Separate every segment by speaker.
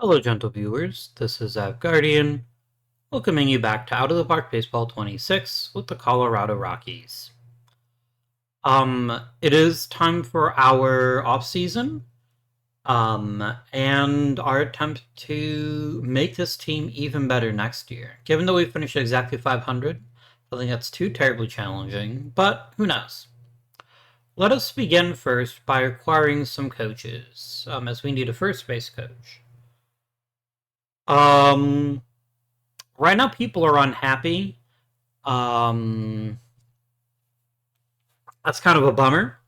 Speaker 1: Hello, gentle viewers. This is Guardian, welcoming you back to Out of the Park Baseball 26 with the Colorado Rockies. It is time for our off-season, and our attempt to make this team even better next year. Given that we finished exactly 500, I think that's too terribly challenging, but who knows? Let us begin first by acquiring some coaches, as we need a first base coach. Right now people are unhappy. That's kind of a bummer.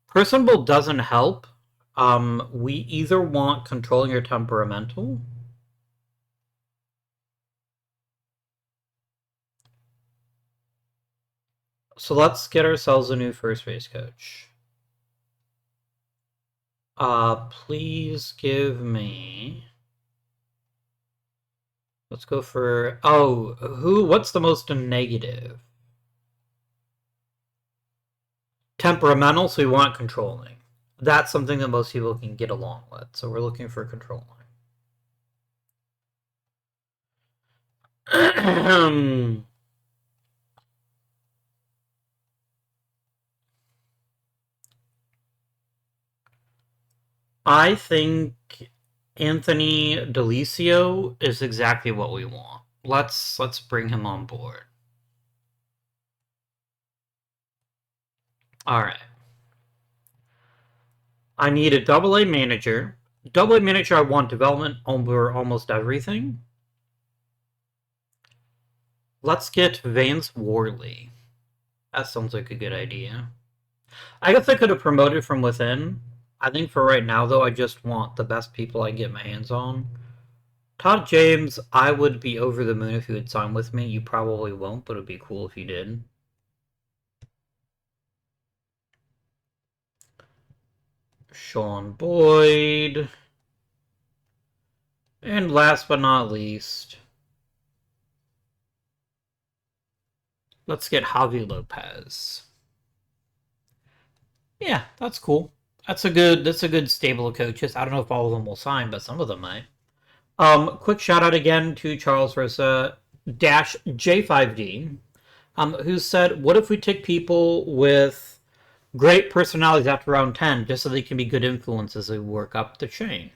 Speaker 1: Personable doesn't help. We either want controlling or temperamental. So let's get ourselves a new first base coach. Please give me... Let's go for... what's the most negative? Temperamental, so we want controlling. That's something that most people can get along with, so we're looking for controlling. I think Anthony Delicio is exactly what we want. Let's bring him on board. All right. I need a double-A manager. Double-A manager, I want development over almost everything. Let's get Vance Worley. That sounds like a good idea. I guess I could have promoted from within. I think for right now, though, I just want the best people I can get my hands on. Todd James, I would be over the moon if you would sign with me. You probably won't, but it would be cool if you did. Sean Boyd. And last but not least, let's get Javi Lopez. Yeah, that's cool. That's a good stable of coaches. I don't know if all of them will sign, but some of them might. Quick shout out again to Charles Rosa J5D, who said, "What if we take people with great personalities after round 10, just so they can be good influences as we work up the chain?"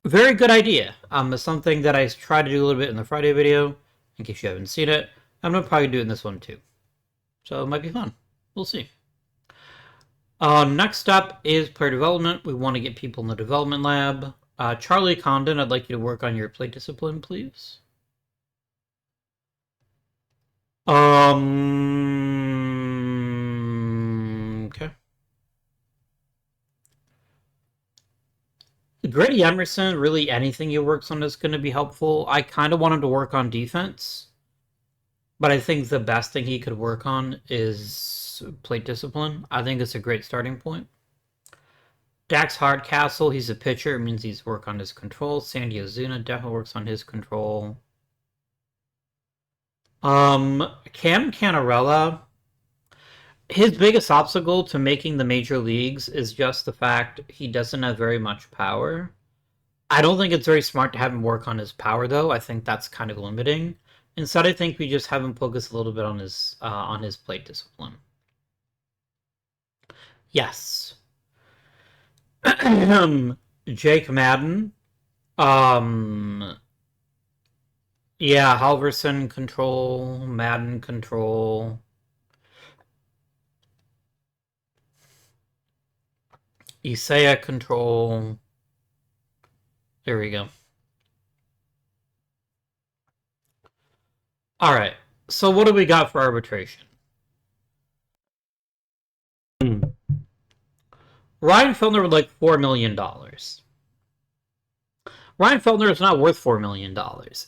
Speaker 1: Very good idea. It's something that I tried to do a little bit in the Friday video. In case you haven't seen it, I'm gonna probably do it in this one too. So it might be fun. We'll see. Next up is player development. We want to get people in the development lab. Charlie Condon, I'd like you to work on your play discipline, please. Okay. Grady Emerson, really anything he works on is going to be helpful. I kind of want him to work on defense, but I think the best thing he could work on is plate discipline. I think it's a great starting point. Dax Hardcastle, he's a pitcher. It means he's work on his control. Sandy Ozuna definitely works on his control. Cam Cannarella, his biggest obstacle to making the major leagues is just the fact he doesn't have very much power. I don't think it's very smart to have him work on his power, though. I think that's kind of limiting. Instead, I think we just have him focus a little bit on his plate discipline. Yes. Jake Madden. Yeah, Halverson control, Madden control. Isaiah control. There we go. Alright, so what do we got for arbitration? Ryan Feltner would like $4 million. Ryan Feltner is not worth $4 million.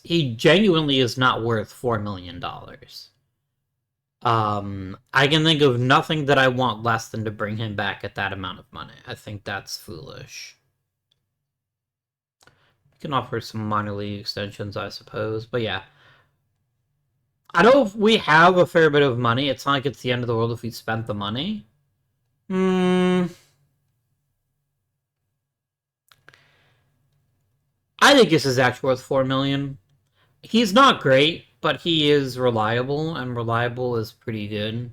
Speaker 1: He genuinely is not worth $4 million. I can think of nothing that I want less than to bring him back at that amount of money. I think that's foolish. You can offer some minor league extensions, I suppose, but yeah. I know if we have a fair bit of money. It's not like it's the end of the world if we spent the money. I think this is actually worth $4 million. He's not great, but he is reliable, and reliable is pretty good.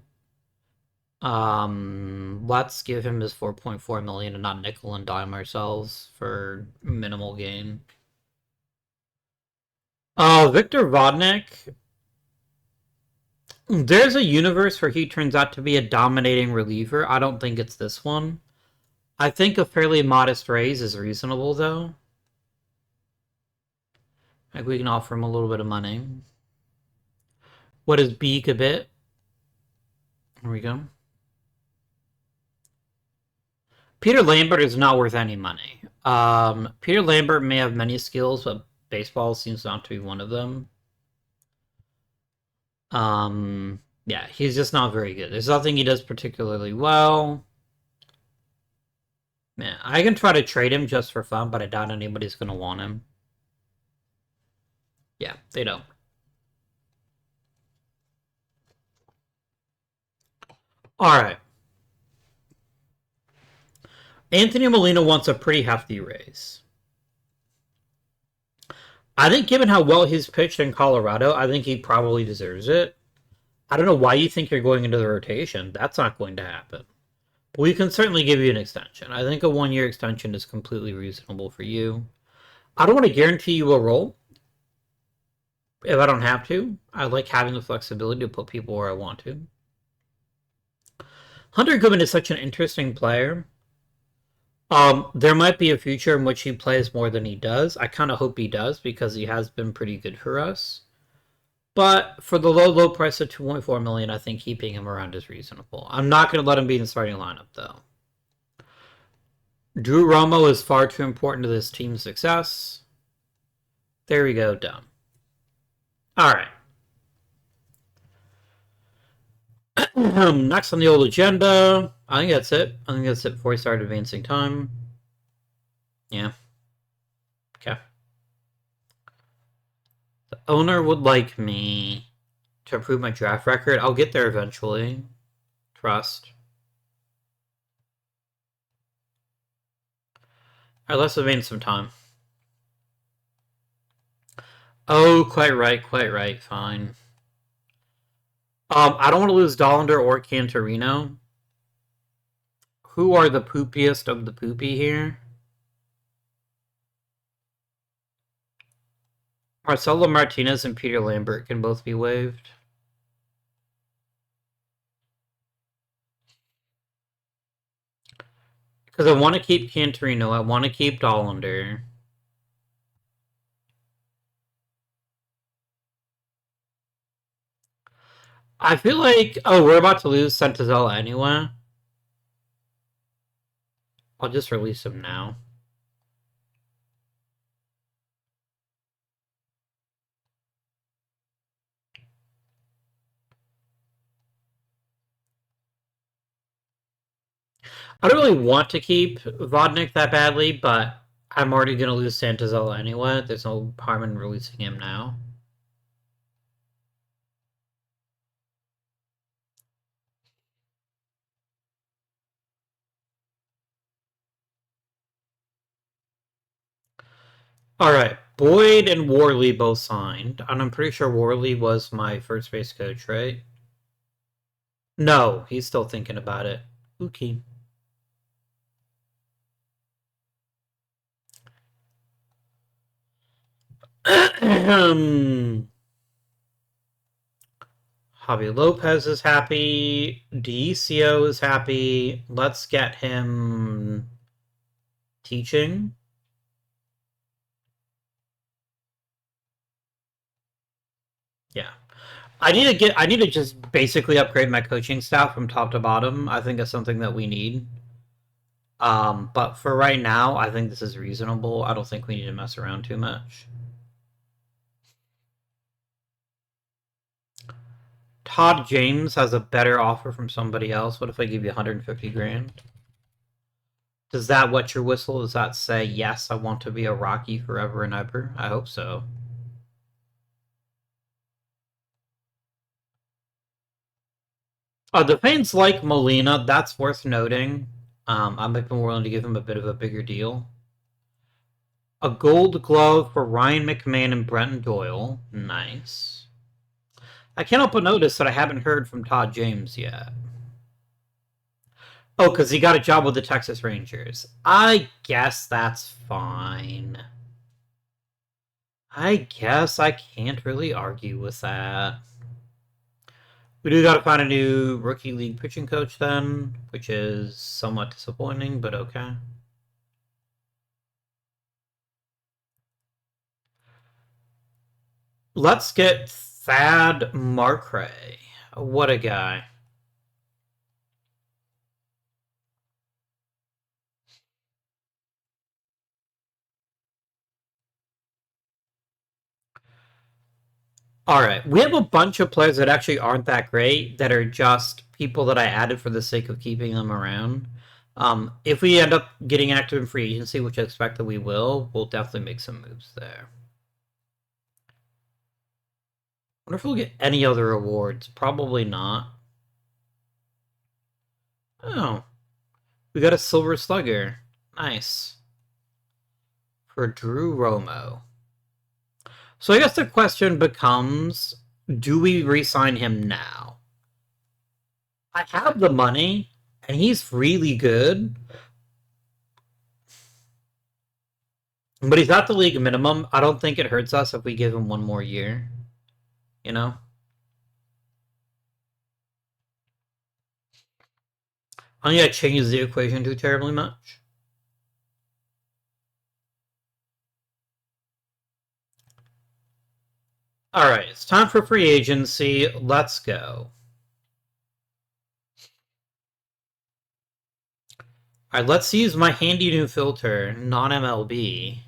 Speaker 1: Let's give him his 4.4 million and not nickel and dime ourselves for minimal gain. Victor Vodnik. There's a universe where he turns out to be a dominating reliever. I don't think it's this one. I think a fairly modest raise is reasonable, though. Like, we can offer him a little bit of money. What is Beak a bit? Here we go. Peter Lambert is not worth any money. Peter Lambert may have many skills, but baseball seems not to be one of them. Yeah, he's just not very good. There's nothing he does particularly well. Man, I can try to trade him just for fun, but I doubt anybody's going to want him. Yeah, they don't. All right. Anthony Molina wants a pretty hefty raise. I think given how well he's pitched in Colorado, I think he probably deserves it. I don't know why you think you're going into the rotation. That's not going to happen. But we can certainly give you an extension. I think a 1-year extension is completely reasonable for you. I don't want to guarantee you a role if I don't have to. I like having the flexibility to put people where I want to. Hunter Goodman is such an interesting player. There might be a future in which he plays more than he does. I kind of hope he does because he has been pretty good for us. But for the low price of $2.4 million, I think keeping him around is reasonable. I'm not going to let him be in the starting lineup, though. Drew Romo is far too important to this team's success. There we go, done. All right. Next on the old agenda, I think that's it. I think that's it before we start advancing time. Yeah. Okay. The owner would like me to improve my draft record. I'll get there eventually. Trust. Alright, let's advance some time. Oh, quite right, fine. I don't want to lose Dollander or Cantorino. Who are the poopiest of the poopy here? Marcelo Martinez and Peter Lambert can both be waived. Because I want to keep Cantorino, I want to keep Dollander. I feel like, oh, we're about to lose Sentazella anyway. I'll just release him now. I don't really want to keep Vodnik that badly, but I'm already going to lose Santazella anyway. There's no harm in releasing him now. Alright, Boyd and Worley both signed, and I'm pretty sure Worley was my first base coach, right? No, he's still thinking about it. Okay. Javi Lopez is happy. DCO is happy. Let's get him teaching. Yeah. I need to just basically upgrade my coaching staff from top to bottom. I think that's something that we need. But for right now, I think this is reasonable. I don't think we need to mess around too much. Todd James has a better offer from somebody else. What if I give you 150 grand? Does that wet your whistle? Does that say, yes, I want to be a Rocky forever and ever? I hope so. The fans like Molina. That's worth noting. I might be willing to give him a bit of a bigger deal. A gold glove for Ryan McMahon and Brenton Doyle. Nice. I can't help but notice that I haven't heard from Todd James yet. Oh, because he got a job with the Texas Rangers. I guess that's fine. I guess I can't really argue with that. We do gotta find a new rookie league pitching coach then, which is somewhat disappointing, but okay. Let's get Thad Marcray. What a guy. All right, we have a bunch of players that actually aren't that great that are just people that I added for the sake of keeping them around. If we end up getting active in free agency, which I expect that we will, we'll definitely make some moves there. I wonder if we'll get any other awards. Probably not. Oh, we got a Silver Slugger. Nice. For Drew Romo. So I guess the question becomes, do we re-sign him now? I have the money, and he's really good, but he's at the league minimum. I don't think it hurts us if we give him one more year. You know? I don't think that changes the equation too terribly much. Alright, it's time for free agency. Let's go. Alright, let's use my handy new filter, non-MLB.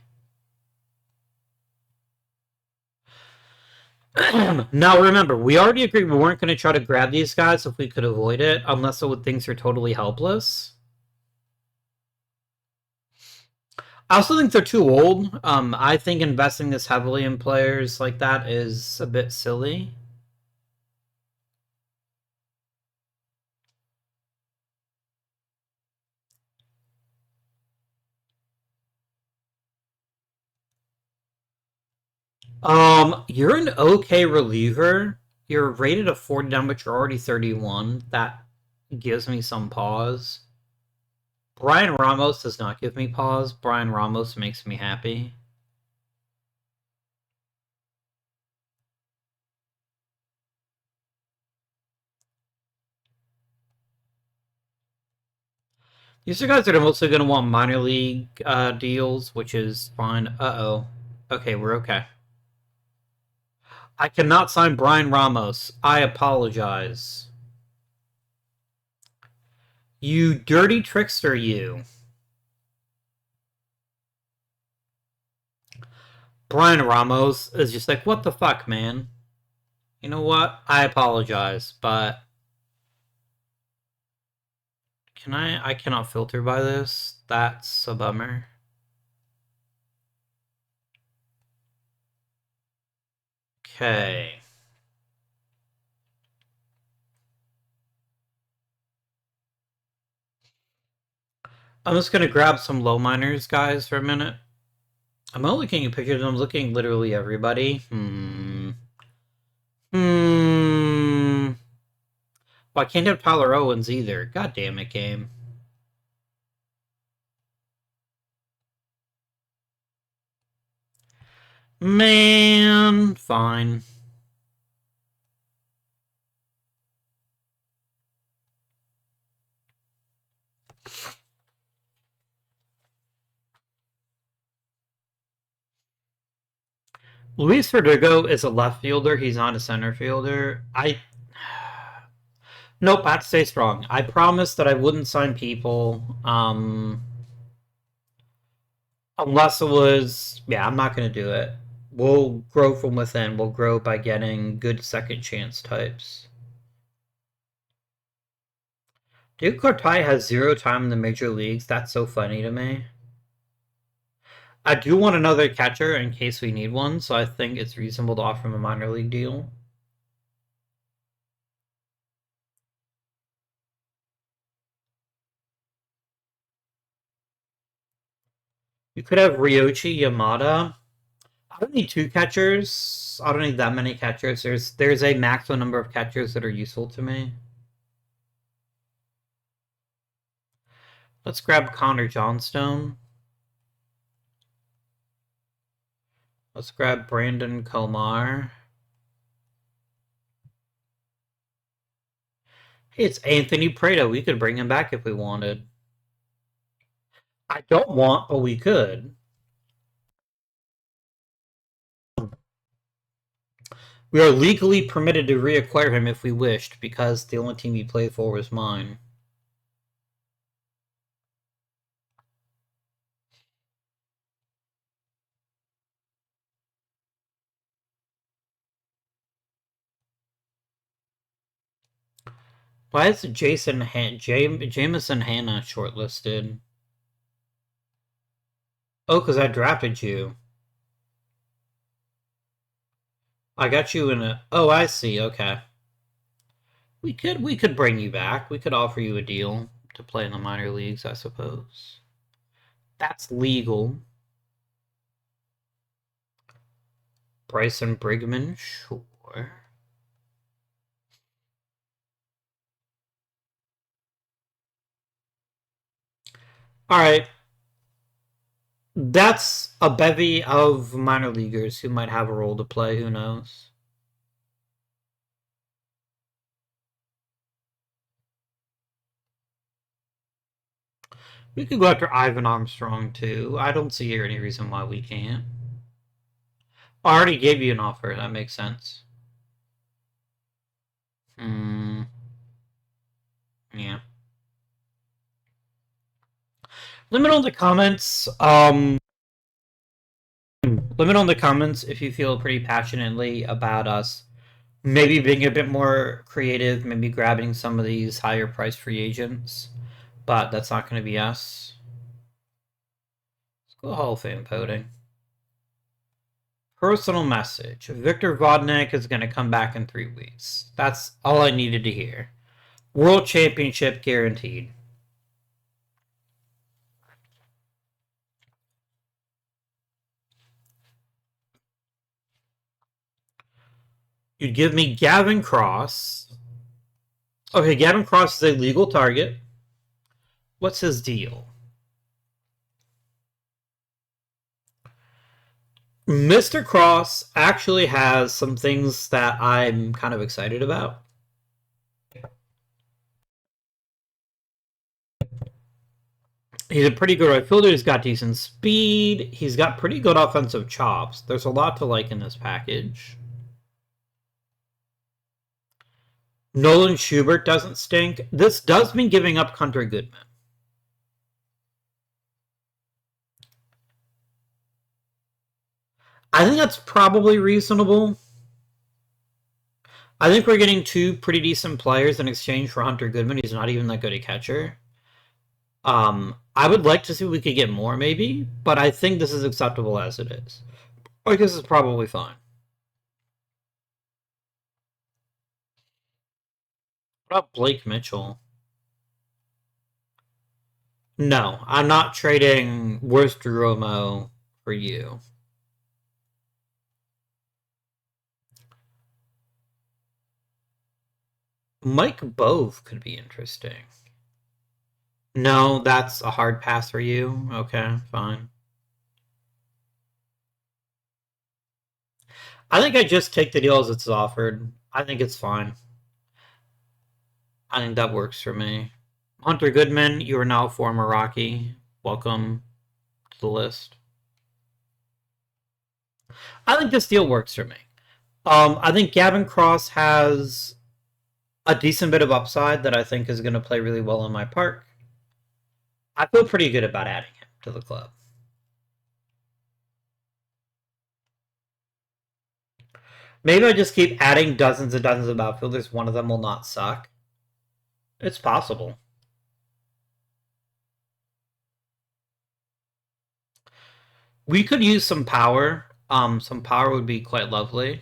Speaker 1: Now remember, we already agreed we weren't going to try to grab these guys if we could avoid it, unless things are totally helpless. I also think they're too old. I think investing this heavily in players like that is a bit silly. You're an okay reliever. You're rated a 49, but you're already 31. That gives me some pause. Brian Ramos does not give me pause. Brian Ramos makes me happy. These are guys that are mostly going to want minor league deals, which is fine. Uh-oh. Okay, we're okay. I cannot sign Brian Ramos. I apologize. You dirty trickster, you. Brian Ramos is just like, what the fuck, man? You know what? I apologize, but I cannot filter by this. That's a bummer. Okay. I'm just gonna grab some low miners, guys, for a minute. I'm not looking at pictures, I'm looking at literally everybody. Well, I can't have Tyler Owens either. God damn it, game. Man, fine. Luis Verdugo is a left fielder. He's not a center fielder. Nope, I have to stay strong. I promised that I wouldn't sign people. Unless it was... Yeah, I'm not going to do it. We'll grow from within. We'll grow by getting good second chance types. Duke Cortai has 0 time in the major leagues. That's so funny to me. I do want another catcher in case we need one, so I think it's reasonable to offer him a minor league deal. You could have Ryoichi Yamada. I don't need two catchers. I don't need that many catchers. There's a maximum number of catchers that are useful to me. Let's grab Connor Johnstone. Let's grab Brandon Komar. Hey, it's Anthony Prado. We could bring him back if we wanted. I don't want, but we could. We are legally permitted to reacquire him if we wished, because the only team he played for was mine. Why is Jameson Hannah shortlisted? Oh, because I drafted you. I got you in a... Oh, I see. Okay. We could bring you back. We could offer you a deal to play in the minor leagues, I suppose. That's legal. Bryson Brigman, sure. All right. That's a bevy of minor leaguers who might have a role to play. Who knows? We could go after Ivan Armstrong, too. I don't see any reason why we can't. I already gave you an offer. That makes sense. Yeah. Let me know in the comments. Let me know in the comments if you feel pretty passionately about us maybe being a bit more creative, maybe grabbing some of these higher price free agents. But that's not going to be us. Let's go Hall of Fame voting. Personal message. Victor Vodnik is going to come back in 3 weeks. That's all I needed to hear. World Championship guaranteed. You'd give me Gavin Cross. Okay, Gavin Cross is a legal target. What's his deal? Mr. Cross actually has some things that I'm kind of excited about. He's a pretty good right fielder. He's got decent speed. He's got pretty good offensive chops. There's a lot to like in this package. Nolan Schubert doesn't stink. This does mean giving up Hunter Goodman. I think that's probably reasonable. I think we're getting 2 pretty decent players in exchange for Hunter Goodman. He's not even that good a catcher. I would like to see if we could get more, maybe, but I think this is acceptable as it is. I guess it's probably fine. What about Blake Mitchell? No, I'm not trading Worsteromo for you. Mike Bove could be interesting. No, that's a hard pass for you. Okay, fine. I think I just take the deal as it's offered. I think it's fine. I think that works for me. Hunter Goodman, you are now a former Rocky. Welcome to the list. I think this deal works for me. I think Gavin Cross has a decent bit of upside that I think is going to play really well in my park. I feel pretty good about adding him to the club. Maybe I just keep adding dozens and dozens of outfielders. One of them will not suck. It's possible. We could use some power. Some power would be quite lovely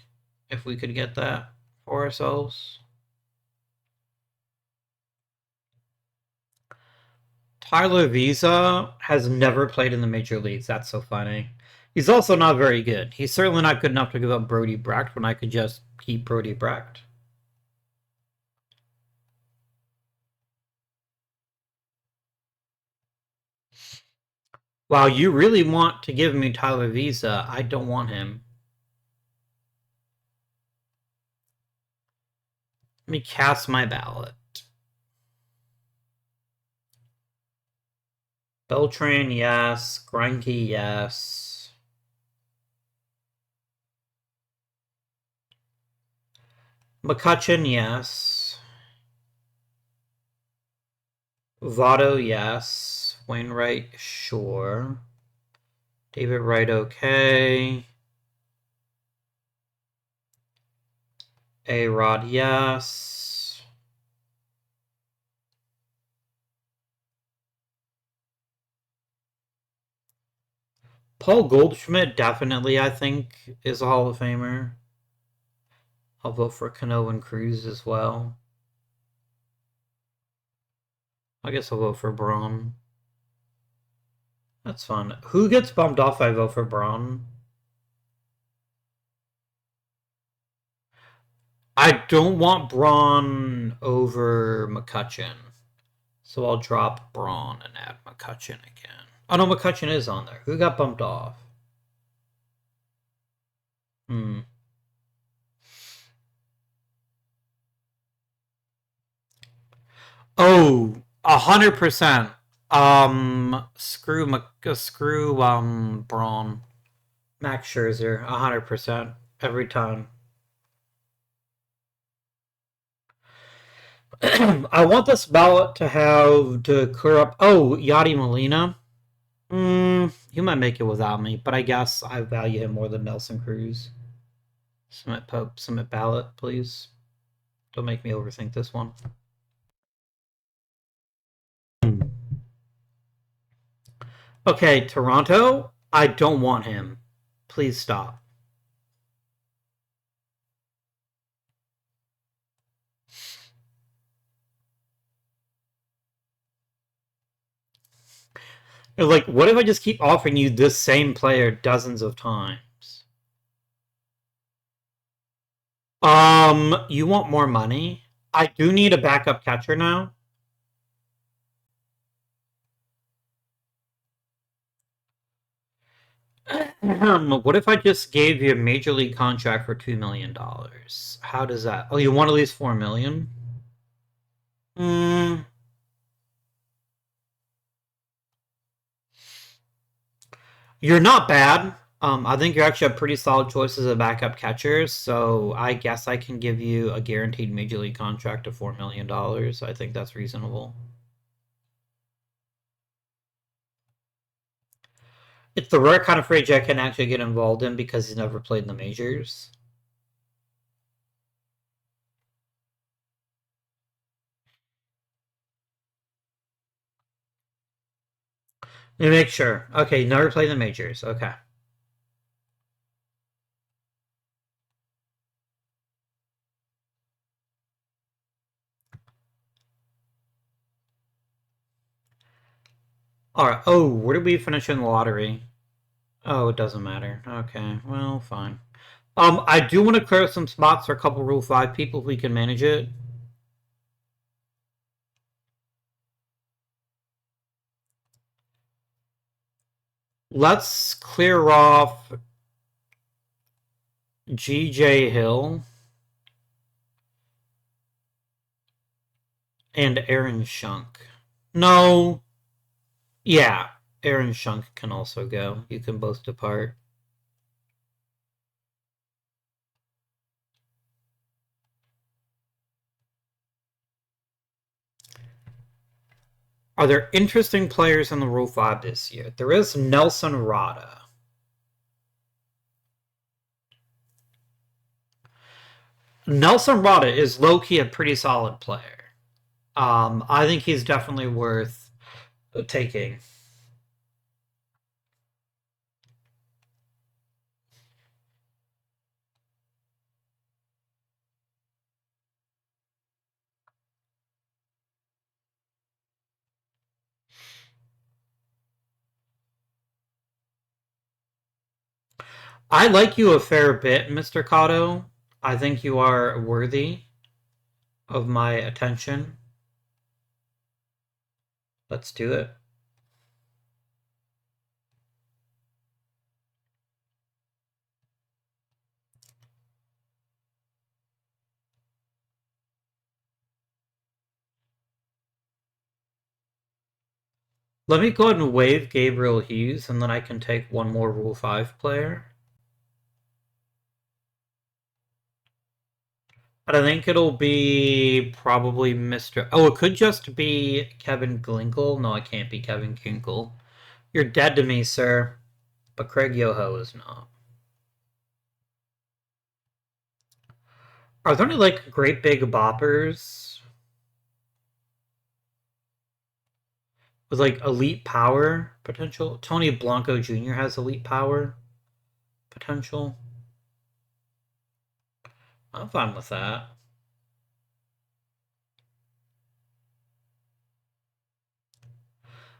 Speaker 1: if we could get that for ourselves. Tyler Visa has never played in the major leagues. That's so funny. He's also not very good. He's certainly not good enough to give up Brody Brecht when I could just keep Brody Brecht. Wow, you really want to give me Tyler Visa. I don't want him. Let me cast my ballot. Beltran, yes. Greinke, yes. McCutcheon, yes. Votto, yes. Wainwright, sure. David Wright, okay. A-Rod, yes. Paul Goldschmidt definitely, I think, is a Hall of Famer. I'll vote for Cano and Cruz as well. I guess I'll vote for Braun. That's fun. Who gets bumped off? I vote for Braun. I don't want Braun over McCutcheon. So I'll drop Braun and add McCutcheon again. Oh no, McCutcheon is on there. Who got bumped off? Hmm. Oh, 100%. Screw Braun. Max Scherzer, 100% every time. I want this ballot to clear up. Oh, Yadi Molina. He might make it without me, but I guess I value him more than Nelson Cruz. Submit ballot, please. Don't make me overthink this one. Okay, Toronto. I don't want him. Please stop. Like, what if I just keep offering you this same player dozens of times? You want more money? I do need a backup catcher now. What if I just gave you a major league contract for $2 million? How does that? Oh, you want at least $4 million? Hmm. You're not bad. I think you actually have pretty solid choices of backup catchers, so I guess I can give you a guaranteed major league contract of $4 million. I think that's reasonable. It's the rare kind of free agent I can actually get involved in because he's never played in the majors. Let me make sure. Okay, never played in the majors. Okay. Alright. Oh, where did we finish in the lottery? Oh, it doesn't matter. Okay, well, fine. I do want to clear some spots for a couple Rule 5 people if we can manage it. Let's clear off GJ Hill and Aaron Shunk. No. Yeah, Aaron Shunk can also go. You can both depart. Are there interesting players in the Rule 5 this year? There is Nelson Rada. Nelson Rada is low-key a pretty solid player. I think he's definitely worth taking. I like you a fair bit, Mr. Cotto. I think you are worthy of my attention. Let's do it. Let me go ahead and waive Gabriel Hughes, and then I can take one more Rule 5 player. And I think it'll be probably Mr. Oh, it could just be Kevin Glinkle. No, it can't be Kevin Kinkle. You're dead to me, sir. But Craig Yoho is not. Are there any, like, great big boppers with, like, elite power potential? Tony Blanco Jr. has elite power potential. I'm fine with that.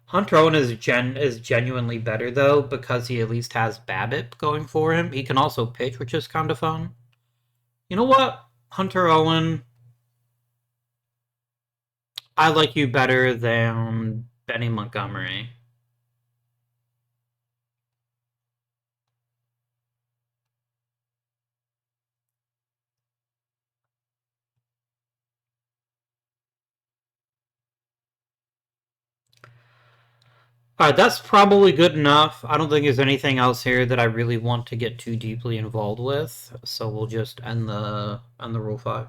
Speaker 1: Hunter Owen is genuinely better, though, because he at least has Babbitt going for him. He can also pitch, which is kind of fun. You know what, Hunter Owen? I like you better than Benny Montgomery. Alright, that's probably good enough. I don't think there's anything else here that I really want to get too deeply involved with, so we'll just end the Rule 5.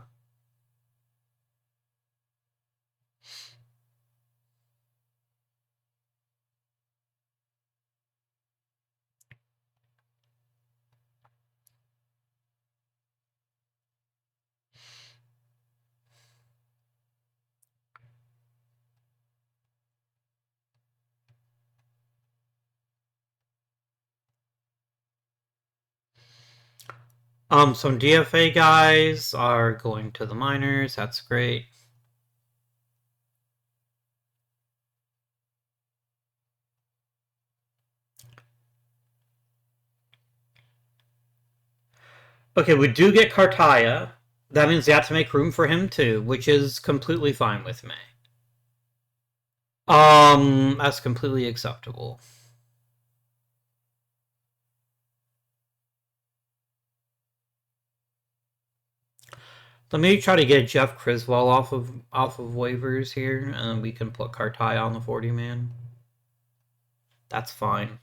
Speaker 1: Some DFA guys are going to the minors. That's great. Okay, we do get Cartaya. That means you have to make room for him too, which is completely fine with me. That's completely acceptable. Let me try to get Jeff Criswell off of waivers here, and we can put Cartaya on the 40-man. That's fine.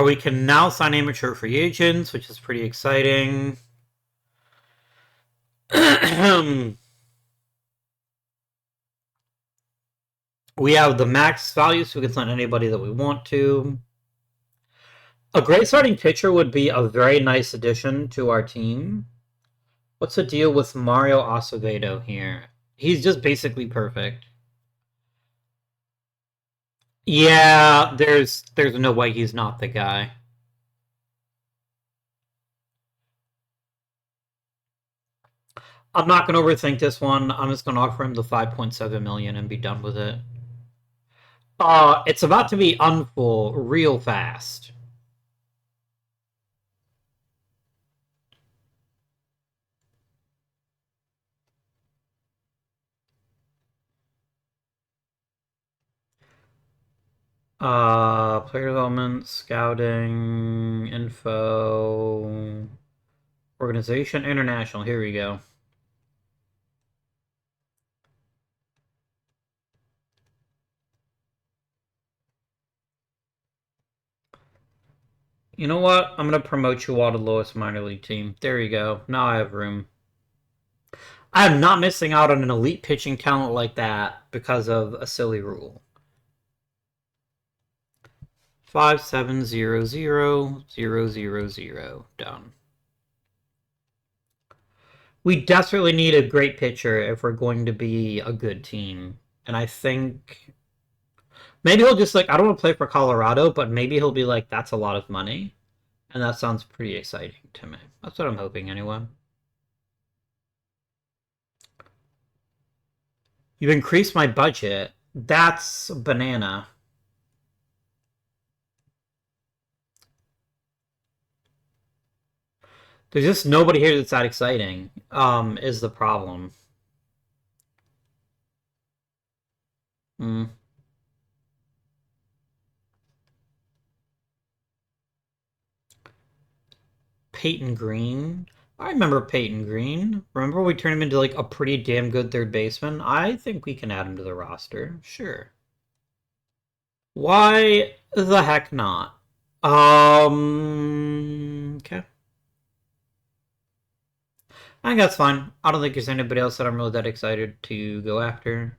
Speaker 1: We can now sign amateur free agents, which is pretty exciting. We have the max value, so we can sign anybody that we want to. A great starting pitcher would be a very nice addition to our team. What's the deal with Mario Acevedo here? He's just basically perfect. Yeah, there's no way he's not the guy. I'm not going to overthink this one. I'm just going to offer him the 5.7 million and be done with it. It's about to be unfull real fast. Player development, scouting, info, organization, international. Here we go. You know what? I'm going to promote you all to lowest minor league team. There you go. Now I have room. I'm not missing out on an elite pitching talent like that because of a silly rule. 570000. Done. We desperately need a great pitcher if we're going to be a good team. And I think maybe he'll just like, I don't want to play for Colorado, but maybe he'll be like, that's a lot of money. And that sounds pretty exciting to me. That's what I'm hoping anyway. You've increased my budget. That's banana. There's just nobody here that's that exciting, is the problem. Hmm. Peyton Green. I remember Peyton Green. Remember we turned him into like a pretty damn good third baseman? I think we can add him to the roster. Sure. Why the heck not? Okay. I think that's fine. I don't think there's anybody else that I'm really that excited to go after.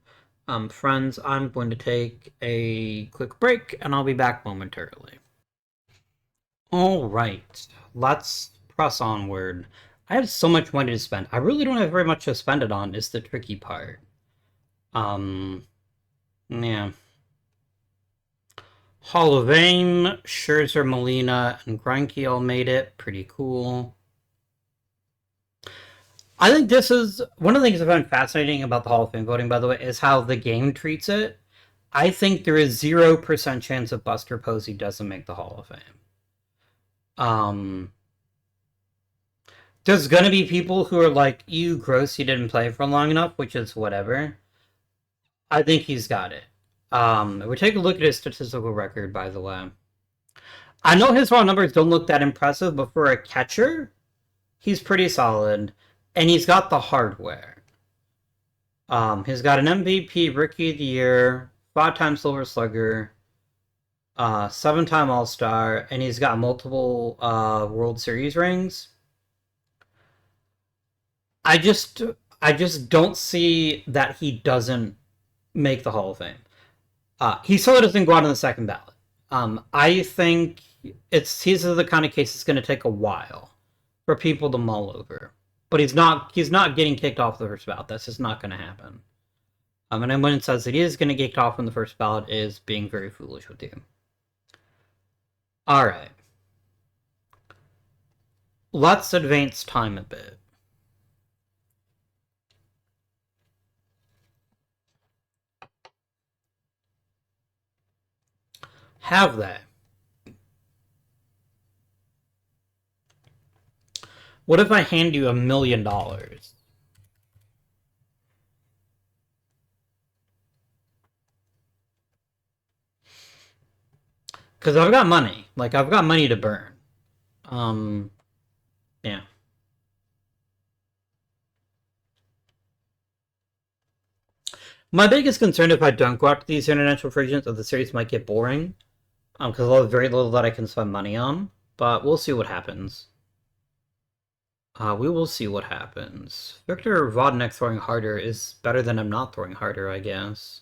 Speaker 1: Friends, I'm going to take a quick break and I'll be back momentarily. All right, let's press onward. I have so much money to spend. I really don't have very much to spend it on, is the tricky part. Yeah. Hall of Fame, Scherzer, Molina, and Greinke all made it. Pretty cool. I think this is one of the things I find fascinating about the Hall of Fame voting, by the way, is how the game treats it. I think there is 0% chance that Buster Posey doesn't make the Hall of Fame. There's gonna be people who are like, "You gross, he didn't play for long enough," which is whatever. I think he's got it. We take a look at his statistical record, by the way. I know his raw numbers don't look that impressive, but for a catcher, he's pretty solid, and he's got the hardware. He's got an MVP, Rookie of the Year, 5-time Silver Slugger, 7-time All-Star, and he's got multiple World Series rings. I just don't see that he doesn't make the Hall of Fame. He still doesn't go out on the second ballot. I think these are the kind of cases it's going to take a while for people to mull over. But he's not getting kicked off the first ballot. That's just not going to happen. And anyone who says that he is going to get kicked off on the first ballot is being very foolish with you. All right. Let's advance time a bit. Have they? What if I hand you $1 million? Because I've got money. Like, I've got money to burn. Yeah. My biggest concern if I don't go after these international free agents is the series might get boring. Because I'll have very little that I can spend money on. But we'll see what happens. We will see what happens. Victor Vodnik throwing harder is better than him not throwing harder, I guess.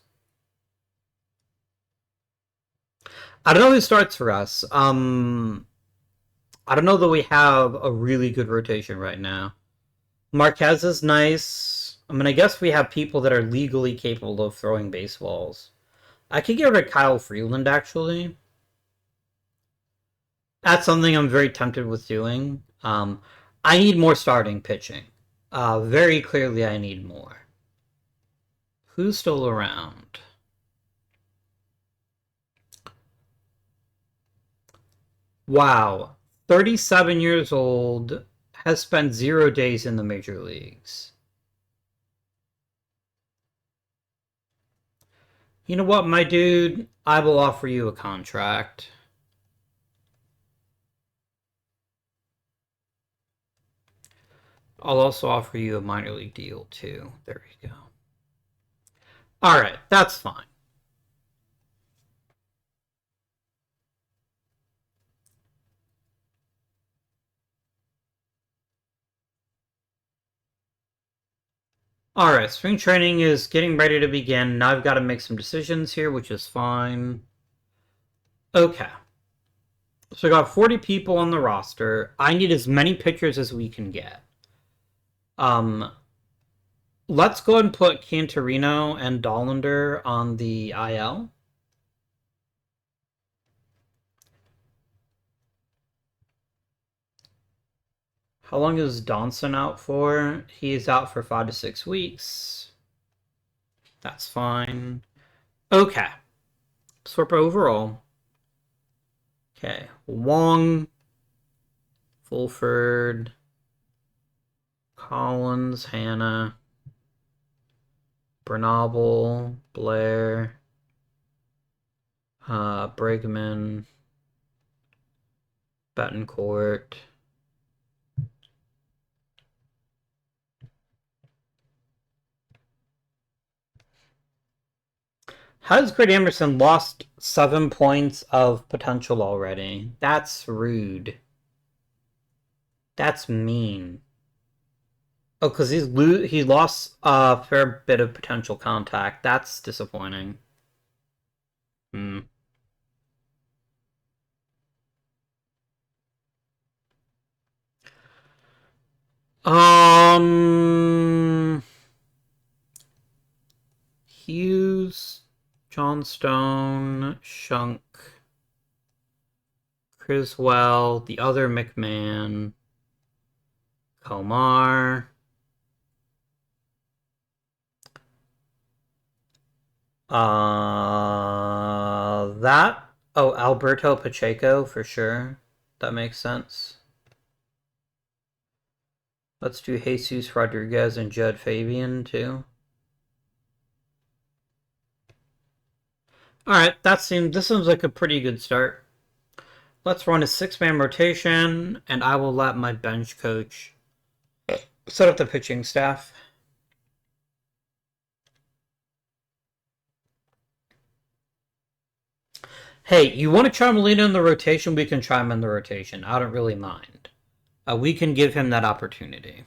Speaker 1: I don't know who starts for us. I don't know that we have a really good rotation right now. Marquez is nice. I mean, I guess we have people that are legally capable of throwing baseballs. I could get rid of Kyle Freeland, actually. That's something I'm very tempted with doing. I need more starting pitching. Very clearly, I need more. Who's still around? Wow. 37 years old, has spent 0 days in the major leagues. You know what, my dude? I will offer you a contract. I'll also offer you a minor league deal, too. There you go. Alright, that's fine. Alright, spring training is getting ready to begin. Now I've got to make some decisions here, which is fine. Okay. So we got 40 people on the roster. I need as many pitchers as we can get. Let's go ahead and put Cantorino and Dollander on the IL. How long is Donson out for? He's out for 5 to 6 weeks. That's fine. Okay. Sort overall. Okay. Wong, Fulford, Collins, Hannah, Bernabel, Blair, Bregman, Betancourt. How does Greg Emerson lost 7 points of potential already? That's rude. That's mean. Oh, because he lost a fair bit of potential contact. That's disappointing. Hmm. Hughes, Johnstone, Shunk, Criswell, the other McMahon, Komar. Alberto Pacheco for sure. That makes sense. Let's do Jesus Rodriguez and Judd Fabian too. Alright, this seems like a pretty good start. Let's run a 6-man rotation, and I will let my bench coach set up the pitching staff. Hey, you want to try Molina in the rotation? We can try him in the rotation. I don't really mind. We can give him that opportunity.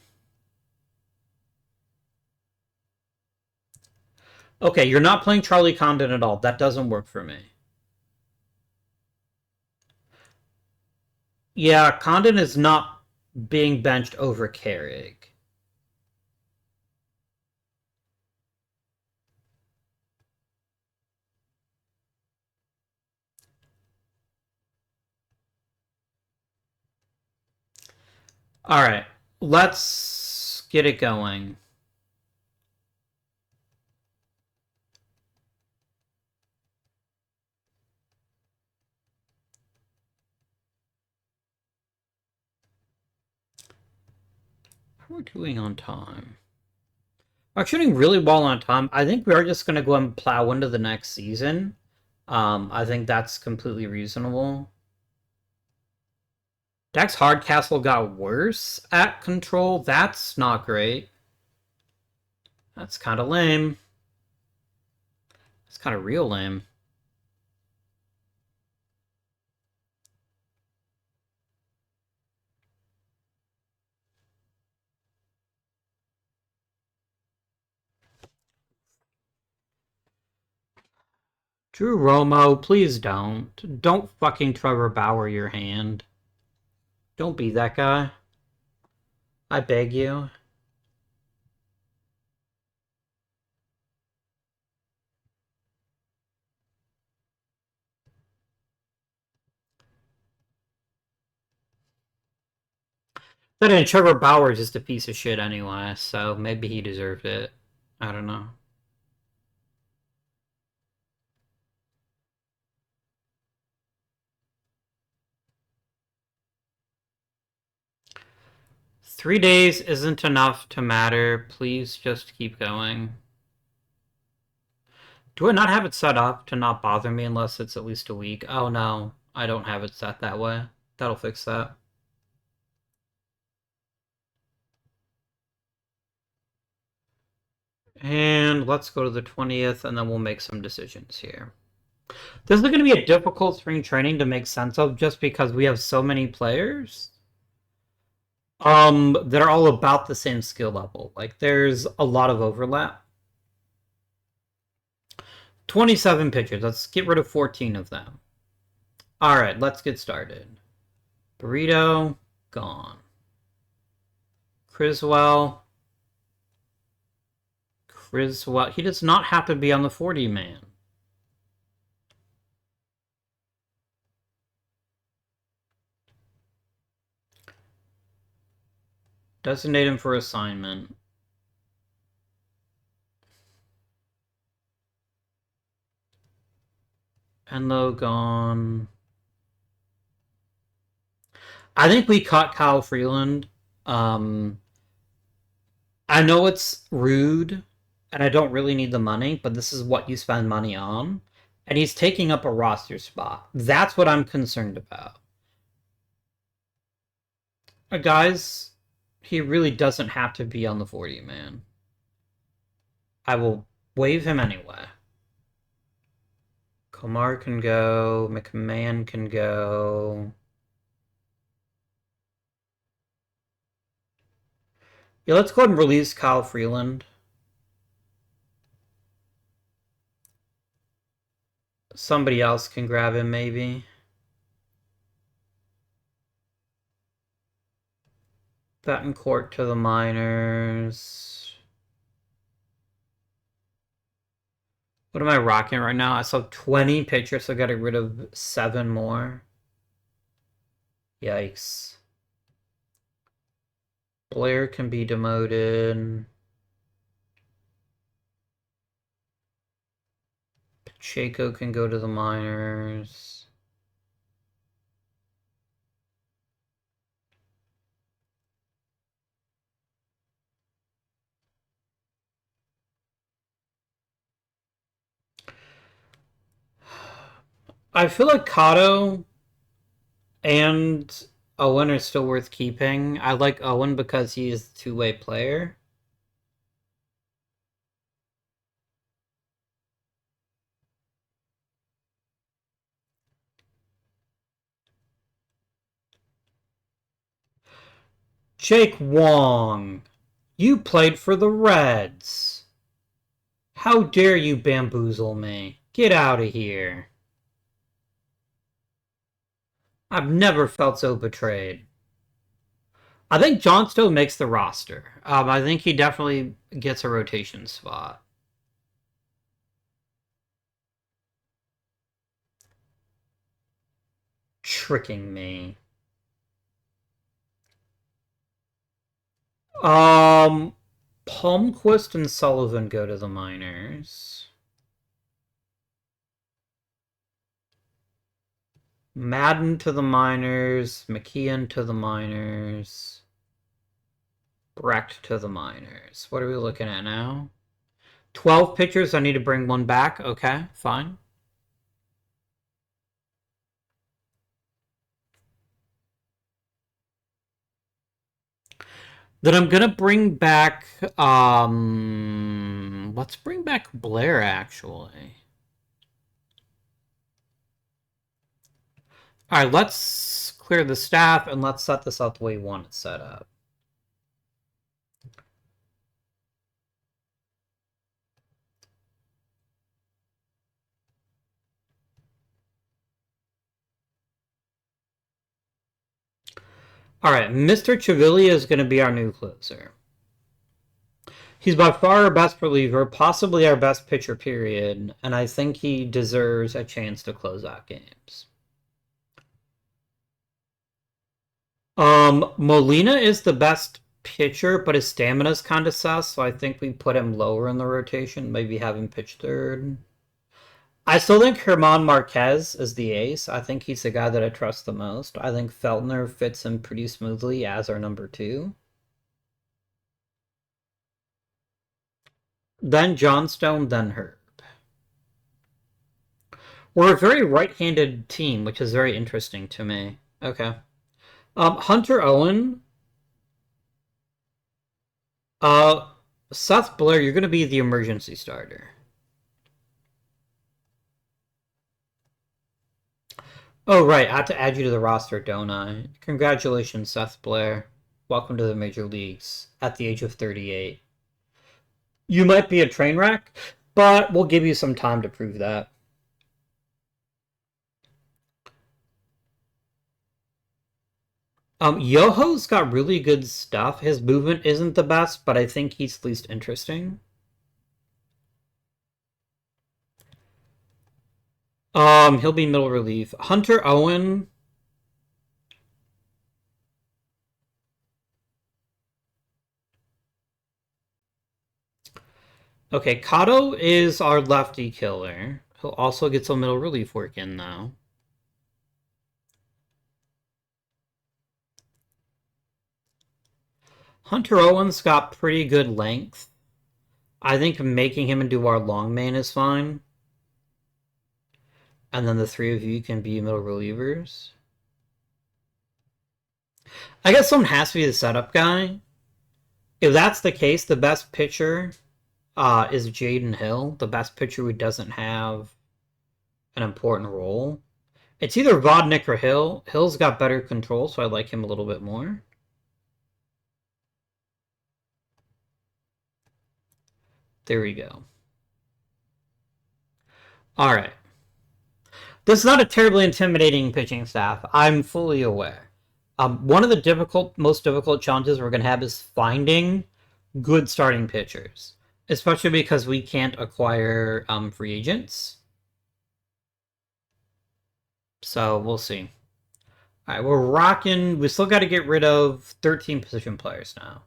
Speaker 1: Okay, you're not playing Charlie Condon at all. That doesn't work for me. Yeah, Condon is not being benched over Carrick. Alright, let's get it going. How are we doing on time? We're shooting really well on time. I think we are just going to go and plow into the next season. I think that's completely reasonable. Dax Hardcastle got worse at control. That's not great. That's kind of lame. It's kind of real lame. Drew Romo, please don't. Don't fucking Trevor Bauer your hand. Don't be that guy. I beg you. Then Trevor Bauer's just a piece of shit anyway, so maybe he deserved it. I don't know. Three days isn't enough to matter. Please just keep going. Do I not have it set up to not bother me unless it's at least a week? Oh no, I don't have it set that way. That'll fix that. And let's go to the 20th, and then we'll make some decisions here. This is going to be a difficult spring training to make sense of just because we have so many players that are all about the same skill level. Like, there's a lot of overlap. 27 pitchers. Let's get rid of 14 of them. Alright, let's get started. Burrito, gone. Criswell. He does not have to be on the 40 man. Designate him for assignment. Enlo gone. I think we caught Kyle Freeland. I know it's rude, and I don't really need the money, but this is what you spend money on. And he's taking up a roster spot. That's what I'm concerned about. Guys, he really doesn't have to be on the 40 man. I will waive him anyway. Komar can go. McMahon can go. Yeah, let's go ahead and release Kyle Freeland. Somebody else can grab him, maybe. Betancourt to the minors. What am I rocking right now? I saw 20 pitchers, so I got to get rid of 7 more. Yikes. Blair can be demoted. Pacheco can go to the minors. I feel like Cotto and Owen are still worth keeping. I like Owen because he is a two-way player. Jake Wong, you played for the Reds. How dare you bamboozle me? Get out of here. I've never felt so betrayed. I think Johnstone makes the roster. I think he definitely gets a rotation spot. Tricking me. Palmquist and Sullivan go to the minors. Madden to the minors. McKeon to the minors. Brecht to the minors. What are we looking at now? 12 pitchers. I need to bring one back. Okay, fine. Then I'm gonna bring back, let's bring back Blair, actually. Alright, let's clear the staff, and let's set this up the way we want it set up. Alright, Mr. Chavilia is going to be our new closer. He's by far our best reliever, possibly our best pitcher, period, and I think he deserves a chance to close out games. Molina is the best pitcher, but his stamina's kind of sus, so I think we put him lower in the rotation, maybe have him pitch third. I still think German Marquez is the ace. I think he's the guy that I trust the most. I think Feltner fits him pretty smoothly as our number 2. Then Johnstone, then Herb. We're a very right-handed team, which is very interesting to me. Okay. Hunter Owen. Seth Blair, you're going to be the emergency starter. Oh, right. I have to add you to the roster, don't I? Congratulations, Seth Blair. Welcome to the major leagues at the age of 38. You might be a train wreck, but we'll give you some time to prove that. Yoho's got really good stuff. His movement isn't the best, but I think he's least interesting. He'll be middle relief. Hunter Owen. Okay, Kato is our lefty killer. He'll also get some middle relief work in now. Hunter Owen's got pretty good length. I think making him into our long main is fine. And then the three of you can be middle relievers. I guess someone has to be the setup guy. If that's the case, the best pitcher is Jaden Hill, the best pitcher who doesn't have an important role. It's either Vodnik or Hill. Hill's got better control, so I like him a little bit more. There we go. All right. This is not a terribly intimidating pitching staff. I'm fully aware. One of the most difficult challenges we're going to have is finding good starting pitchers, especially because we can't acquire free agents. So we'll see. All right, we're rocking. We still got to get rid of 13 position players now.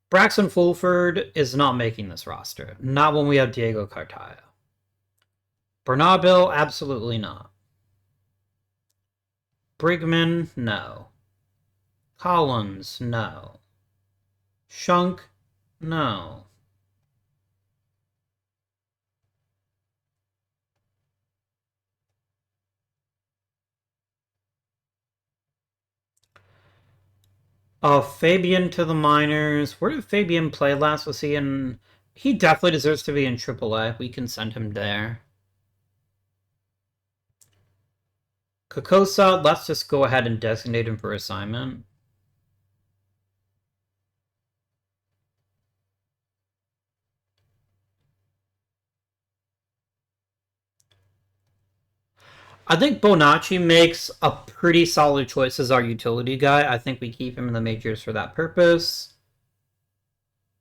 Speaker 1: Braxton Fulford is not making this roster. Not when we have Diego Cartaya. Bernabil, absolutely not. Brigman, no. Collins, no. Shunk, no. Fabian to the minors. Where did Fabian play last? Was he in... He definitely deserves to be in AAA. We can send him there. Kokosa, let's just go ahead and designate him for assignment. I think Bonacci makes a pretty solid choice as our utility guy. I think we keep him in the majors for that purpose.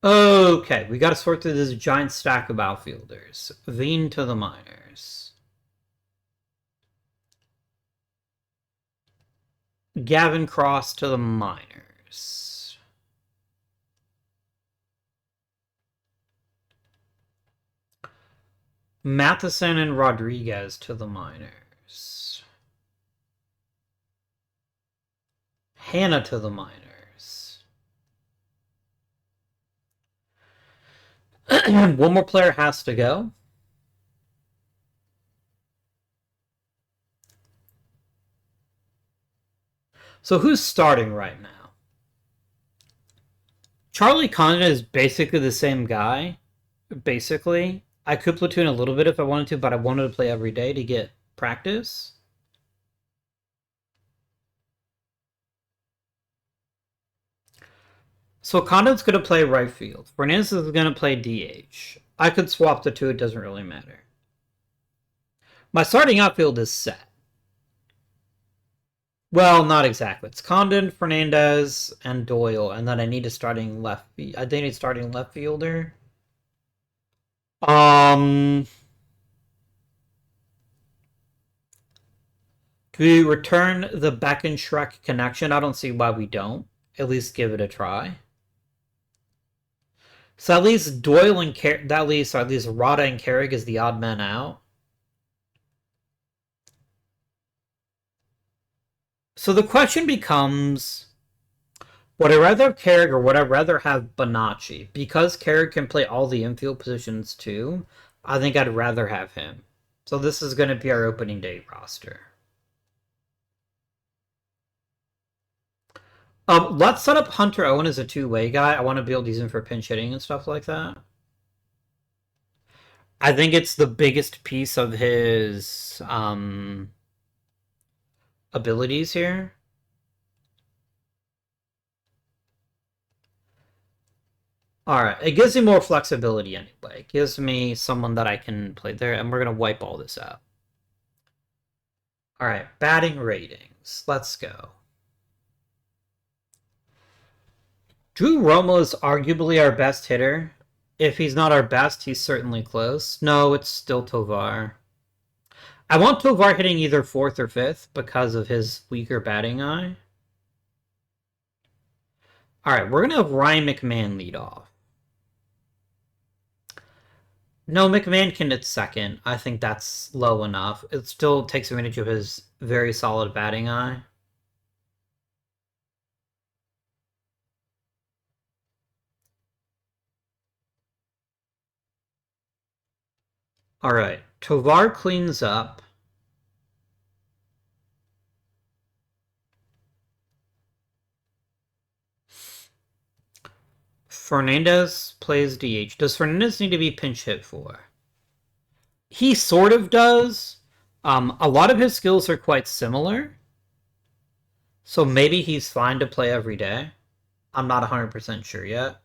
Speaker 1: Okay, we got to sort through this giant stack of outfielders. Veen to the minors. Gavin Cross to the minors. Matheson and Rodriguez to the minors. Hannah to the minors. One more player has to go. So who's starting right now? Charlie Condon is basically the same guy. Basically. I could platoon a little bit if I wanted to, but I wanted to play every day to get practice. So Condon's going to play right field. Fernandez is going to play DH. I could swap the two. It doesn't really matter. My starting outfield is set. Well, not exactly. It's Condon, Fernandez, and Doyle, and then I need a starting left. I think it's starting left fielder. Do we return the Beck and Shrek connection? I don't see why we don't. At least give it a try. So at least Doyle and at least Rada and Carrick is the odd man out. So the question becomes, would I rather have Carrick or would I rather have Bonacci? Because Carrick can play all the infield positions too, I think I'd rather have him. So this is going to be our opening day roster. Let's set up Hunter Owen as a two-way guy. I want to be able to use him for pinch hitting and stuff like that. I think it's the biggest piece of his abilities here. Alright, it gives me more flexibility anyway. It gives me someone that I can play there, and we're going to wipe all this out. Alright, batting ratings. Let's go. Drew Romo is arguably our best hitter. If he's not our best, he's certainly close. No, it's still Tovar. I want Tovar hitting either fourth or fifth because of his weaker batting eye. All right, we're going to have Ryan McMahon lead off. No, McMahon can hit second. I think that's low enough. It still takes advantage of his very solid batting eye. All right, Tovar cleans up. Fernandez plays DH. Does Fernandez need to be pinch hit for? He sort of does. A lot of his skills are quite similar. So maybe he's fine to play every day. I'm not 100% sure yet.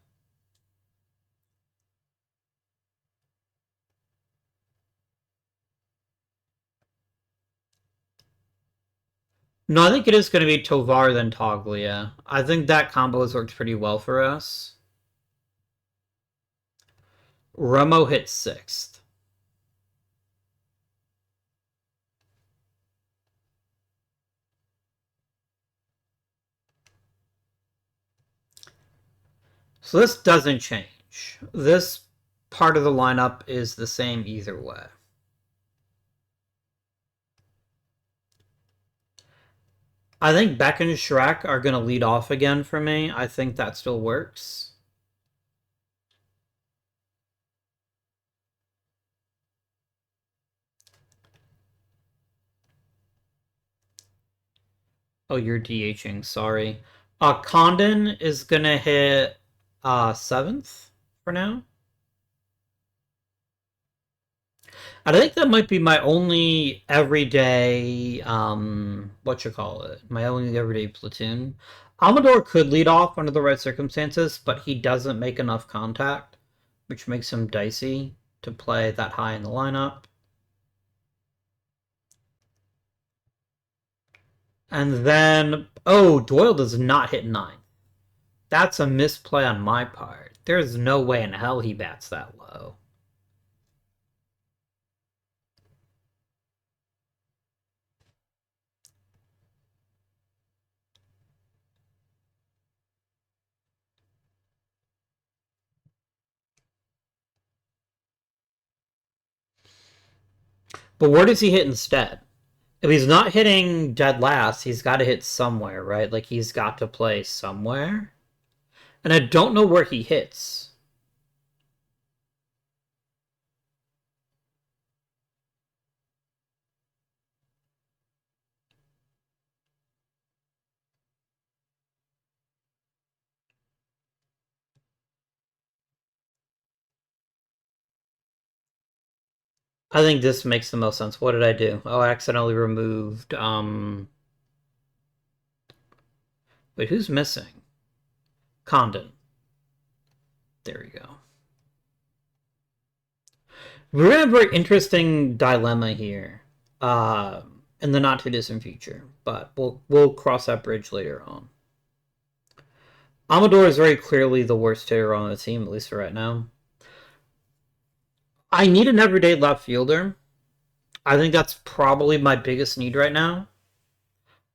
Speaker 1: No, I think it is going to be Tovar then Toglia. I think that combo has worked pretty well for us. Romo hits sixth. So this doesn't change. This part of the lineup is the same either way. I think Beck and Shrek are going to lead off again for me. I think that still works. Oh, you're DHing, sorry. Condon is going to hit seventh for now. I think that might be my only everyday, what you call it? My only everyday platoon. Amador could lead off under the right circumstances, but he doesn't make enough contact, which makes him dicey to play that high in the lineup. And then, oh, Doyle does not hit 9. That's a misplay on my part. There's no way in hell he bats that low. But where does he hit instead? If he's not hitting dead last, he's got to hit somewhere, right? Like, he's got to play somewhere. And I don't know where he hits. I think this makes the most sense. What did I do? Oh, I accidentally removed, Wait, who's missing? Condon. There we go. We're gonna have a very interesting dilemma here. In the not too distant future. But we'll cross that bridge later on. Amador is very clearly the worst hitter on the team, at least for right now. I need an everyday left fielder. I think that's probably my biggest need right now.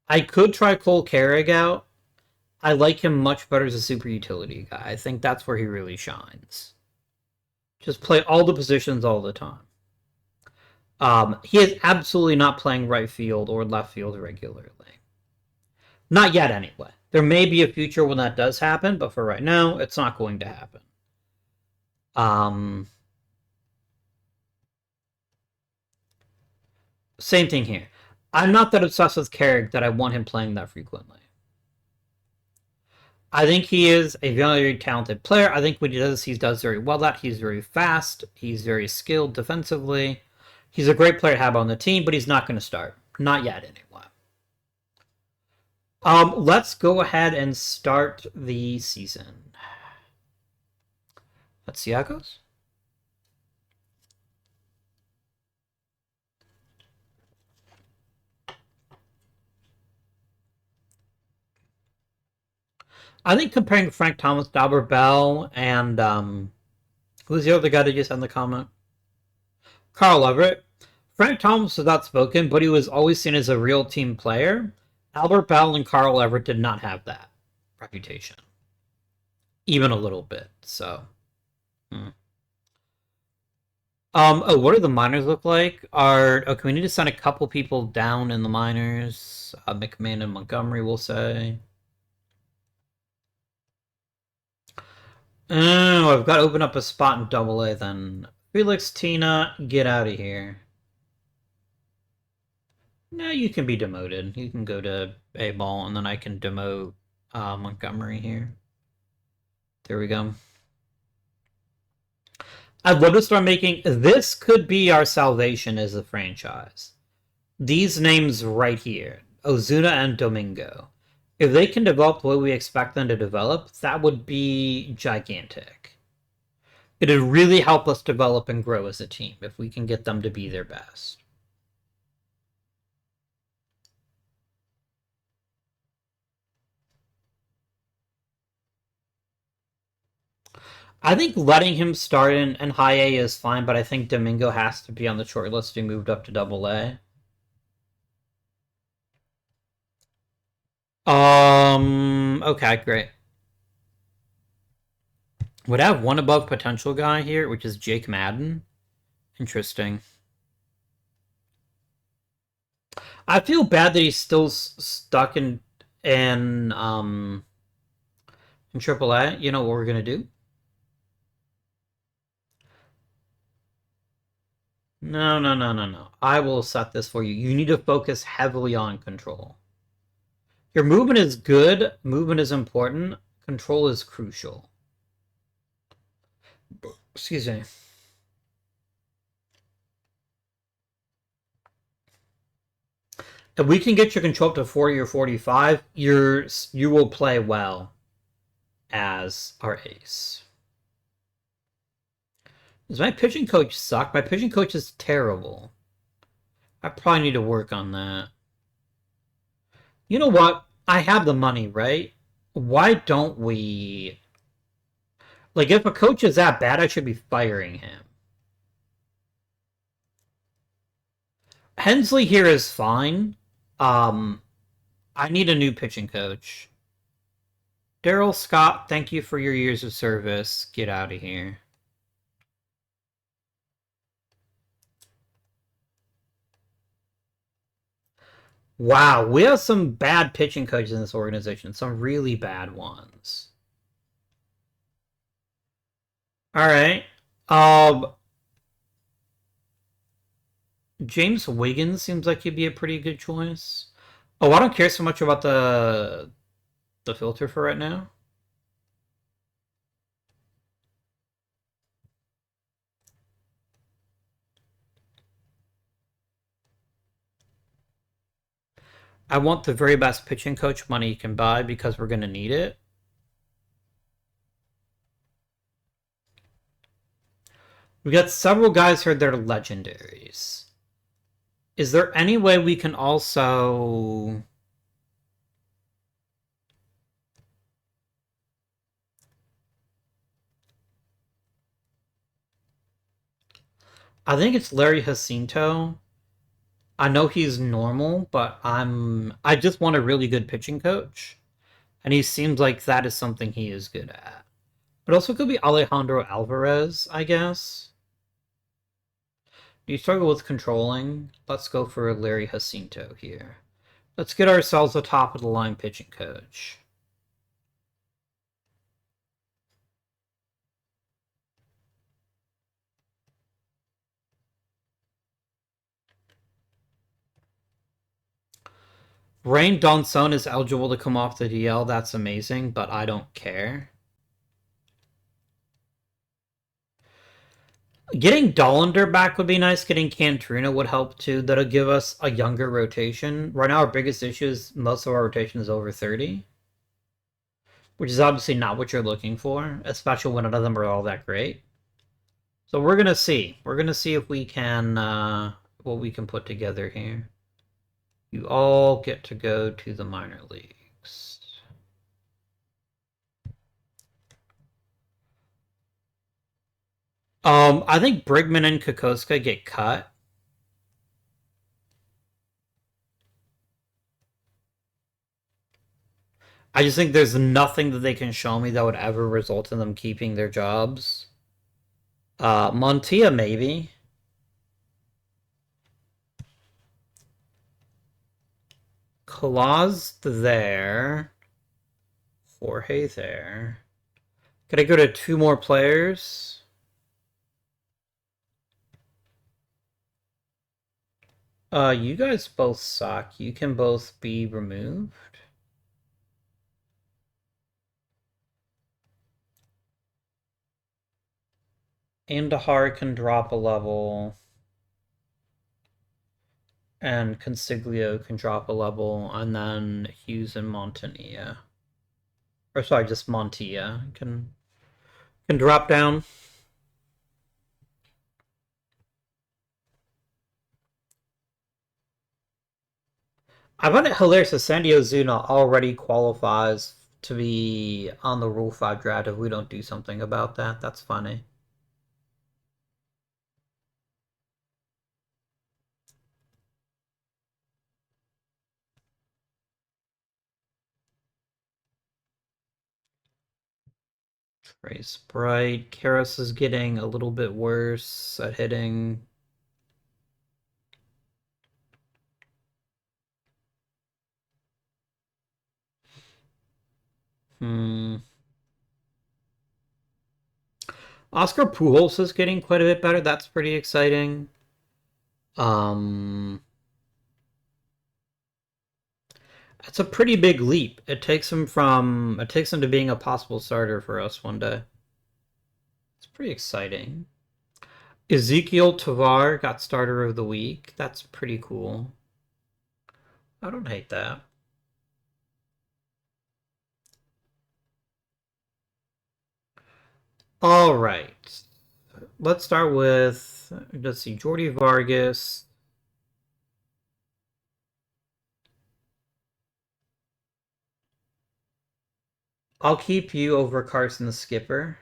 Speaker 1: I could try Cole Carrig out. I like him much better as a super utility guy. I think that's where he really shines. Just play all the positions all the time. He is absolutely not playing right field or left field regularly. Not yet, anyway. There may be a future when that does happen, but for right now, it's not going to happen. Same thing here. I'm not that obsessed with Carrick that I want him playing that frequently. I think he is a very talented player. I think what he does very well at. He's very fast. He's very skilled defensively. He's a great player to have on the team, but he's not going to start. Not yet, anyway. Let's go ahead and start the season. Let's see how it goes. I think comparing Frank Thomas to Albert Bell and who's the other guy that just had in the comment? Carl Everett. Frank Thomas was outspoken, but he was always seen as a real team player. Albert Bell and Carl Everett did not have that reputation, even a little bit. So, hmm. Oh, what do the minors look like? Okay, we need to send a couple people down in the minors. McMahon and Montgomery, we'll say. Oh, I've got to open up a spot in Double A then. Felix, Tina, get out of here. No, you can be demoted. You can go to A ball, and then I can demote Montgomery here. There we go. I'd love to start making... This could be our salvation as a franchise. These names right here, Ozuna and Domingo. If they can develop the way we expect them to develop, that would be gigantic. It would really help us develop and grow as a team if we can get them to be their best. I think letting him start in high A is fine, but I think Domingo has to be on the short list to be moved up to Double A. Okay, great. Would I have one above potential guy here, which is Jake Madden? Interesting. I feel bad that he's still stuck in AAA. You know what we're gonna do? No, no, no, no, no. I will set this for you. You need to focus heavily on control. Your movement is good. Movement is important. Control is crucial. Excuse me. If we can get your control up to 40 or 45, you will play well as our ace. Does my pitching coach suck? My pitching coach is terrible. I probably need to work on that. You know what? I have the money, right? Why don't we... Like, if a coach is that bad, I should be firing him. Hensley here is fine. I need a new pitching coach. Daryl Scott, thank you for your years of service. Get out of here. Wow, we have some bad pitching coaches in this organization. Some really bad ones. Alright. James Wiggins seems like he'd be a pretty good choice. Oh, I don't care so much about the filter for right now. I want the very best pitching coach money you can buy because we're going to need it. We got several guys here that are legendaries. Is there any way we can also... I think it's Larry Jacinto. I know he's normal, but I just want a really good pitching coach. And he seems like that is something he is good at. But also could be Alejandro Alvarez, I guess. You struggle with controlling. Let's go for Larry Jacinto here. Let's get ourselves a top of the line pitching coach. Rain Donson is eligible to come off the DL. That's amazing, but I don't care. Getting Dollander back would be nice. Getting Cantrino would help too. That'll give us a younger rotation. Right now, our biggest issue is most of our rotation is over 30, which is obviously not what you're looking for, especially when none of them are all that great. So we're gonna see. We're gonna see if we can what we can put together here. You all get to go to the minor leagues. I think Brigman and Kokoska get cut. I just think there's nothing that they can show me that would ever result in them keeping their jobs. Montilla, maybe. Claus there. Jorge there. Could I go to 2 more players? You guys both suck. You can both be removed. Andahar can drop a level. And Consiglio can drop a level. And then Hughes and Montania. Or sorry, just Montilla can drop down. I find it hilarious that Sandy Ozuna already qualifies to be on the Rule 5 draft if we don't do something about that. That's funny. Trace Bright. Karras is getting a little bit worse at hitting. Oscar Pujols is getting quite a bit better. That's pretty exciting. It's a pretty big leap. It takes him to being a possible starter for us one day. It's pretty exciting. Ezekiel Tovar got starter of the week. That's pretty cool. I don't hate that. All right. Let's start with, let's see, Jordy Vargas. I'll keep you over Carson the Skipper.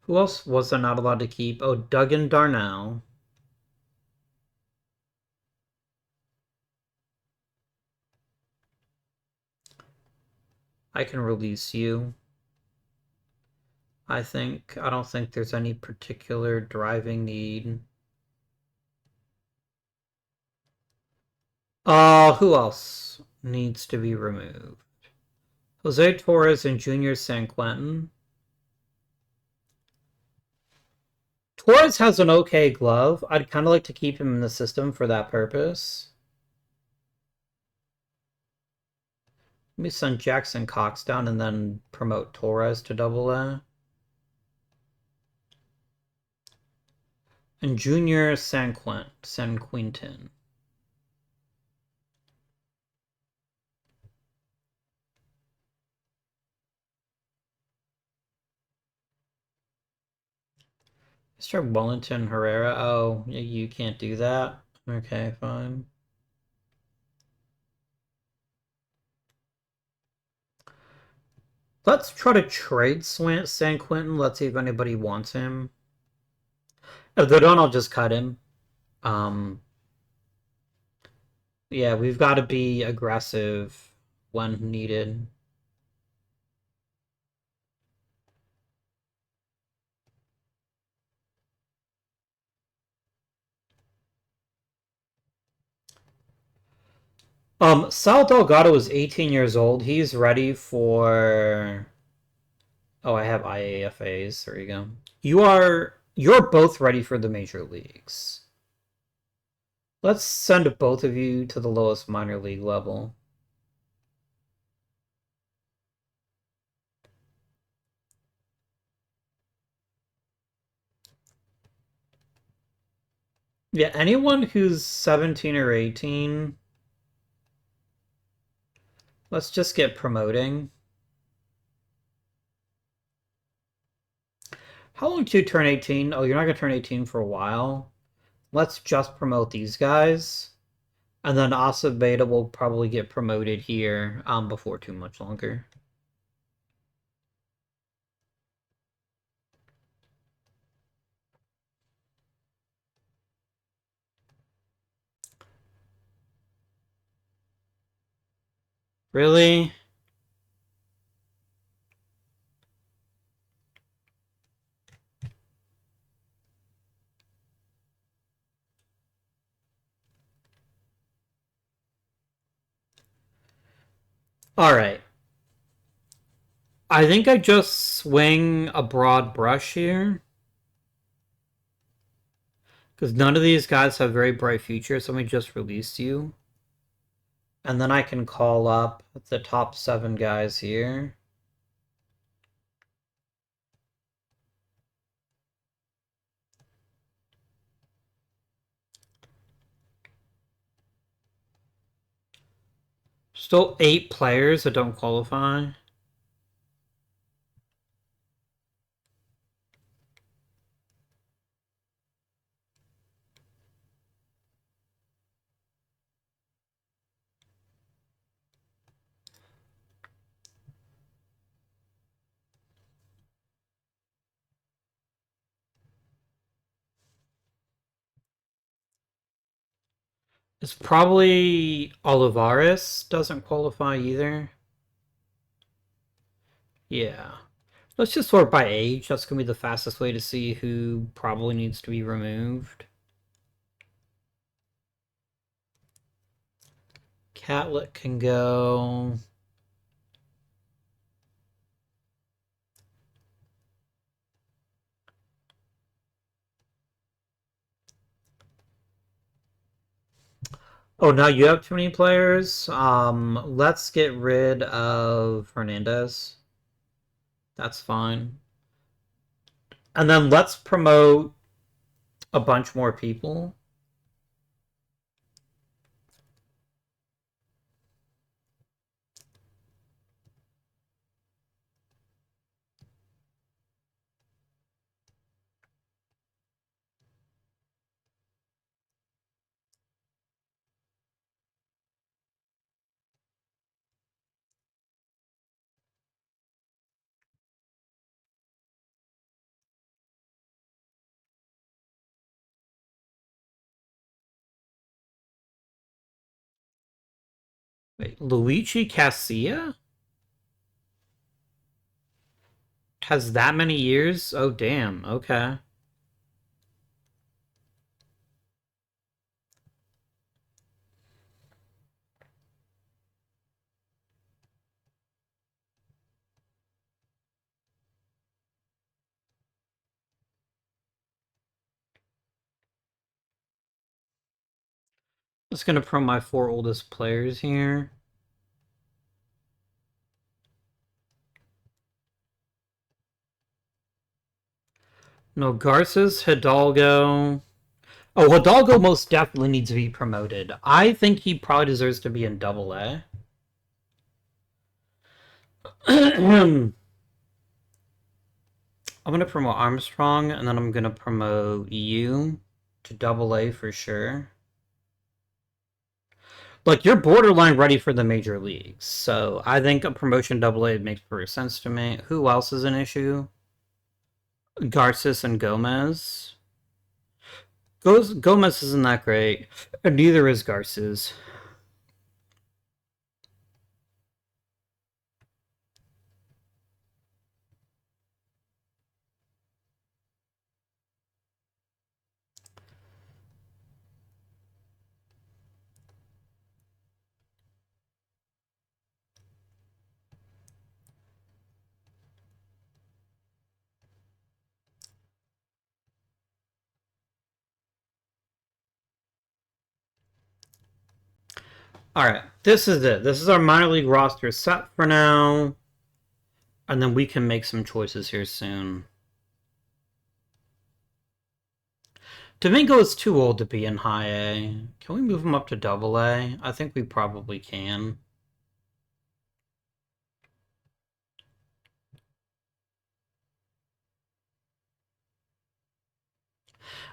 Speaker 1: Who else was I not allowed to keep? Oh, Duggan Darnell. I can release you. I don't think there's any particular driving need. Who else needs to be removed? Jose Torres and Junior San Quentin. Torres has an okay glove. I'd kind of like to keep him in the system for that purpose. Let me send Jackson Cox down and then promote Torres to AA. And Junior San Quintin. Mr. Wellington Herrera. Oh, you can't do that. Okay, fine. Let's try to trade San Quentin. Let's see if anybody wants him. If they don't, I'll just cut him. Yeah, we've got to be aggressive when needed. Sal Delgado is 18 years old. He's ready for... Oh, I have IAFAs. There you go. You're both ready for the major leagues. Let's send both of you to the lowest minor league level. Yeah, anyone who's 17 or 18, let's just get promoting. How long do you turn 18? Oh, you're not going to turn 18 for a while. Let's just promote these guys. And then Acevedo will probably get promoted here before too much longer. Really? Alright. I think I just swing a broad brush here. Because none of these guys have very bright futures. Somebody just released you. And then I can call up the top 7 guys here. Still 8 players that don't qualify. It's probably Olivares doesn't qualify either. Yeah. Let's just sort by age. That's going to be the fastest way to see who probably needs to be removed. Catlett can go. Oh, now you have too many players. Let's get rid of Hernandez. That's fine. And then let's promote a bunch more people. Wait, Luigi Casilla has that many years? Oh, damn. Okay. Just gonna promote my 4 oldest players here. No, Garces, Hidalgo. Oh, Hidalgo most definitely needs to be promoted. I think he probably deserves to be in Double A. I'm gonna promote Armstrong, and then I'm gonna promote you to Double A for sure. Look, you're borderline ready for the major leagues, so I think a promotion Double A makes perfect sense to me. Who else is an issue? Garces and Gomez. Gomez isn't that great, and neither is Garces. Alright, this is it. This is our minor league roster set for now. And then we can make some choices here soon. Domingo is too old to be in high A. Can we move him up to Double A? I think we probably can.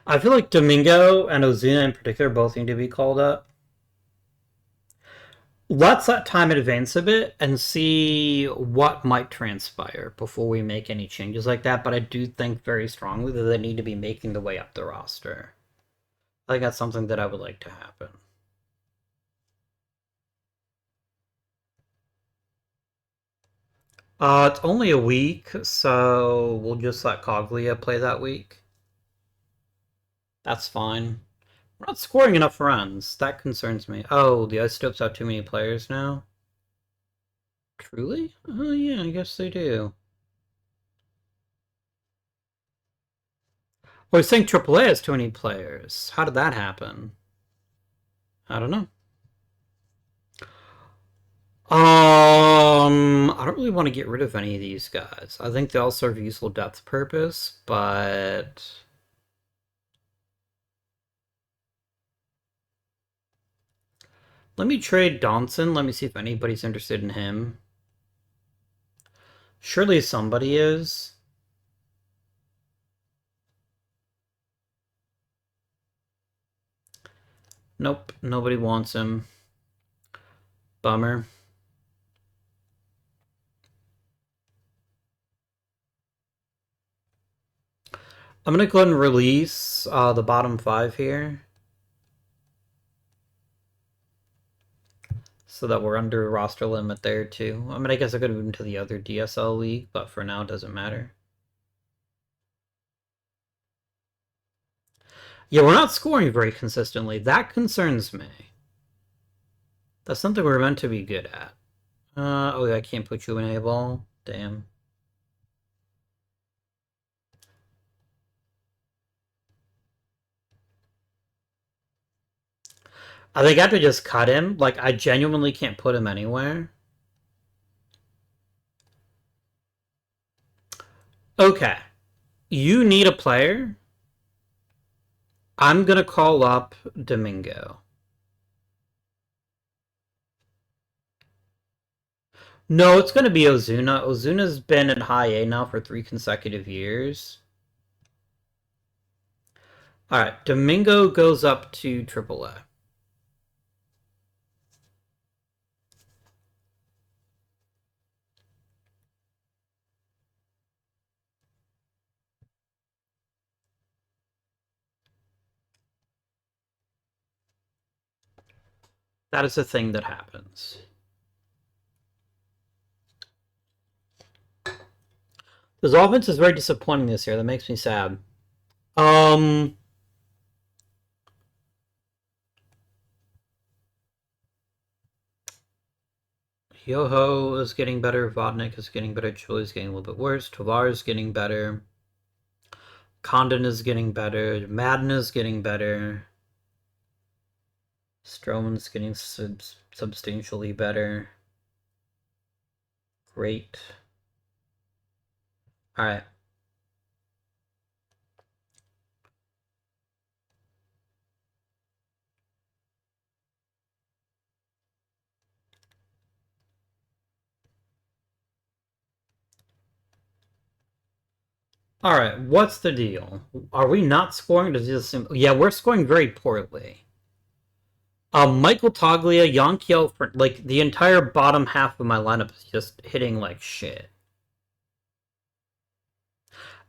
Speaker 1: I feel like Domingo and Ozuna in particular both need to be called up. Let's let time advance a bit and see what might transpire before we make any changes like that, but I do think very strongly that they need to be making the way up the roster. I think that's something that I would like to happen. It's only a week, so we'll just let Coglia play that week. That's fine. We're not scoring enough runs. That concerns me. Oh, the Isotopes have too many players now? Truly? Oh, yeah, I guess they do. Well, you're saying AAA has too many players. How did that happen? I don't know. I don't really want to get rid of any of these guys. I think they all serve a useful depth purpose, but let me trade Donson. Let me see if anybody's interested in him. Surely somebody is. Nope, nobody wants him. Bummer. I'm gonna go ahead and release the bottom 5 here, so that we're under roster limit there too. I mean, I guess I could have moved to the other DSL league, but for now it doesn't matter. Yeah, we're not scoring very consistently. That concerns me. That's something we're meant to be good at. Oh, yeah, I can't put you in a ball. Damn. I think I have to just cut him. Like, I genuinely can't put him anywhere. Okay. You need a player. I'm gonna call up Domingo. No, it's gonna be Ozuna. Ozuna's been at high A now for 3 consecutive years. Alright, Domingo goes up to AAA. That is a thing that happens. This offense is very disappointing this year. That makes me sad. Um, Yoho is getting better. Vodnik is getting better. Chuli is getting a little bit worse. Tovar is getting better. Condon is getting better. Madden is getting better. Stroman's getting substantially better. Great. Alright. Alright, what's the deal? Are we not scoring? Does this seem... Yeah, we're scoring very poorly. Michael Toglia, Yankiel, like, the entire bottom half of my lineup is just hitting like shit.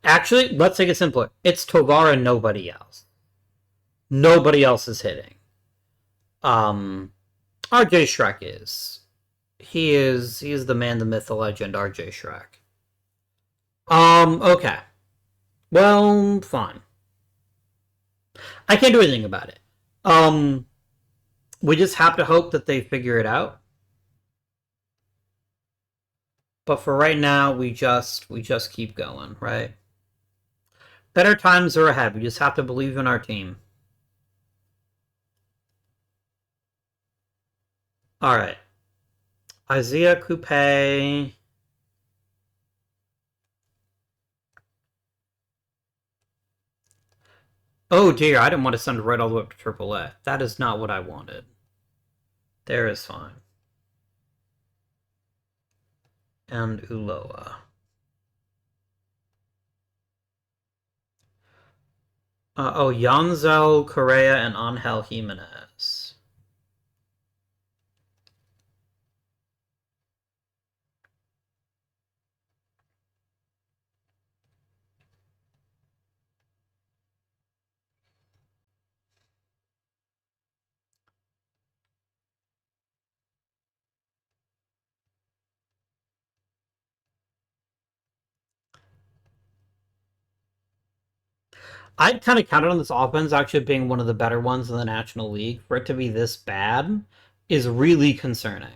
Speaker 1: Actually, let's take it simpler. It's Tovar and nobody else. Nobody else is hitting. RJ Shrek is. He is the man, the myth, the legend, RJ Shrek. Okay. Well, fine. I can't do anything about it. We just have to hope that they figure it out. But for right now, we just keep going, right? Better times are ahead. We just have to believe in our team. All right. Isaiah Coupe. Oh dear, I didn't want to send it right all the way up to AAA. That is not what I wanted. There is fine. And Uloa. Yanzel Correa and Angel Jimenez. I kind of counted on this offense actually being one of the better ones in the National League. For it to be this bad is really concerning.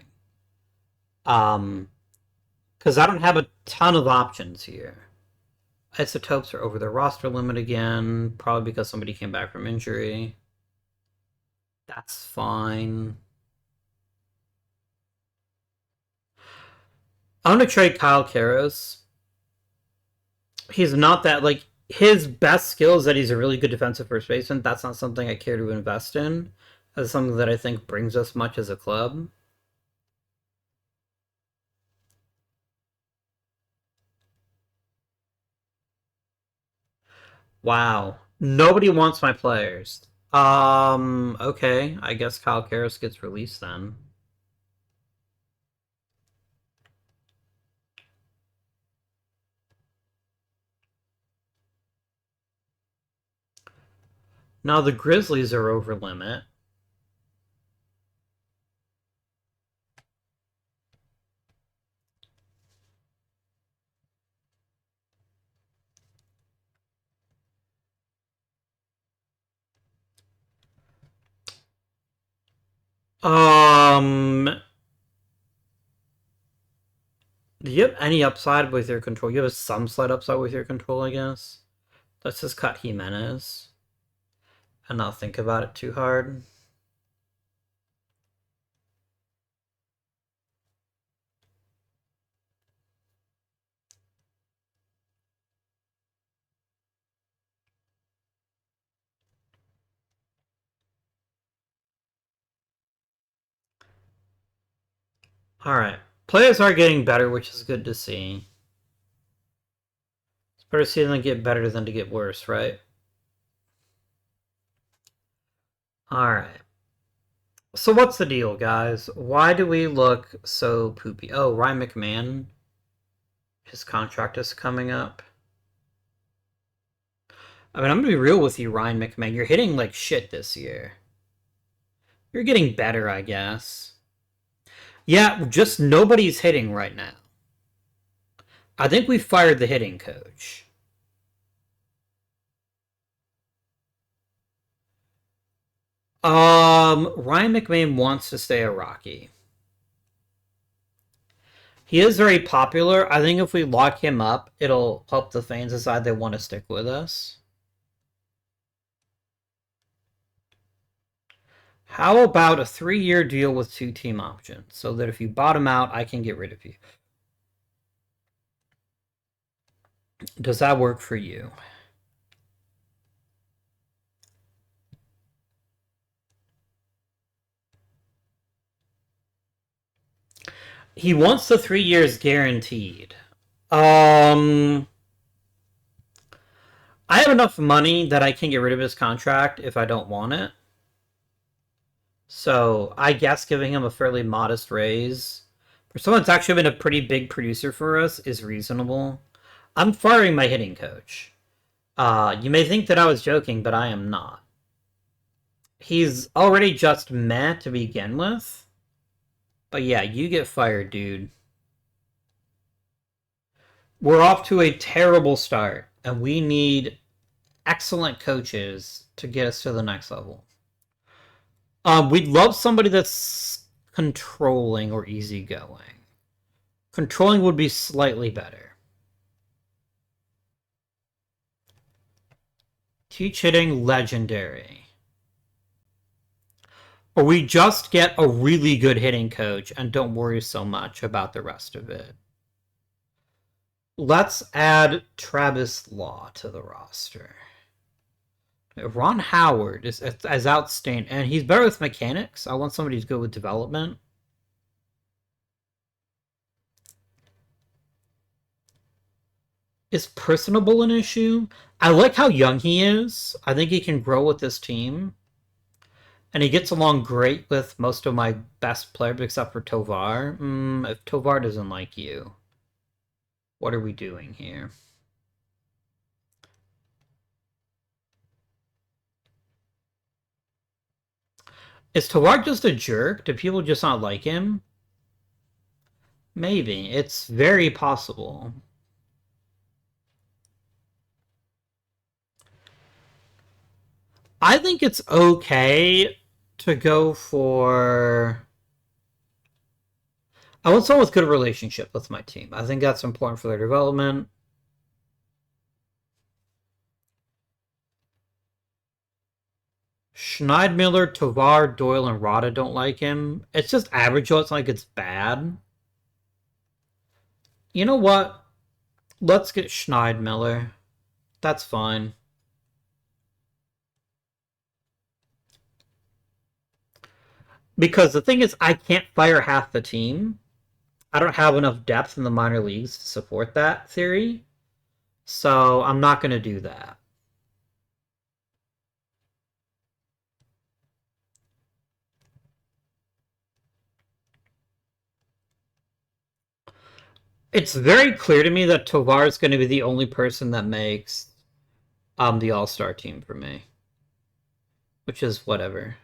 Speaker 1: Um, because I don't have a ton of options here. Isotopes are over their roster limit again, probably because somebody came back from injury. That's fine. I'm gonna trade Kyle Karras. He's not that like his best skill is that he's a really good defensive first baseman. That's not something I care to invest in. That's something that I think brings us much as a club. Wow. Nobody wants my players. Okay. I guess Kyle Karras gets released then. Now the Grizzlies are over limit. Um, do you have any upside with your control? You have some slight upside with your control, I guess. Let's just cut Jimenez and not think about it too hard. All right. Players are getting better, which is good to see. It's better to see them get better than to get worse, right? All right. So what's the deal, guys? Why do we look so poopy? Oh, Ryan McMahon. His contract is coming up. I mean, I'm gonna be real with you, Ryan McMahon. You're hitting like shit this year. You're getting better, I guess. Yeah, just nobody's hitting right now. I think we fired the hitting coach. Ryan McMahon wants to stay a Rocky. He is very popular. I think if we lock him up, it'll help the fans decide they want to stick with us. How about a 3-year deal with 2 team options so that if you bottom out, I can get rid of you? Does that work for you? He wants the 3 years guaranteed. I have enough money that I can get rid of his contract if I don't want it. So I guess giving him a fairly modest raise for someone that's actually been a pretty big producer for us is reasonable. I'm firing my hitting coach. You may think that I was joking, but I am not. He's already just meh to begin with. But yeah, you get fired, dude. We're off to a terrible start, and we need excellent coaches to get us to the next level. We'd love somebody that's controlling or easygoing. Controlling would be slightly better. Teach hitting legendary. Or we just get a really good hitting coach and don't worry so much about the rest of it. Let's add Travis Law to the roster. Ron Howard is as outstanding, and he's better with mechanics. I want somebody who's good with development. Is personable an issue? I like how young he is. I think he can grow with this team. And he gets along great with most of my best players except for Tovar. If Tovar doesn't like you, what are we doing here? Is Tovar just a jerk? Do people just not like him? Maybe. It's very possible. I think it's okay to go for. I want someone with good relationship with my team. I think that's important for their development. Schneidmiller, Tovar, Doyle, and Rada don't like him. It's just average, so it's not like it's bad. You know what? Let's get Schneidmiller. That's fine. Because the thing is, I can't fire half the team. I don't have enough depth in the minor leagues to support that theory. So I'm not going to do that. It's very clear to me that Tovar is going to be the only person that makes the All-Star team for me. Which is whatever.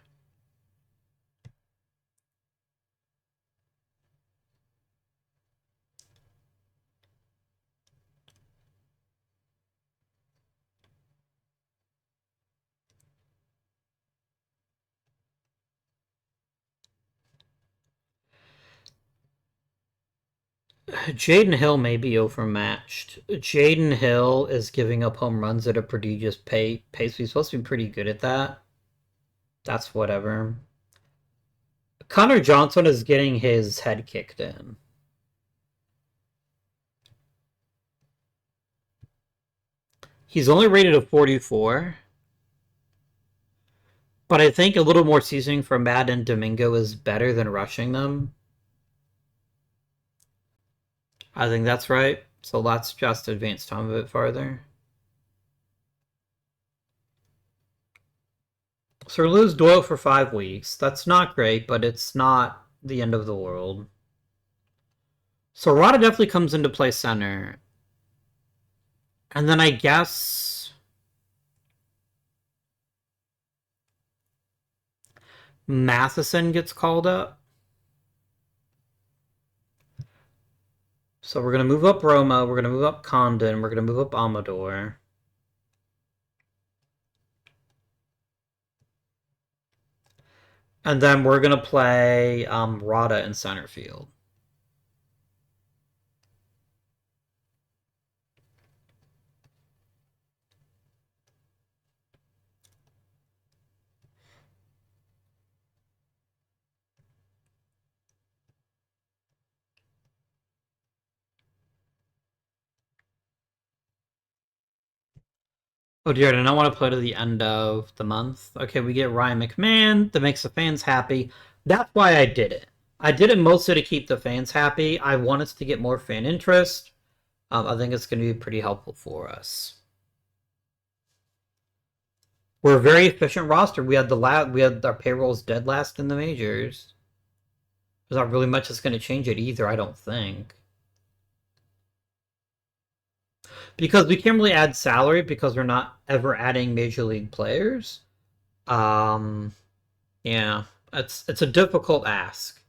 Speaker 1: Jaden Hill may be overmatched. Jaden Hill is giving up home runs at a prodigious pace. He's supposed to be pretty good at that. That's whatever. Connor Johnson is getting his head kicked in. He's only rated a 44. But I think a little more seasoning for Matt and Domingo is better than rushing them. I think that's right. So let's just advance time a bit farther. So we lose Doyle for 5 weeks. That's not great, but it's not the end of the world. So Rada definitely comes into play center. And then I guess Matheson gets called up. So we're going to move up Roma, we're going to move up Condon, we're going to move up Amador. And then we're going to play Rada in center field. Oh dear, I don't want to play to the end of the month. Okay, we get Ryan McMahon. That makes the fans happy. That's why I did it. I did it mostly to keep the fans happy. I wanted to get more fan interest. I think it's going to be pretty helpful for us. We're a very efficient roster. We had our payrolls dead last in the majors. There's not really much that's going to change it either, I don't think. Because we can't really add salary because we're not ever adding major league players. Yeah, it's a difficult ask.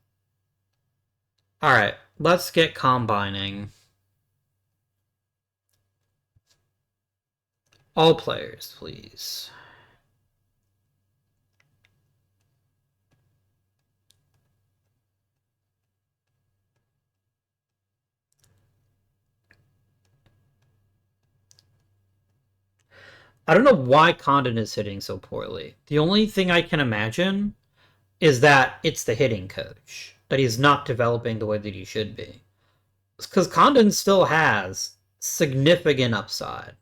Speaker 1: All right, let's get combining. All players, please. I don't know why Condon is hitting so poorly. The only thing I can imagine is that it's the hitting coach, that he's not developing the way that he should be. Because Condon still has significant upside.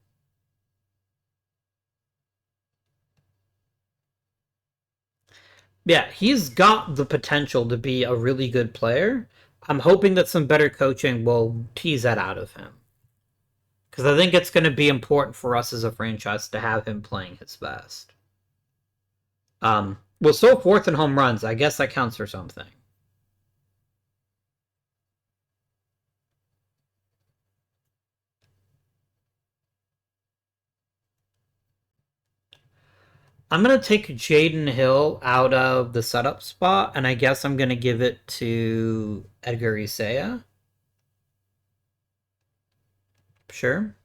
Speaker 1: Yeah, he's got the potential to be a really good player. I'm hoping that some better coaching will tease that out of him. Because I think it's going to be important for us as a franchise to have him playing his best. Well, so fourth in home runs, I guess that counts for something. I'm going to take Jaden Hill out of the setup spot, and I guess I'm going to give it to Edgar Isaiah. Sure.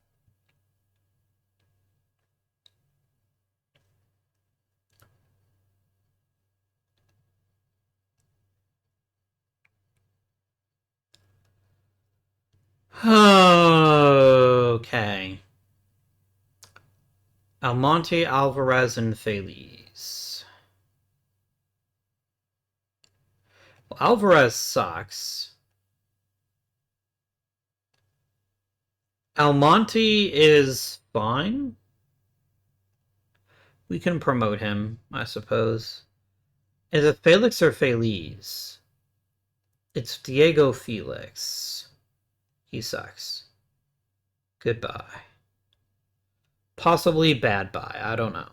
Speaker 1: Almonte, Alvarez, and Feliz. Well, Alvarez sucks. Almonte is fine. We can promote him, I suppose. Is it Felix or Feliz? It's Diego Felix. He sucks. Goodbye. Possibly bad bye. I don't know.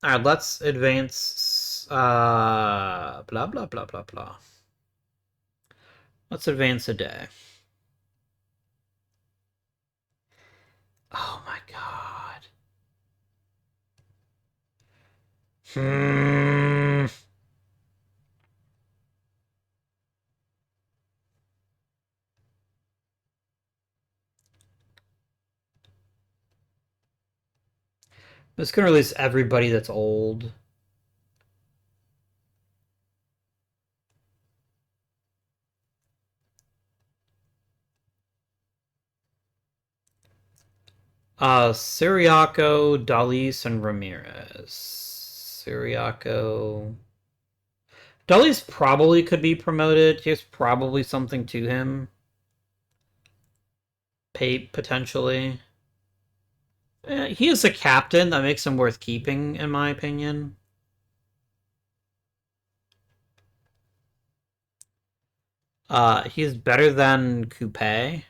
Speaker 1: Alright, let's advance. Blah, blah, blah, blah, blah. Let's advance a day. Oh my god. It's gonna release everybody that's old. Siriaco, Dalis, and Ramirez. Siriaco. Dalis probably could be promoted. There's probably something to him. Pay potentially. He is a captain. That makes him worth keeping, in my opinion. He's better than Coupe.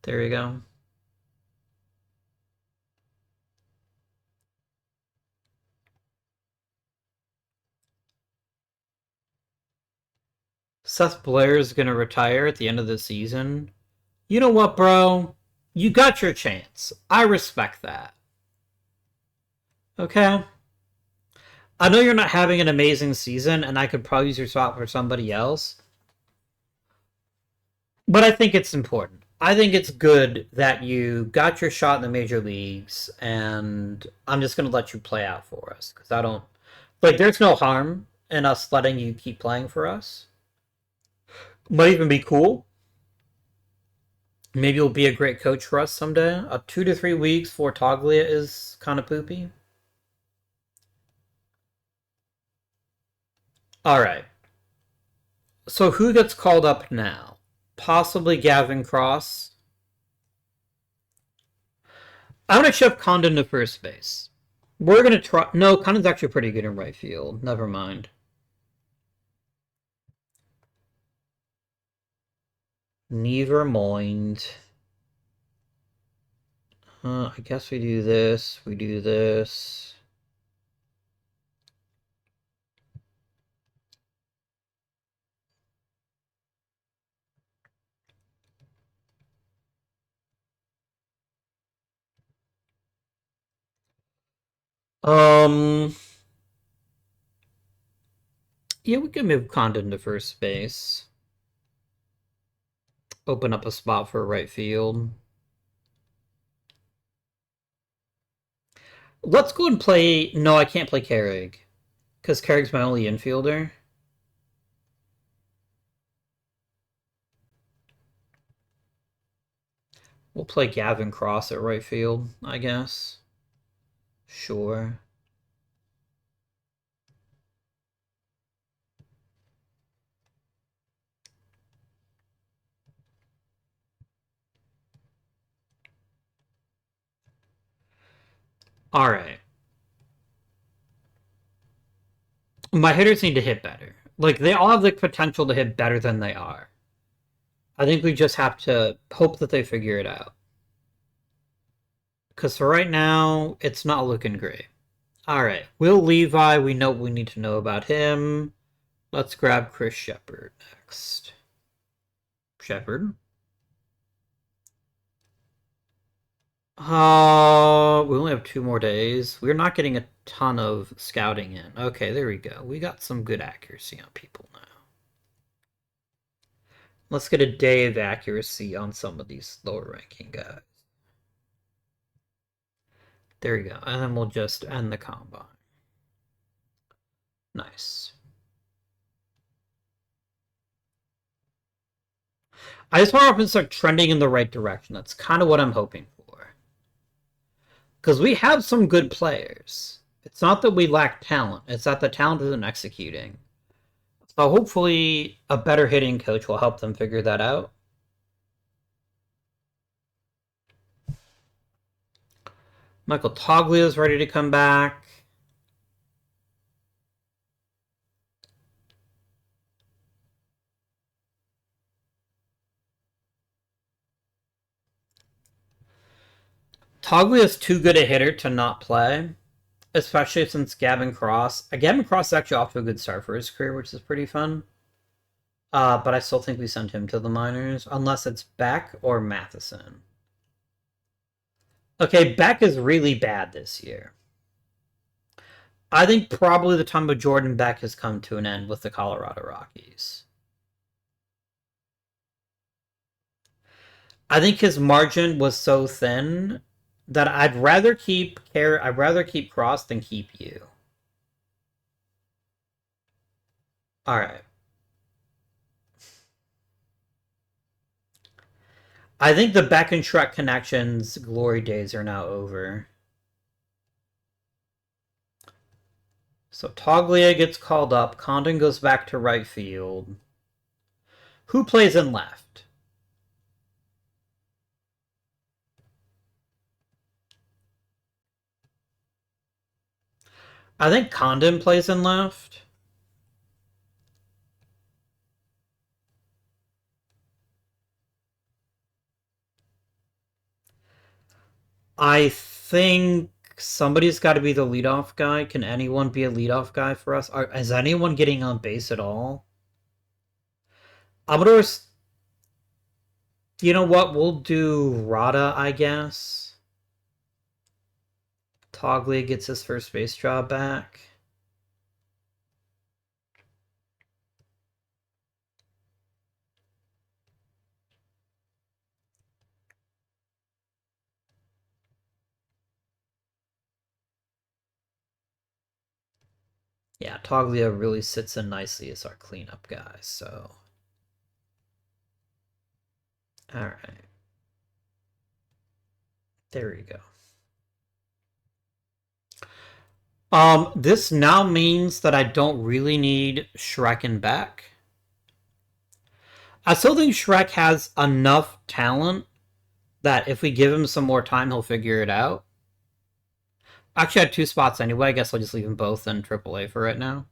Speaker 1: There you go. Seth Blair's gonna retire at the end of the season. You know what, bro? You got your chance. I respect that. Okay? I know you're not having an amazing season, and I could probably use your spot for somebody else. But I think it's important. I think it's good that you got your shot in the major leagues, and I'm just going to let you play out for us. Because I don't... Like, there's no harm in us letting you keep playing for us. Might even be cool. Maybe you'll be a great coach for us someday. 2 to 3 weeks for Toglia is kind of poopy. Alright. So who gets called up now? Possibly Gavin Cross. I'm going to shove Condon to first base. We're going to try... No, Condon's actually pretty good in right field. Never mind. Never mind. I guess we do this. We do this. Yeah, we can move Condon to first base. Open up a spot for right field. Let's go and play... No, I can't play Carrig. Because Carrick's my only infielder. We'll play Gavin Cross at right field, I guess. Sure. Alright. My hitters need to hit better. Like, they all have the potential to hit better than they are. I think we just have to hope that they figure it out. Because for right now, it's not looking great. Alright, Will Levi, we know what we need to know about him. Let's grab Chris Shepard next. Shepard. We only have 2 more days. We're not getting a ton of scouting in. Okay, there we go. We got some good accuracy on people now. Let's get a day of accuracy on some of these lower ranking guys. There we go. And then we'll just end the combine. Nice. I just want to start trending in the right direction. That's kind of what I'm hoping for. Because we have some good players. It's not that we lack talent. It's that the talent isn't executing. So hopefully a better hitting coach will help them figure that out. Michael Toglia is ready to come back. Toglia is too good a hitter to not play, especially since Gavin Cross. Gavin Cross is actually off to a good start for his career, which is pretty fun. But I still think we send him to the minors, unless it's Beck or Matheson. Okay, Beck is really bad this year. I think probably the time of Jordan Beck has come to an end with the Colorado Rockies. I think his margin was so thin that I'd rather keep Cross than keep you. All right. I think the Beck and Shrek connections glory days are now over. So Toglia gets called up. Condon goes back to right field. Who plays in left? I think Condon plays in left. I think somebody's got to be the leadoff guy. Can anyone be a leadoff guy for us? Is anyone getting on base at all? Amador's... You know what? We'll do Rada, I guess. Toglia gets his first base job back. Yeah, Toglia really sits in nicely as our cleanup guy, so... Alright. There you go. This now means that I don't really need Shrek and Beck. I still think Shrek has enough talent that if we give him some more time, he'll figure it out. Actually, I had 2 spots anyway. I guess I'll just leave them both in AAA for right now.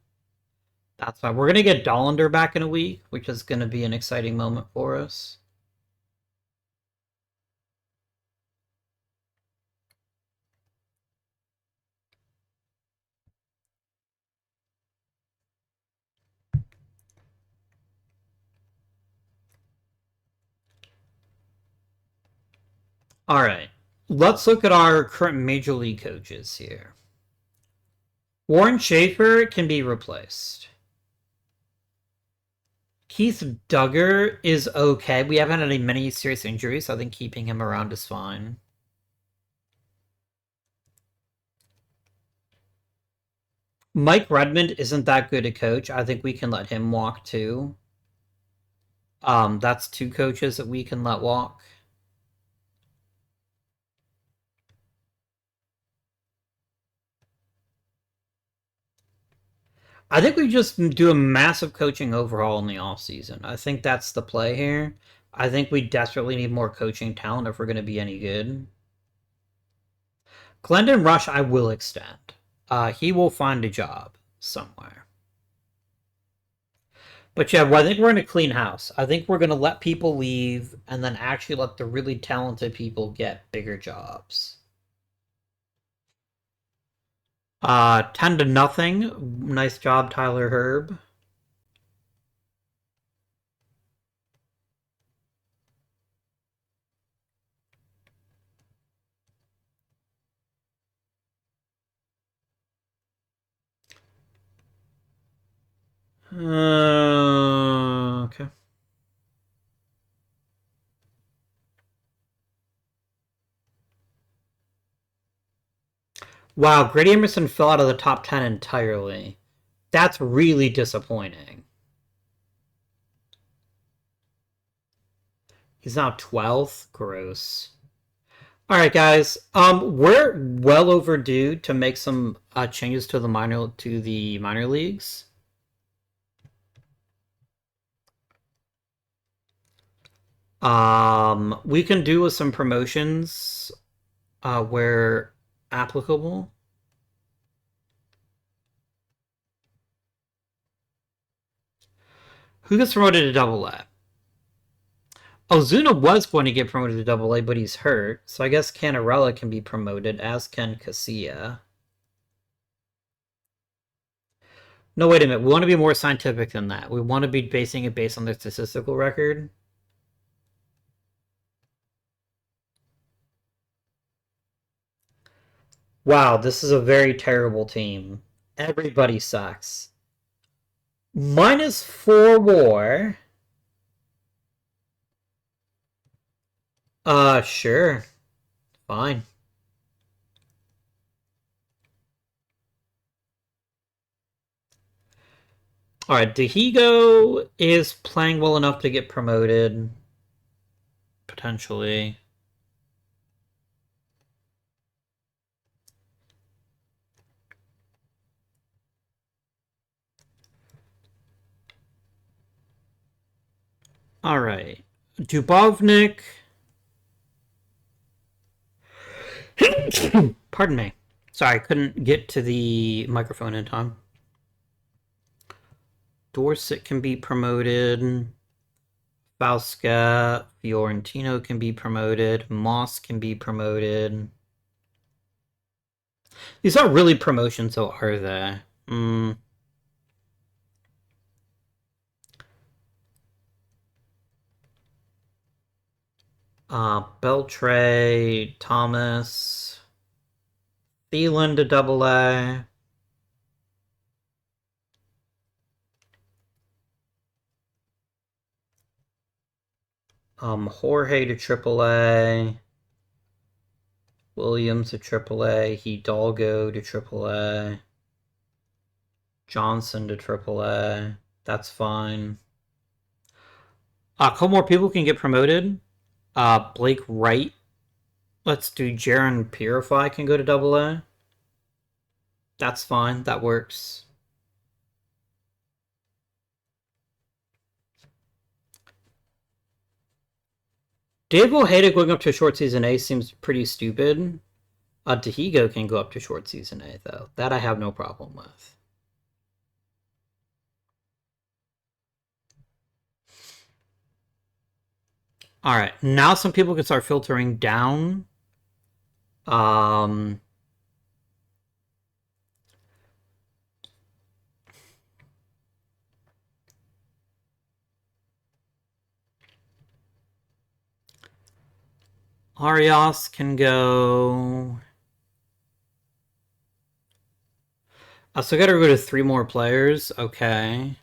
Speaker 1: That's fine. We're going to get Dollander back in a week, which is going to be an exciting moment for us. All right. Let's look at our current Major League coaches here. Warren Schaefer can be replaced. Keith Duggar is okay. We haven't had any many serious injuries, so I think keeping him around is fine. Mike Redmond isn't that good a coach. I think we can let him walk too. That's 2 coaches that we can let walk. I think we just do a massive coaching overhaul in the offseason. I think that's the play here. I think we desperately need more coaching talent if we're going to be any good. Glendon Rush, I will extend. He will find a job somewhere. But yeah, well, I think we're going to clean house. I think we're going to let people leave and then actually let the really talented people get bigger jobs. 10-0. Nice job, Tyler Herb. Okay. Wow, Grady Emerson fell out of the top 10 entirely. That's really disappointing. He's now 12th. Gross. All right, guys. We're well overdue to make some changes to the minor leagues. We can do with some promotions where applicable. Who gets promoted to Double A? Ozuna was going to get promoted to Double A, but he's hurt, so I guess Canarella can be promoted, as can Casilla. No, wait a minute. We want to be more scientific than that. We want to be basing it based on their statistical record. Wow, this is a very terrible team. Everybody sucks. -4 WAR. Sure. Fine. Alright, Dahigo is playing well enough to get promoted. Potentially. Alright. Dubovnik. Pardon me. Sorry, I couldn't get to the microphone in time. Dorset can be promoted. Fausca, Fiorentino can be promoted. Moss can be promoted. These aren't really promotions, though, are they? Beltray, Thomas, Thielen to Double A. Jorge to Triple A. Williams to Triple A. Hidalgo to Triple A. Johnson to Triple A. That's fine. A couple more people can get promoted. Blake Wright. Let's do Jaron Purify can go to Double A. That's fine. That works. Dave Ojeda going up to short season A seems pretty stupid. Dahigo can go up to short season A, though. That I have no problem with. Alright, now some people can start filtering down. Arias can go. So I gotta go to 3 more players. Okay.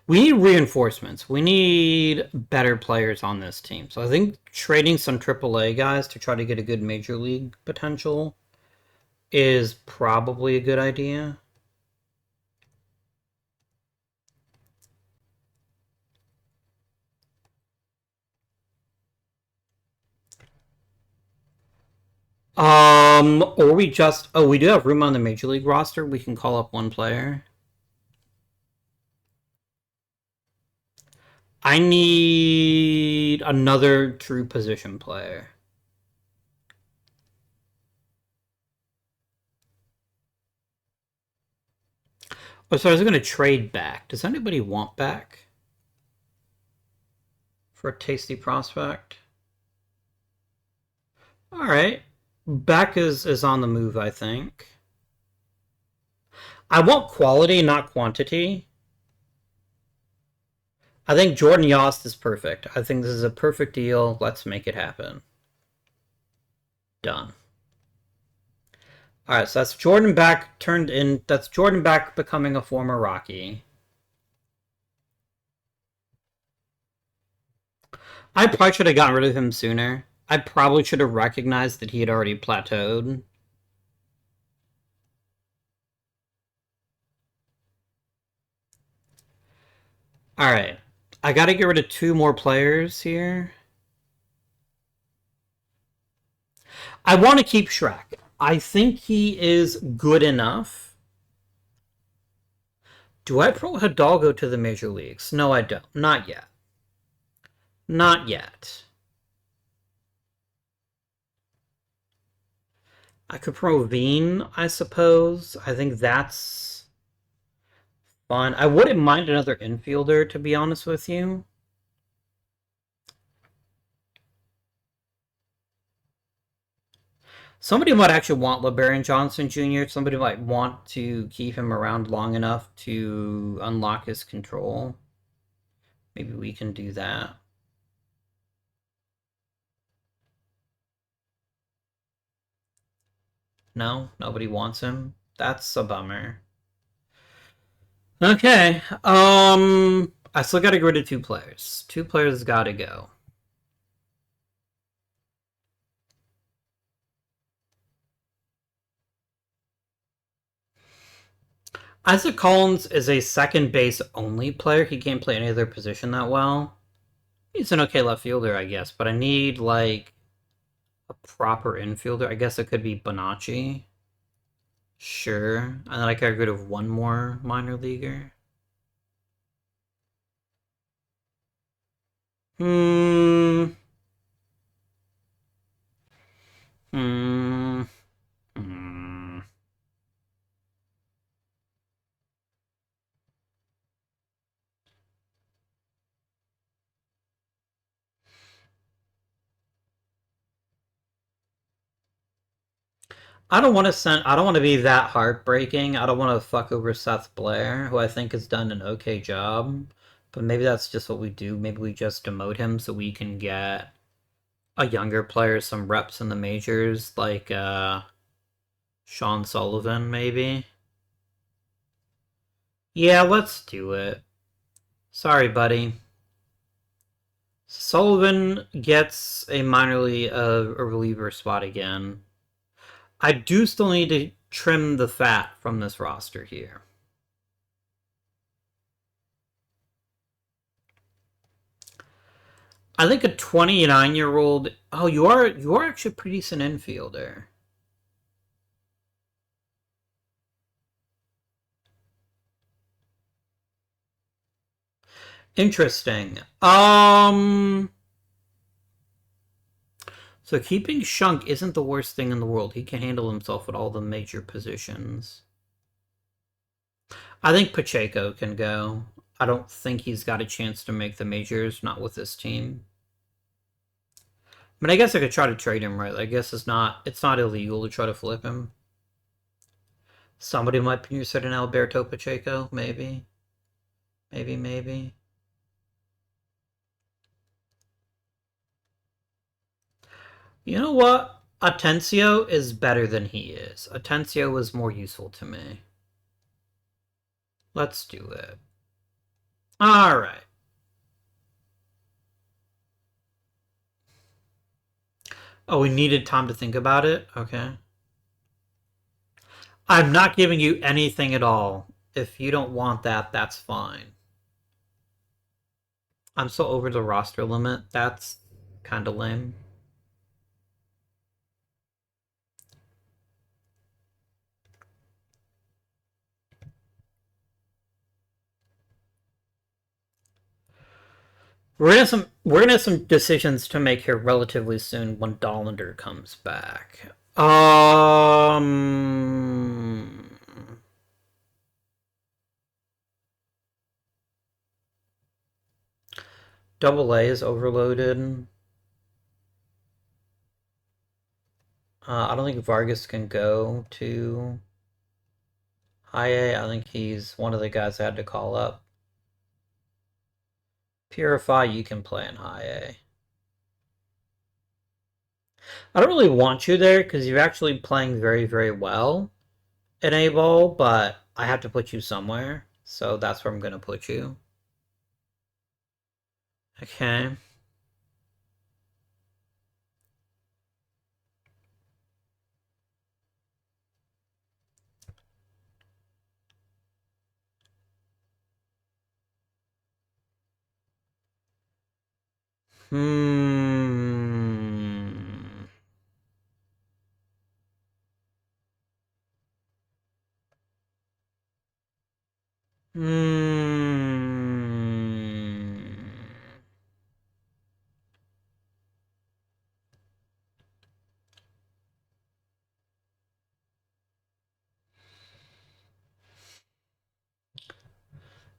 Speaker 1: We need reinforcements. We need better players on this team. So I think trading some AAA guys to try to get a good major league potential is probably a good idea. Or we just... Oh, we do have room on the major league roster. We can call up 1 player. I need another true position player. Oh, so I was going to trade back. Does anybody want back? For a tasty prospect? Alright. Back is on the move, I think. I want quality, not quantity. I think Jordan Yost is perfect. I think this is a perfect deal. Let's make it happen. Done. Alright, so that's Jordan back turned in. That's Jordan back becoming a former Rocky. I probably should have gotten rid of him sooner. I probably should have recognized that he had already plateaued. Alright. I gotta get rid of 2 more players here. I want to keep Shrek. I think he is good enough. Do I promote Hidalgo to the major leagues? No, I don't. Not yet. Not yet. I could promote Veen, I suppose. I think that's fun. I wouldn't mind another infielder, to be honest with you. Somebody might actually want LeBaron Johnson Jr. Somebody might want to keep him around long enough to unlock his control. Maybe we can do that. No, nobody wants him. That's a bummer. Okay. I still gotta get rid of 2 players. 2 players gotta go. Isaac Collins is a second base only player. He can't play any other position that well. He's an okay left fielder, I guess, but I need like a proper infielder. I guess it could be Bonacci. Sure. And then I gotta get rid of 1 more minor leaguer. Hmm. Hmm. Hmm. I don't want to send. I don't want to be that heartbreaking. I don't want to fuck over Seth Blair, who I think has done an okay job. But maybe that's just what we do. Maybe we just demote him so we can get a younger player some reps in the majors, like Sean Sullivan, maybe. Yeah, let's do it. Sorry, buddy. Sullivan gets a minor league a reliever spot again. I do still need to trim the fat from this roster here. I think a 29-year-old. Oh, you are actually a pretty decent infielder. Interesting. So keeping Shunk isn't the worst thing in the world. He can handle himself at all the major positions. I think Pacheco can go. I don't think he's got a chance to make the majors, not with this team. But I guess I could try to trade him, right? I guess it's not illegal to try to flip him. Somebody might be interested in Alberto Pacheco, maybe. Maybe. You know what? Atencio is better than he is. Atencio was more useful to me. Let's do it. Alright. Oh, we needed time to think about it? Okay. I'm not giving you anything at all. If you don't want that, that's fine. I'm so over the roster limit. That's kind of lame. We're gonna have some decisions to make here relatively soon when Dollander comes back. Double A is overloaded. I don't think Vargas can go to high A. I think he's one of the guys I had to call up. Purify, you can play in high A. I don't really want you there because you're actually playing very, very well in A ball, but I have to put you somewhere, so that's where I'm gonna put you. Okay. Hmm. Hmm.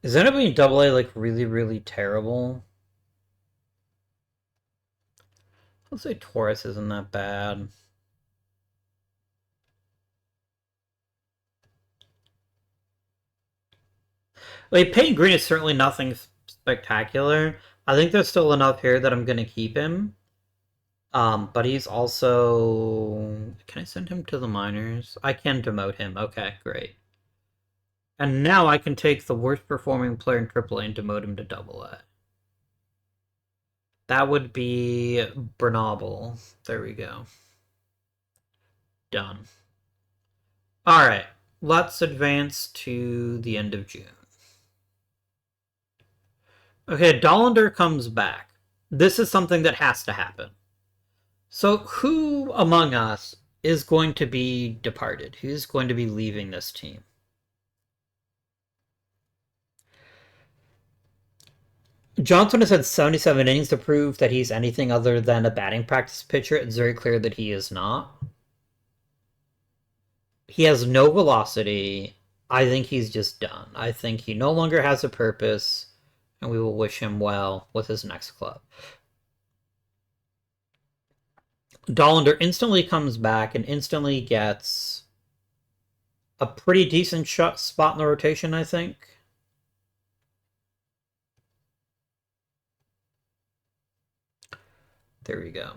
Speaker 1: Is anybody in Double A like really, really terrible? Let's say Taurus isn't that bad. Like, Peyton Green is certainly nothing spectacular. I think there's still enough here that I'm going to keep him. But he's also... Can I send him to the minors? I can demote him. Okay, great. And now I can take the worst performing player in AAA and demote him to AA. That would be Bernabel. There we go. Done. Alright, let's advance to the end of June. Okay, Dollander comes back. This is something that has to happen. So who among us is going to be departed? Who's going to be leaving this team? Johnson has had 77 innings to prove that he's anything other than a batting practice pitcher. It's very clear that he is not. He has no velocity. I think he's just done. I think he no longer has a purpose, and we will wish him well with his next club. Dollander instantly comes back and instantly gets a pretty decent spot in the rotation, I think. There we go.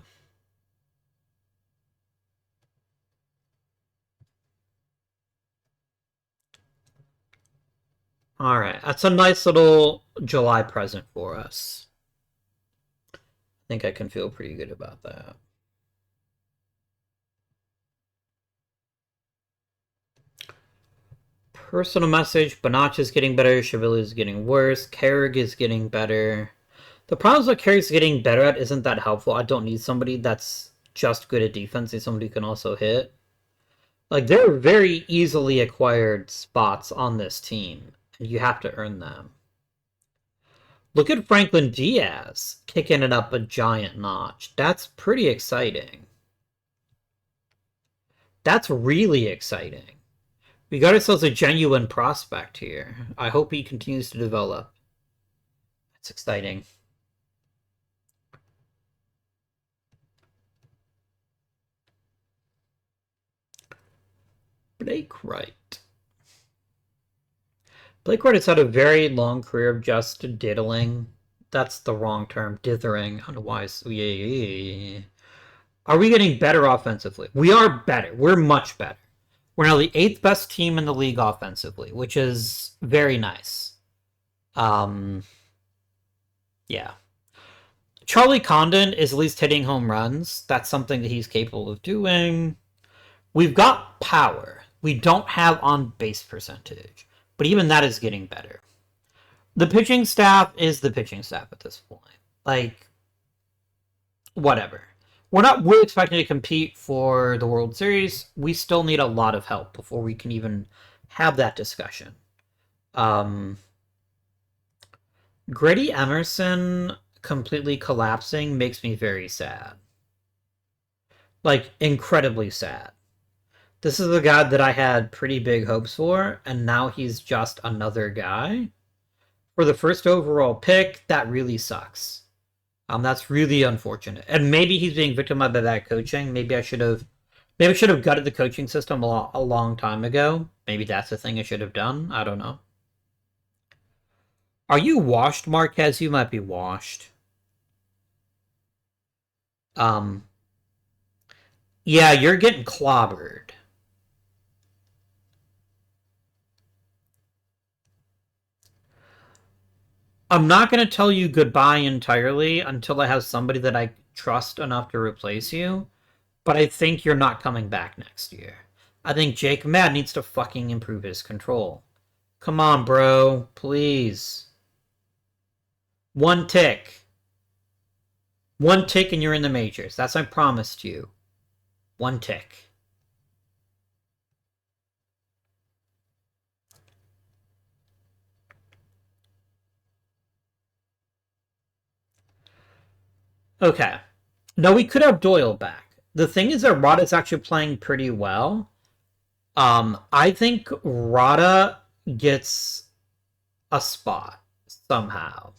Speaker 1: All right, that's a nice little July present for us. I think I can feel pretty good about that. Personal message, Banach is getting better, Shavili is getting worse, Carrig is getting better. The problem is what Carrick's getting better at isn't that helpful. I don't need somebody that's just good at defense. I need somebody who can also hit. Like, there are very easily acquired spots on this team, and you have to earn them. Look at Franklin Diaz kicking it up a giant notch. That's pretty exciting. That's really exciting. We got ourselves a genuine prospect here. I hope he continues to develop. That's exciting. Blake Wright. Blake Wright has had a very long career of just diddling. That's the wrong term. Dithering. I don't know why. Yeah. Are we getting better offensively? We are better. We're much better. We're now the 8th best team in the league offensively, which is very nice. Yeah. Charlie Condon is at least hitting home runs. That's something that he's capable of doing. We've got power. We don't have on-base percentage. But even that is getting better. The pitching staff is the pitching staff at this point. Like, whatever. We're not really expecting to compete for the World Series. We still need a lot of help before we can even have that discussion. Grady Emerson completely collapsing makes me very sad. Like, incredibly sad. This is a guy that I had pretty big hopes for, and now he's just another guy. For the first overall pick, that really sucks. That's really unfortunate. And maybe he's being victimized by that coaching. Maybe I should have gutted the coaching system a long time ago. Maybe that's the thing I should have done. I don't know. Are you washed, Marquez? You might be washed. Yeah, you're getting clobbered. I'm not going to tell you goodbye entirely until I have somebody that I trust enough to replace you, but I think you're not coming back next year. I think Jake Matt needs to fucking improve his control. Come on, bro. Please. One tick. One tick and you're in the majors. That's I promised you. One tick. Okay. No, we could have Doyle back. The thing is that Rada's actually playing pretty well. I think Rada gets a spot somehow.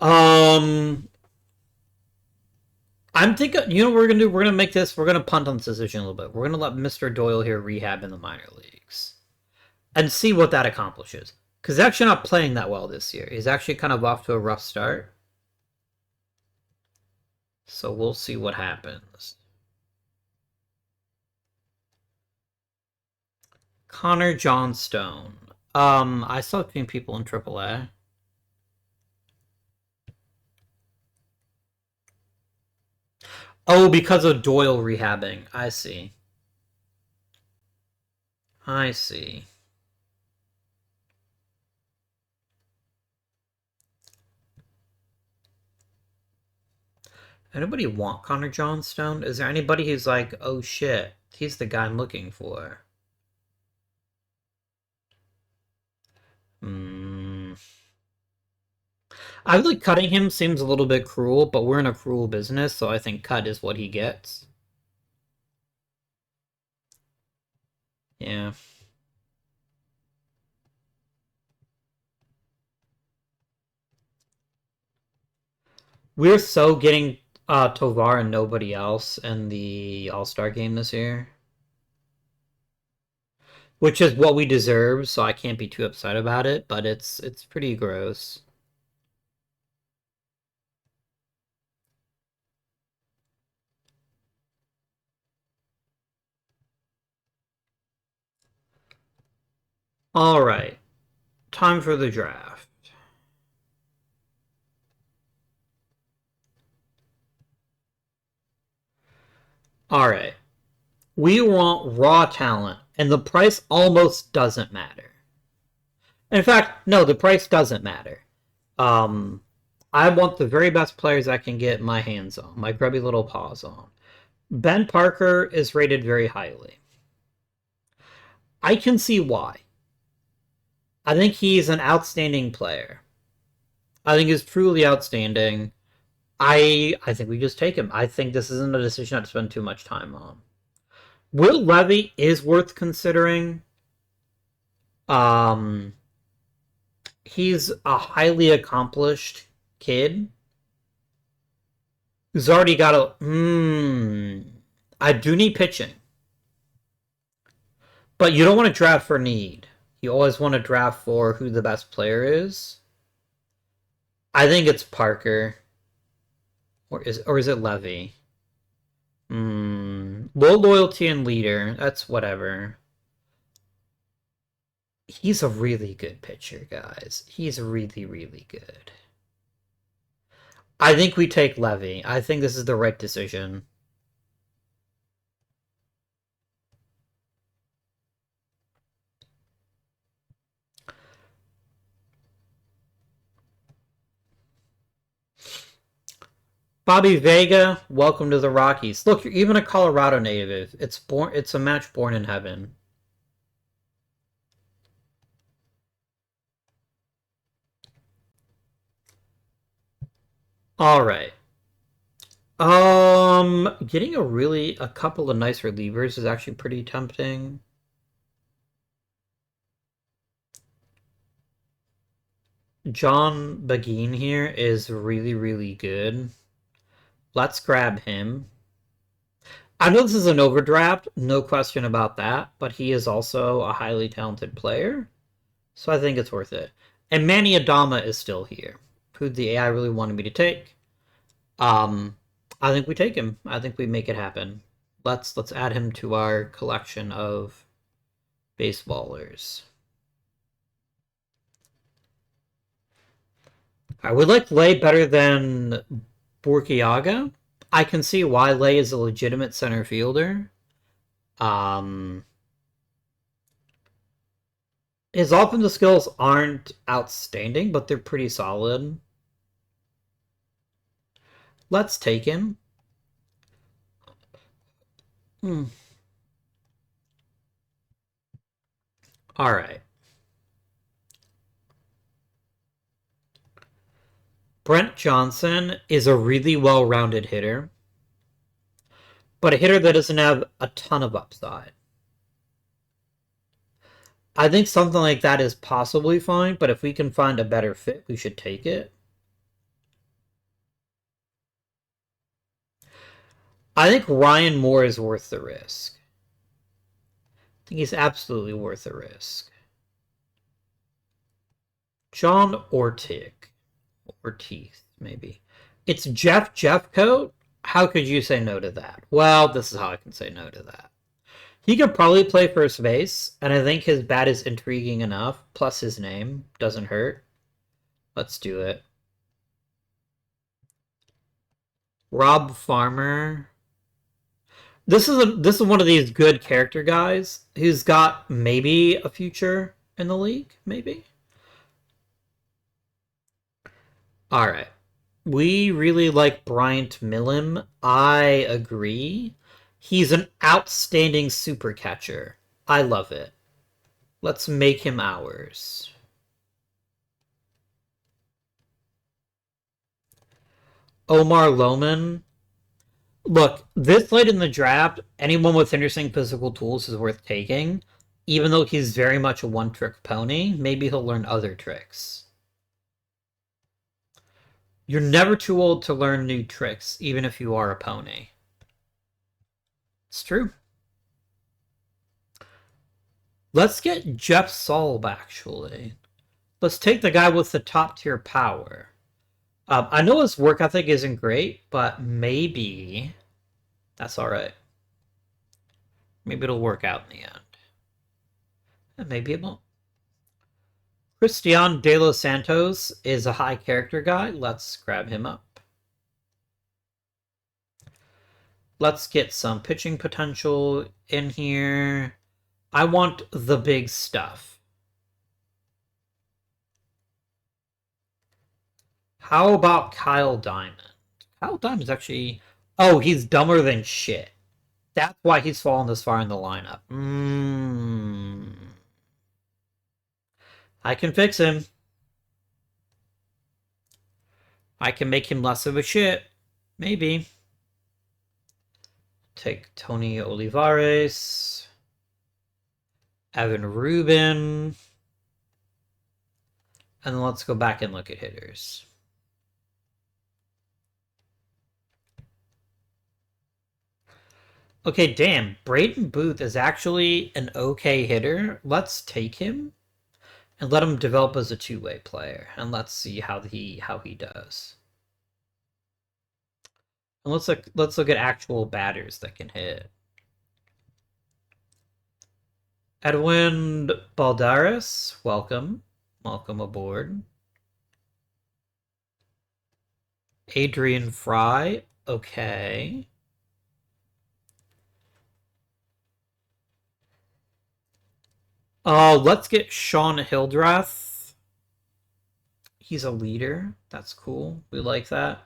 Speaker 1: Um, I'm thinking, you know what we're gonna do? We're gonna make this, we're gonna punt on this decision a little bit. We're gonna let Mr. Doyle here rehab in the minor leagues and see what that accomplishes. Because he's actually not playing that well this year. He's actually kind of off to a rough start. So we'll see what happens. Connor Johnstone. I saw between people in AAA. Oh, because of Doyle rehabbing. I see. I see. Anybody want Connor Johnstone? Is there anybody who's like, oh shit, he's the guy I'm looking for? I feel like cutting him seems a little bit cruel, but we're in a cruel business, so I think cut is what he gets. Yeah. We're so getting Tovar and nobody else in the All-Star game this year. Which is what we deserve, so I can't be too upset about it, but it's pretty gross. Alright. Time for the draft. Alright. We want raw talent, and the price almost doesn't matter. In fact, no, the price doesn't matter. I want the very best players I can get my hands on, my grubby little paws on. Ben Parker is rated very highly. I can see why. I think he's an outstanding player. I think he's truly outstanding. I think we just take him. I think this isn't a decision I'd spend too much time on. Will Levy is worth considering. He's a highly accomplished kid who's already got a. I do need pitching, but you don't want to draft for need. You always want to draft for who the best player is. I think it's Parker, or is it Levy? Low loyalty and leader. That's whatever. He's a really good pitcher, guys. He's really, really good. I think we take Levy. I think this is the right decision. Bobby Vega, welcome to the Rockies. Look, you're even a Colorado native. It's a match born in heaven. All right. Getting a couple of nice relievers is actually pretty tempting. John Begin here is really, really good. Let's grab him. I know this is an overdraft, no question about that, but he is also a highly talented player, so I think it's worth it. And Manny Adama is still here, who the AI really wanted me to take. I think we take him. I think we make it happen. Let's add him to our collection of baseballers. I would like Lay better than Burkiaga. I can see why Lay is a legitimate center fielder. His offensive skills aren't outstanding, but they're pretty solid. Let's take him. All right. Brent Johnson is a really well-rounded hitter, but a hitter that doesn't have a ton of upside. I think something like that is possibly fine, but if we can find a better fit, we should take it. I think Ryan Moore is worth the risk. I think he's absolutely worth the risk. John Ortiz, maybe. It's Jeff Jeffcoat. How could you say no to that? Well, this is how I can say no to that. He could probably play first base, and I think his bat is intriguing enough, plus his name doesn't hurt. Let's do it. Rob Farmer. This is one of these good character guys who's got maybe a future in the league, maybe. All right. We really like Bryant Millen. I agree. He's an outstanding super catcher. I love it. Let's make him ours. Omar Loman. Look, this late in the draft, anyone with interesting physical tools is worth taking. Even though he's very much a one-trick pony, maybe he'll learn other tricks. You're never too old to learn new tricks, even if you are a pony. It's true. Let's get Jeff Solb, actually. Let's take the guy with the top-tier power. I know his work ethic isn't great, but maybe that's all right. Maybe it'll work out in the end. And maybe it won't. Christian De Los Santos is a high character guy. Let's grab him up. Let's get some pitching potential in here. I want the big stuff. How about Kyle Diamond? Kyle Diamond's actually... Oh, he's dumber than shit. That's why he's fallen this far in the lineup. I can fix him. I can make him less of a shit. Maybe. Take Tony Olivares. Evan Rubin. And then let's go back and look at hitters. Okay, damn. Braden Booth is actually an okay hitter. Let's take him and let him develop as a two-way player. And let's see how he does. And let's look at actual batters that can hit. Edwin Baldaris, welcome. Welcome aboard. Adrian Fry, okay. Let's get Sean Hildreth. He's a leader. That's cool. We like that.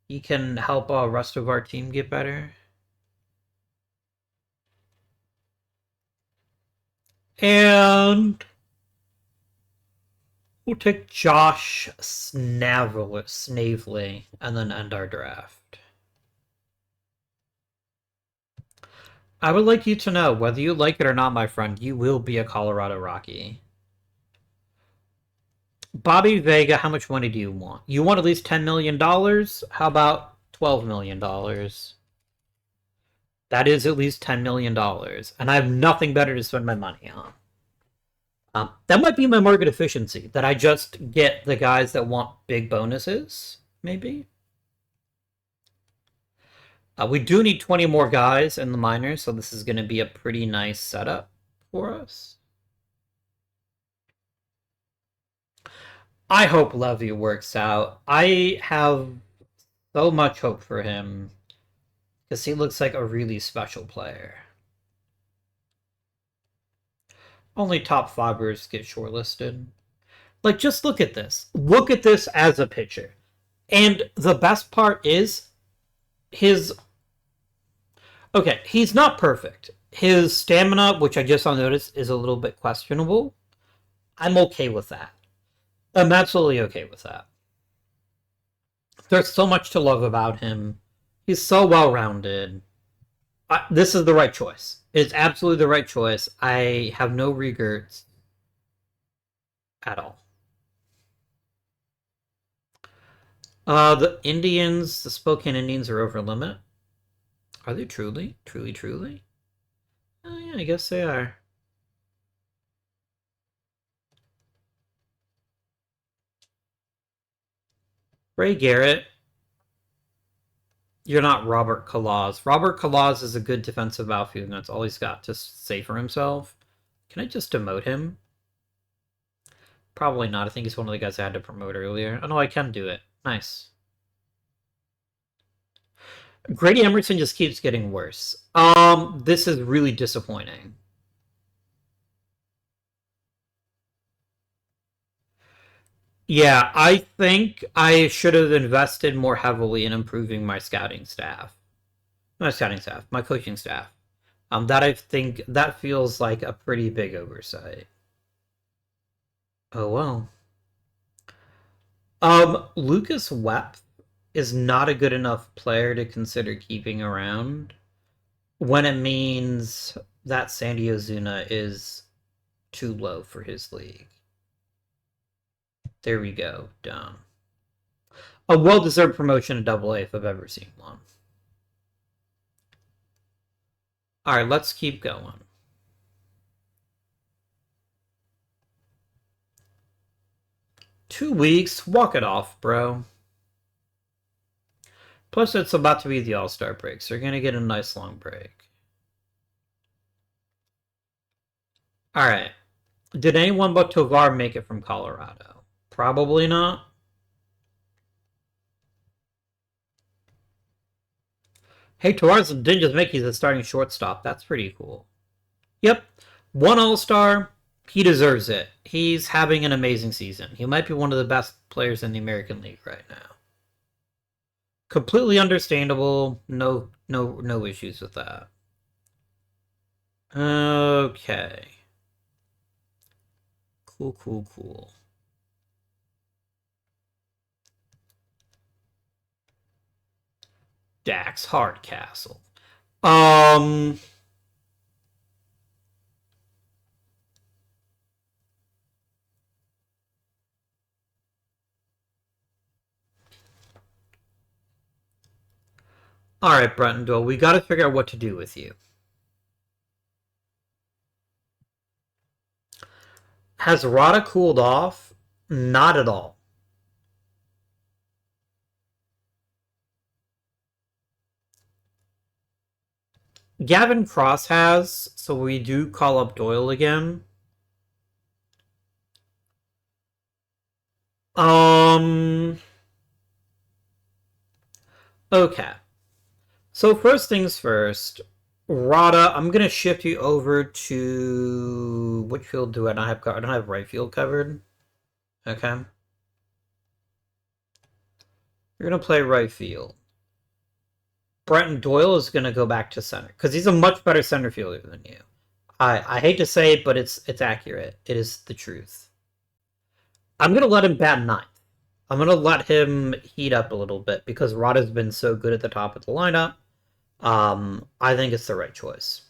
Speaker 1: He can help the rest of our team get better. And we'll take Josh Snavely and then end our draft. I would like you to know, whether you like it or not, my friend, you will be a Colorado Rocky. Bobby Vega, how much money do you want? You want at least $10 million? How about $12 million? That is at least $10 million. And I have nothing better to spend my money on. That might be my market efficiency, that I just get the guys that want big bonuses, maybe. We do need 20 more guys in the minors, so this is going to be a pretty nice setup for us. I hope Levy works out. I have so much hope for him because he looks like a really special player. Only top fivers get shortlisted. Like, just look at this. Look at this as a pitcher. And the best part is his. Okay, he's not perfect. His stamina, which I just saw notice, is a little bit questionable. I'm okay with that. I'm absolutely okay with that. There's so much to love about him. He's so well rounded. This is the right choice. It's absolutely the right choice. I have no regrets at all. The Indians, the Spokane Indians are over limit. Are they truly? Truly, truly? Oh, yeah, I guess they are. Ray Garrett. You're not Robert Kalaz. Robert Kalaz is a good defensive outfielder, and that's all he's got to say for himself. Can I just demote him? Probably not. I think he's one of the guys I had to promote earlier. Oh, no, I can do it. Nice. Grady Emerson just keeps getting worse. This is really disappointing. Yeah, I think I should have invested more heavily in improving my scouting staff. My scouting staff, my coaching staff. That I think that feels like a pretty big oversight. Oh well. Lucas Webb is not a good enough player to consider keeping around when it means that Sandy Ozuna is too low for his league. There we go. Done. A well-deserved promotion to Double A if I've ever seen one. All right, let's keep going. Two weeks, walk it off, bro. Plus, it's about to be the All-Star break, so you're going to get a nice long break. All right. Did anyone but Tovar make it from Colorado? Probably not. Hey, Tovar didn't just make you the starting shortstop. That's pretty cool. Yep. One All-Star. He deserves it. He's having an amazing season. He might be one of the best players in the American League right now. Completely understandable. No issues with that. Okay. Cool. Dax Hardcastle. All right, Brenton Doyle, we got to figure out what to do with you. Has Rada cooled off? Not at all. Gavin Cross has, so we do call up Doyle again. Okay. So first things first, Rada, I'm gonna shift you over to which field do I not have? I don't have right field covered. Okay. You're gonna play right field. Brenton Doyle is gonna go back to center because he's a much better center fielder than you. I hate to say it, but it's accurate. It is the truth. I'm gonna let him bat ninth. I'm gonna let him heat up a little bit because Rada's been so good at the top of the lineup. I think it's the right choice.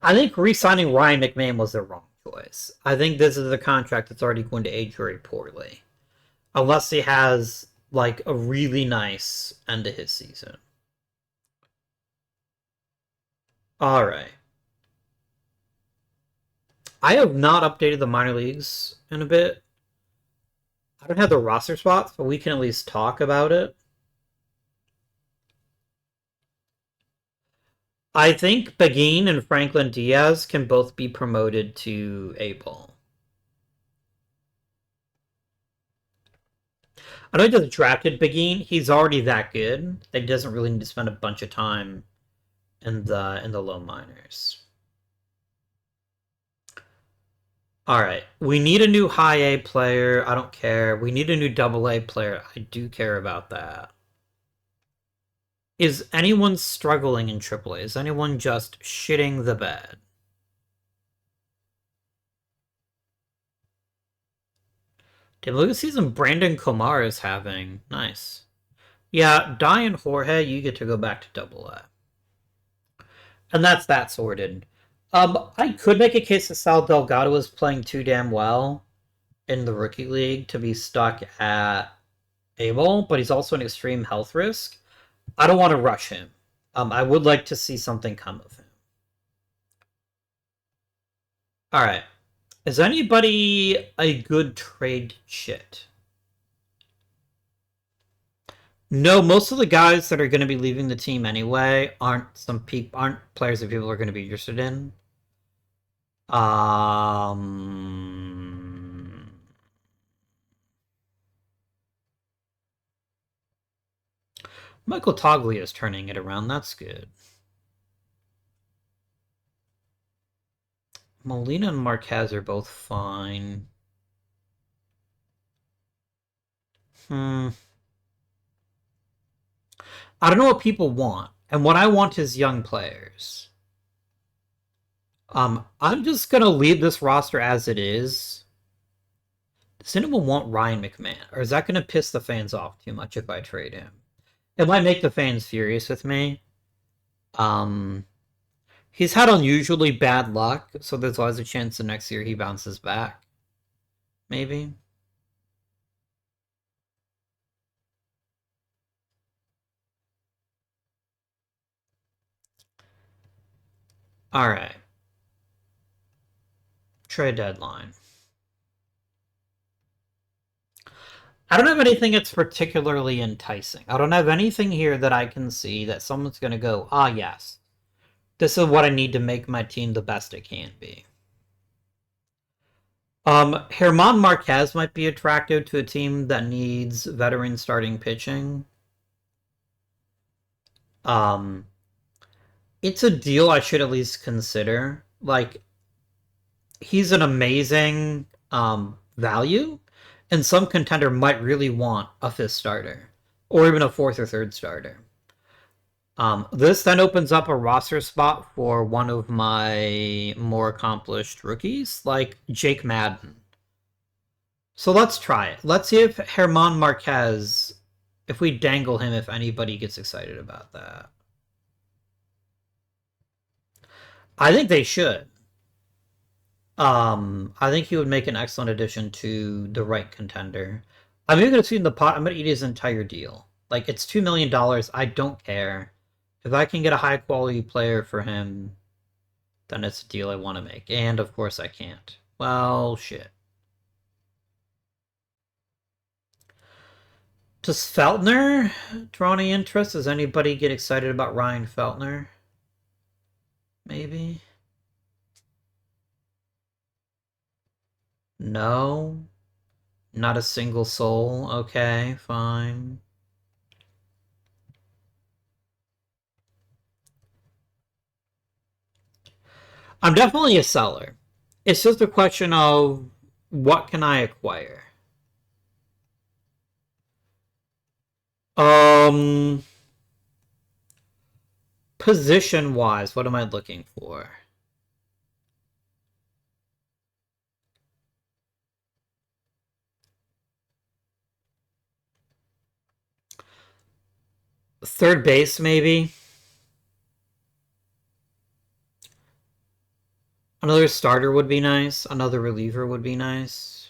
Speaker 1: I think re-signing Ryan McMahon was the wrong choice. I think this is a contract that's already going to age very poorly. Unless he has, like, a really nice end to his season. Alright. I have not updated the minor leagues in a bit. I don't have the roster spots, but we can at least talk about it. I think Begin and Franklin Diaz can both be promoted to A-ball. I know he just drafted Begin. He's already that good that he doesn't really need to spend a bunch of time in the low minors. All right, we need a new high A player. I don't care. We need a new double A player. I do care about that. Is anyone struggling in AAA? Is anyone just shitting the bed? Damn, look at the season Brandon Komar is having. Nice. Yeah, Diane Jorge, you get to go back to double A. And that's that sorted. I could make a case that Sal Delgado is playing too damn well in the rookie league to be stuck at A-ball, but he's also an extreme health risk. I don't want to rush him. I would like to see something come of him. All right. Is anybody a good trade chit? No, most of the guys that are going to be leaving the team anyway aren't players that people are going to be interested in. Michael Toglia is turning it around. That's good. Molina and Marquez are both fine. I don't know what people want, and what I want is young players. I'm just gonna leave this roster as it is. Does anyone want Ryan McMahon, or is that gonna piss the fans off too much if I trade him? It might make the fans furious with me. He's had unusually bad luck, so there's always a chance the next year he bounces back. Maybe. All right. Trade deadline. I don't have anything that's particularly enticing. I don't have anything here that I can see that someone's going to go, ah, yes, this is what I need to make my team the best it can be. German Marquez might be attractive to a team that needs veteran starting pitching. It's a deal I should at least consider. Like, he's an amazing value, and some contender might really want a fifth starter, or even a fourth or third starter. This then opens up a roster spot for one of my more accomplished rookies, like Jake Madden. So let's try it. Let's see if German Marquez, if we dangle him, if anybody gets excited about that. I think they should. I think he would make an excellent addition to the right contender. I'm even gonna see in the pot. I'm gonna eat his entire deal. Like, it's $2 million. I don't care. If I can get a high quality player for him, then it's a deal I want to make. And of course I can't. Well, shit. Does Feltner draw any interest? Does anybody get excited about Ryan Feltner? Maybe? No? Not a single soul? Okay, fine. I'm definitely a seller. It's just a question of what can I acquire? Um, Position wise, what am I looking for? Third base, maybe. Another starter would be nice. Another reliever would be nice.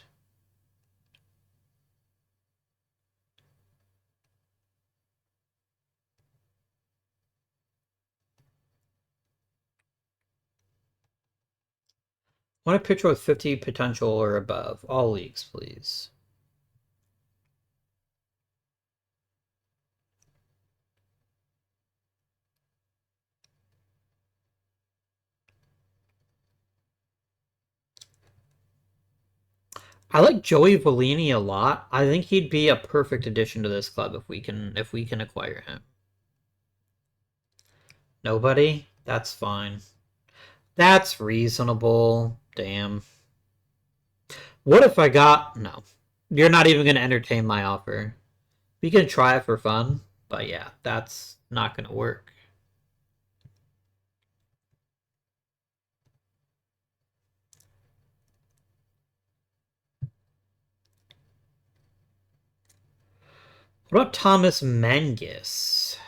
Speaker 1: Want a pitcher with 50 potential or above. All leagues, please. I like Joey Vellini a lot. I think he'd be a perfect addition to this club if we can acquire him. Nobody? That's fine. That's reasonable. Damn. What if I got... No. You're not even going to entertain my offer. We can try it for fun, but yeah, that's not going to work. What about Thomas Mangus?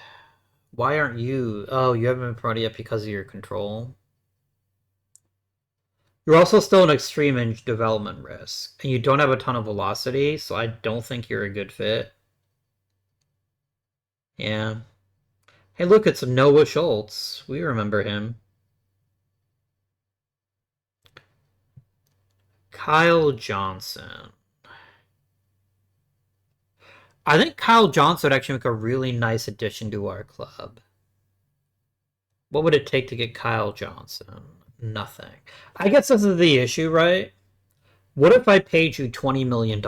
Speaker 1: Why aren't you... Oh, you haven't been promoted yet because of your control? You're also still an extreme in development risk, and you don't have a ton of velocity, so I don't think you're a good fit. Yeah. Hey, look, it's Noah Schultz. We remember him. Kyle Johnson. I think Kyle Johnson would actually make a really nice addition to our club. What would it take to get Kyle Johnson? Nothing. I guess this is the issue, right? What if I paid you $20 million?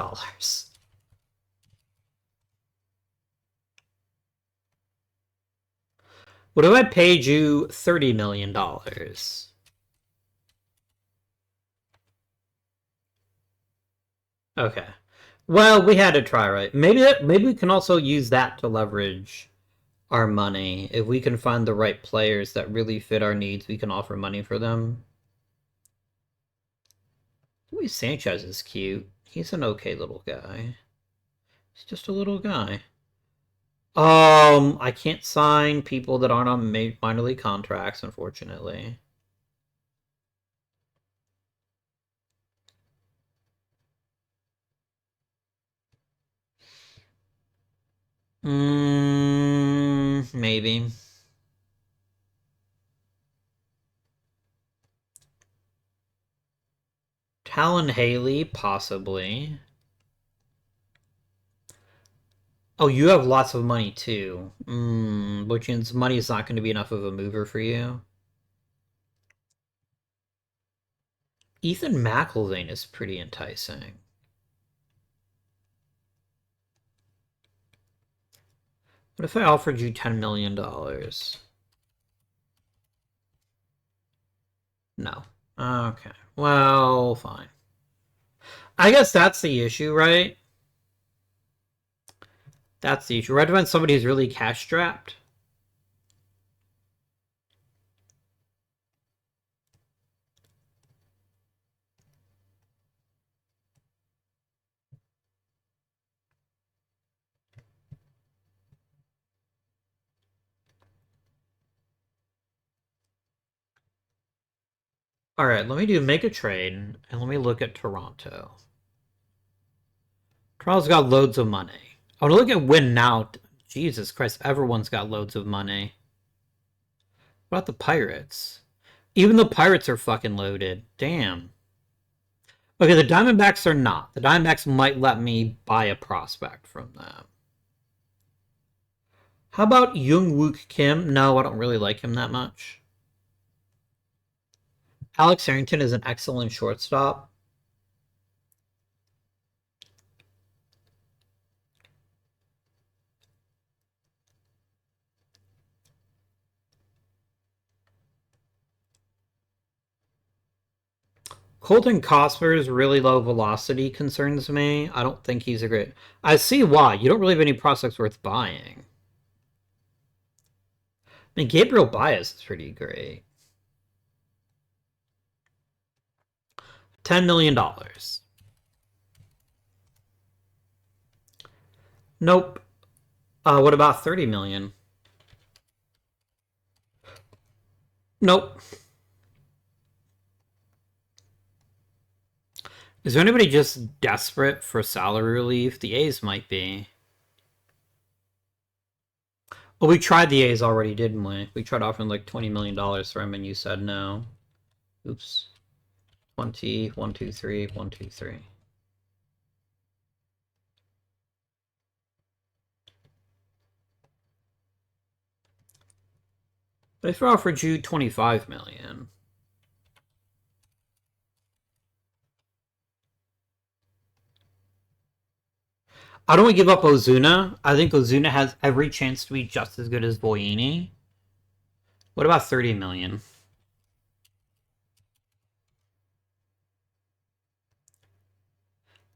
Speaker 1: What if I paid you $30 million? Okay. Well, we had to try, right? Maybe we can also use that to leverage our money. If we can find the right players that really fit our needs, we can offer money for them. Luis Sanchez is cute. He's an okay little guy. He's just a little guy. I can't sign people that aren't on minor league contracts, unfortunately. Maybe. Talon Haley, possibly. Oh, you have lots of money too. Which means money is not going to be enough of a mover for you. Ethan McIlvaine is pretty enticing. What if I offered you $10 million? No. Okay. Well, fine. I guess that's the issue, right? That's the issue. Right when somebody who's really cash strapped. All right, let me make a trade, and let me look at Toronto. Toronto's got loads of money. I want to look at win now. Jesus Christ, everyone's got loads of money. What about the Pirates? Even the Pirates are fucking loaded. Damn. Okay, the Diamondbacks are not. The Diamondbacks might let me buy a prospect from them. How about Youngwook Kim? No, I don't really like him that much. Alex Harrington is an excellent shortstop. Colton Cosper's really low velocity concerns me. I don't think he's a great... I see why. You don't really have any prospects worth buying. I mean, Gabriel Baez is pretty great. $10 million. Nope. What about 30 million? Nope. Is there anybody just desperate for salary relief? The A's might be. Well, we tried the A's already, didn't we? We tried offering like $20 million for him, and you said no. Oops. 20, 1, 2, 3, 1, 2, 3. But if I offered you 25 million... I don't want to give up Ozuna. I think Ozuna has every chance to be just as good as Voini. What about 30 million?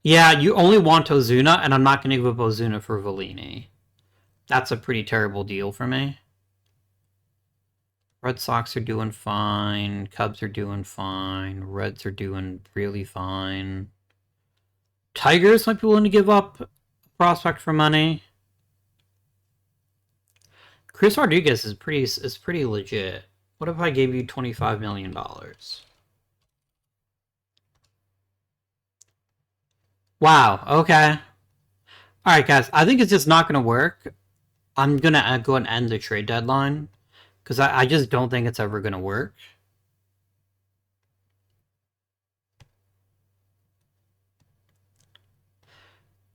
Speaker 1: Yeah, you only want Ozuna, and I'm not going to give up Ozuna for Volini. That's a pretty terrible deal for me. Red Sox are doing fine. Cubs are doing fine. Reds are doing really fine. Tigers might be willing to give up a prospect for money. Chris Rodriguez is pretty legit. What if I gave you $25 million? Wow, okay. Alright, guys, I think it's just not going to work. I'm going to go and end the trade deadline, because I just don't think it's ever going to work.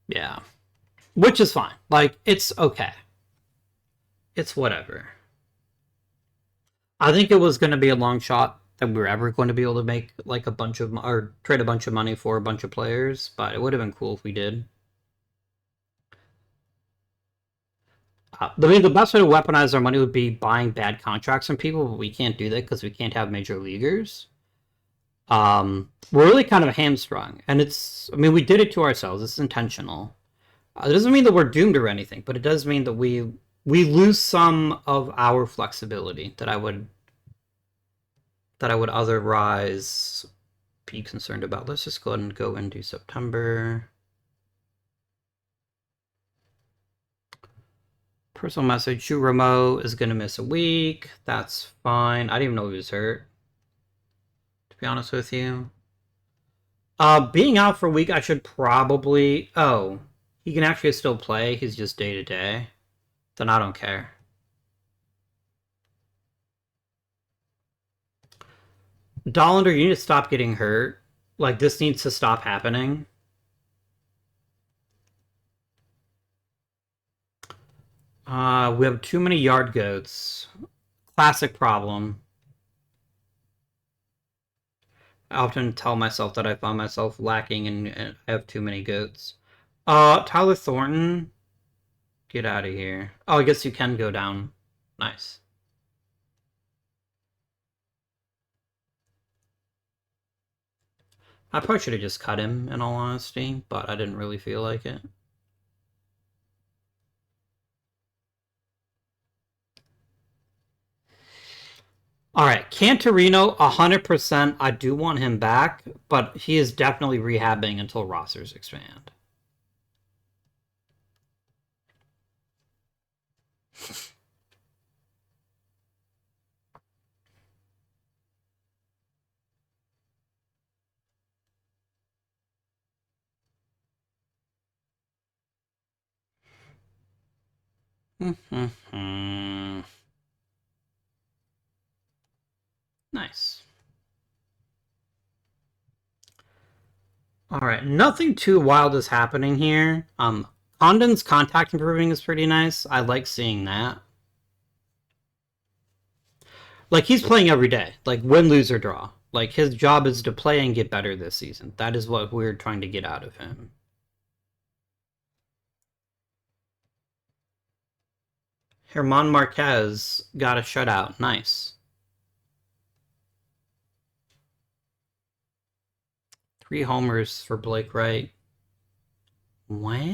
Speaker 1: Yeah. Which is fine. Like, it's okay. It's whatever. I think it was going to be a long shot that we were ever going to be able to make like a bunch of or trade a bunch of money for a bunch of players, but it would have been cool if we did. I mean, the best way to weaponize our money would be buying bad contracts from people, but we can't do that because we can't have major leaguers. We're really kind of hamstrung, and I mean, we did it to ourselves. It's intentional. It doesn't mean that we're doomed or anything, but it does mean that we lose some of our flexibility that I would otherwise be concerned about. Let's just go ahead and go into September. Personal message, Shu Ramo is going to miss a week. That's fine. I didn't even know he was hurt, to be honest with you. Being out for a week, I should probably... Oh, he can actually still play. He's just day-to-day. Then I don't care. Dollander, you need to stop getting hurt. Like, this needs to stop happening. We have too many yard goats. Classic problem. I often tell myself that I find myself lacking and I have too many goats. Tyler Thornton. Get out of here. Oh, I guess you can go down. Nice. I probably should have just cut him, in all honesty, but I didn't really feel like it. Alright, Cantorino, 100%. I do want him back, but he is definitely rehabbing until rosters expand. Nice. Alright, nothing too wild is happening here. Condon's contact improving is pretty nice. I like seeing that. Like, he's playing every day. Like, win, lose, or draw. Like, his job is to play and get better this season. That is what we're trying to get out of him. Herman Marquez got a shutout. Nice. 3 homers for Blake Wright. Wow.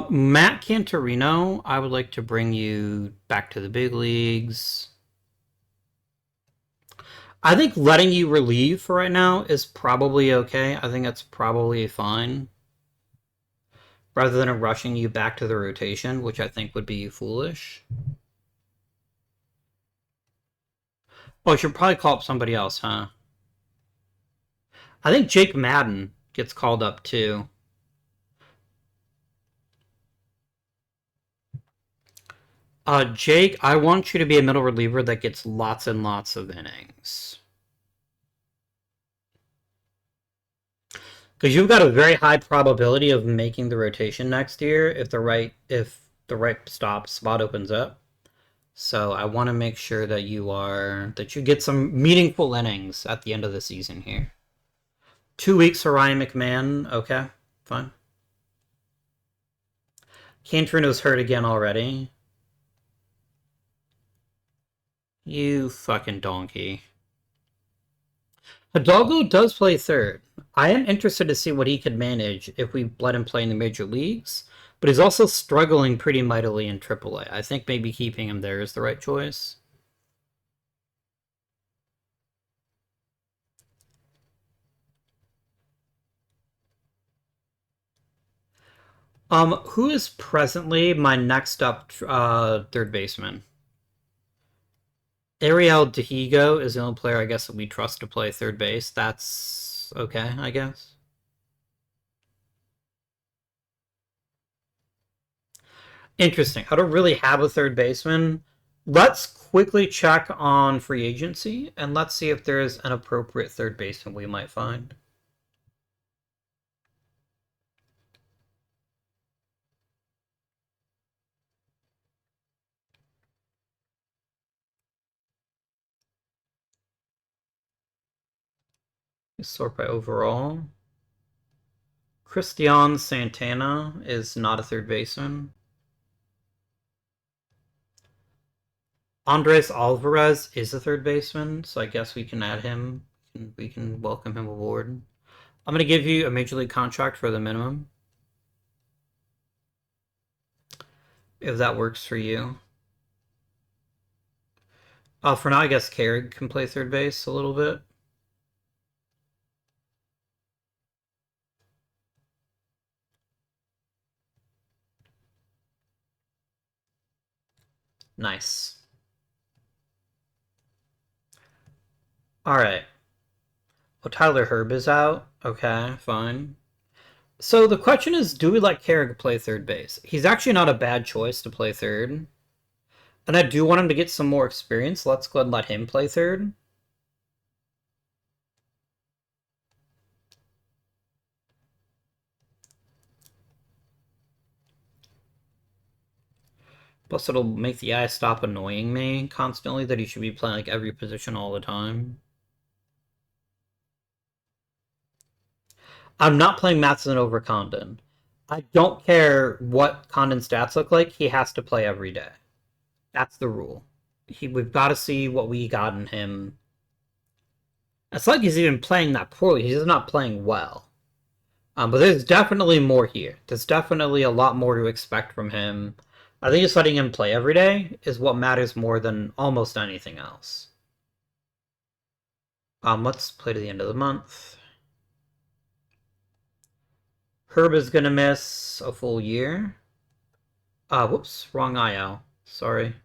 Speaker 1: Matt Cantorino, I would like to bring you back to the big leagues. I think letting you relieve for right now is probably okay. I think that's probably fine. Rather than rushing you back to the rotation, which I think would be foolish. Oh, I should probably call up somebody else, huh? I think Jake Madden gets called up too. Jake, I want you to be a middle reliever that gets lots and lots of innings. Because you've got a very high probability of making the rotation next year if the right spot opens up. So I want to make sure that you get some meaningful innings at the end of the season here. 2 weeks for Ryan McMahon, okay. Fine. Cantorino's hurt again already. You fucking donkey. Hidalgo does play third. I am interested to see what he could manage if we let him play in the major leagues, but he's also struggling pretty mightily in AAA. I think maybe keeping him there is the right choice. Who is presently my next up third baseman? Ariel Dehigo is the only player I guess that we trust to play third base. That's okay, I guess. Interesting. I don't really have a third baseman. Let's quickly check on free agency and let's see if there's an appropriate third baseman we might find. Sort by overall. Christian Santana is not a third baseman. Andres Alvarez is a third baseman, so I guess we can add him. We can welcome him aboard. I'm going to give you a major league contract for the minimum. If that works for you. For now, I guess Carrig can play third base a little bit. Nice. Alright. Oh, Tyler Herb is out. Okay, fine. So the question is, do we let Carrig play third base? He's actually not a bad choice to play third. And I do want him to get some more experience. Let's go ahead and let him play third. Plus, it'll make the guy stop annoying me constantly that he should be playing like every position all the time. I'm not playing Matson over Condon. I don't care what Condon's stats look like. He has to play every day. That's the rule. We've got to see what we got in him. It's like he's even playing that poorly. He's not playing well. But there's definitely more here. There's definitely a lot more to expect from him. I think just letting him play every day is what matters more than almost anything else. Let's play to the end of the month. Herb is going to miss a full year. Whoops, wrong IL. Sorry.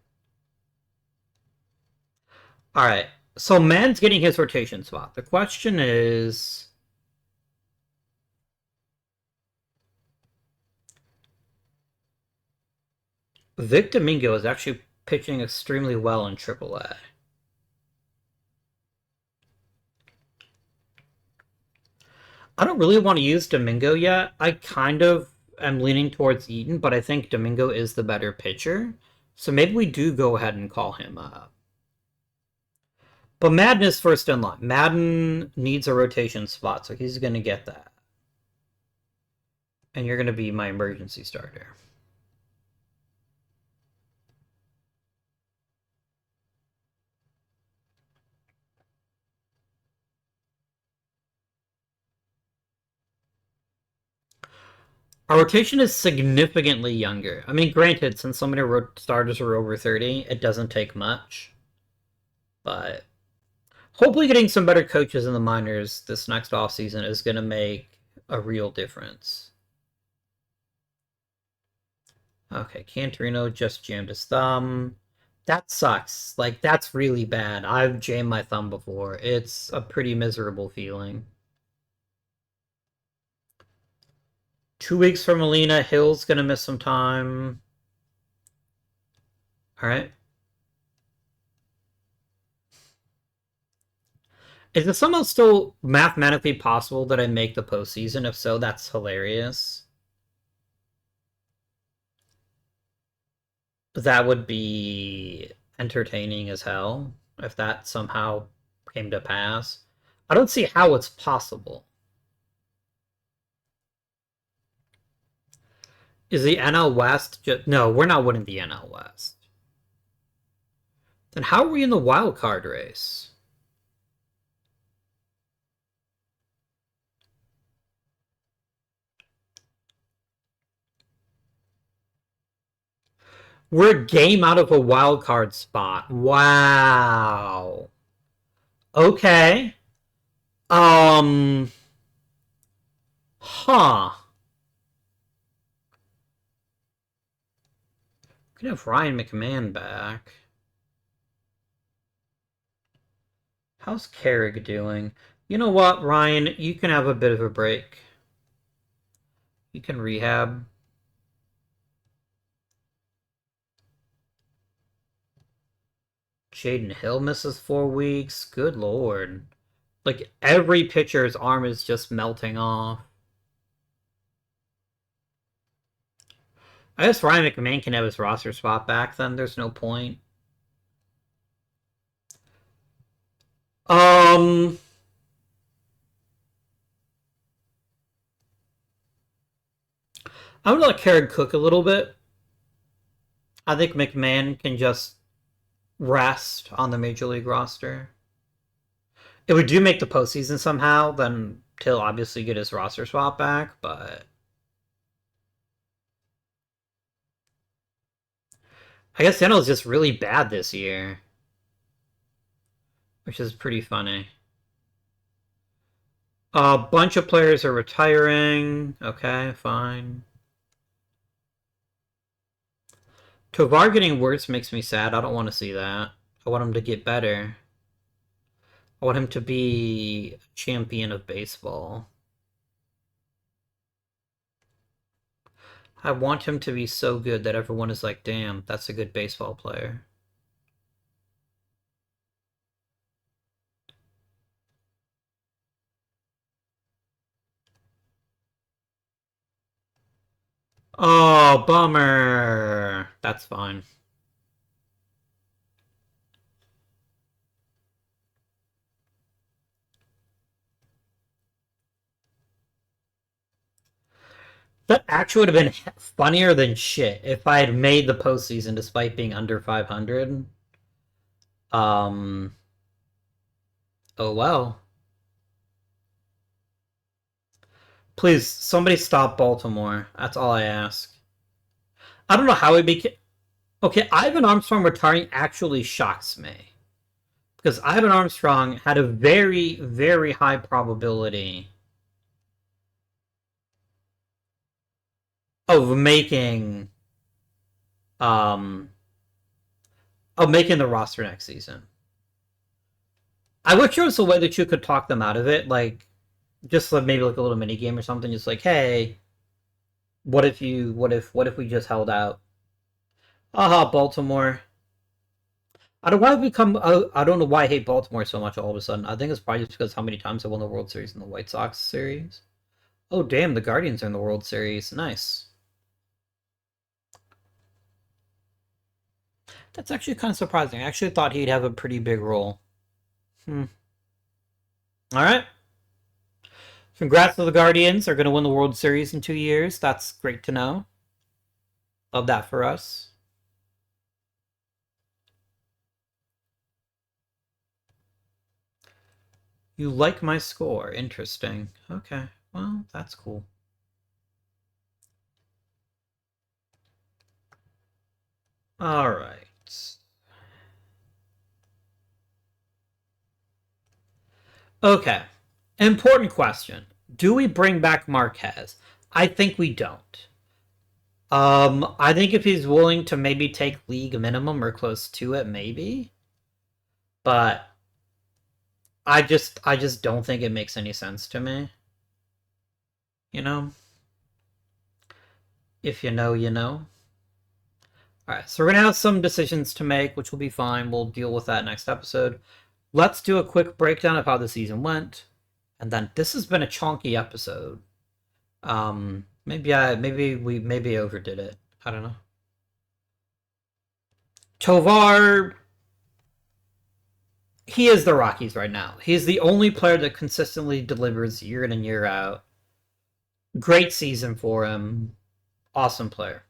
Speaker 1: Alright, so Man's getting his rotation spot. The question is... Vic Domingo is actually pitching extremely well in AAA. I don't really want to use Domingo yet. I kind of am leaning towards Eaton, but I think Domingo is the better pitcher. So maybe we do go ahead and call him up. But Madden is first in line. Madden needs a rotation spot, so he's going to get that. And you're going to be my emergency starter. Our rotation is significantly younger. I mean, granted, since so many starters are over 30, it doesn't take much. But hopefully getting some better coaches in the minors this next offseason is going to make a real difference. Okay, Cantorino just jammed his thumb. That sucks. Like, that's really bad. I've jammed my thumb before. It's a pretty miserable feeling. 2 weeks for Molina. Hill's gonna miss some time. Alright. Is it somehow still mathematically possible that I make the postseason? If so, that's hilarious. That would be entertaining as hell if that somehow came to pass. I don't see how it's possible. Is the NL West just... No, we're not winning the NL West. Then how are we in the wild card race? We're a game out of a wild card spot. Wow. Okay. Um. Huh. We can have Ryan McMahon back. How's Carrick doing? You know what, Ryan? You can have a bit of a break. You can rehab. Jaden Hill misses 4 weeks. Good lord. Like, every pitcher's arm is just melting off. I guess Ryan McMahon can have his roster spot back then. There's no point. I'm gonna let Carrick cook a little bit. I think McMahon can just rest on the Major League roster. If we do make the postseason somehow, then he'll obviously get his roster swap back, but I guess NL is just really bad this year, which is pretty funny. A bunch of players are retiring. Okay, fine. Tovar getting worse makes me sad. I don't want to see that. I want him to get better. I want him to be champion of baseball. I want him to be so good that everyone is like, damn, that's a good baseball player. Oh, bummer. That's fine. That actually would have been funnier than shit if I had made the postseason despite being under 500. Oh well. Please, somebody stop Baltimore. That's all I ask. I don't know how it became... Okay, Ivan Armstrong retiring actually shocks me. Because Ivan Armstrong had a very, very high probability of making the roster next season. I wish there was a way that you could talk them out of it, like just like maybe like a little mini game or something, just like, hey, what if we just held out? Aha, Baltimore. I don't want to become. I don't know why I hate Baltimore so much all of a sudden. I think it's probably just because how many times I won the World Series in the White Sox series. Oh damn, the Guardians are in the World Series. Nice. That's actually kind of surprising. I actually thought he'd have a pretty big role. All right. Congrats to the Guardians. They're going to win the World Series in 2 years. That's great to know. Love that for us. You like my score. Interesting. Okay. Well, that's cool. All right. Okay. Important question. Do we bring back Marquez? I think we don't. I think if he's willing to maybe take league minimum or close to it, maybe. But I just don't think it makes any sense to me. You know? If you know, you know. Alright, so we're gonna have some decisions to make, which will be fine. We'll deal with that next episode. Let's do a quick breakdown of how the season went. And then this has been a chonky episode. Maybe we overdid it. I don't know. Tovar, he is the Rockies right now. He's the only player that consistently delivers year in and year out. Great season for him. Awesome player.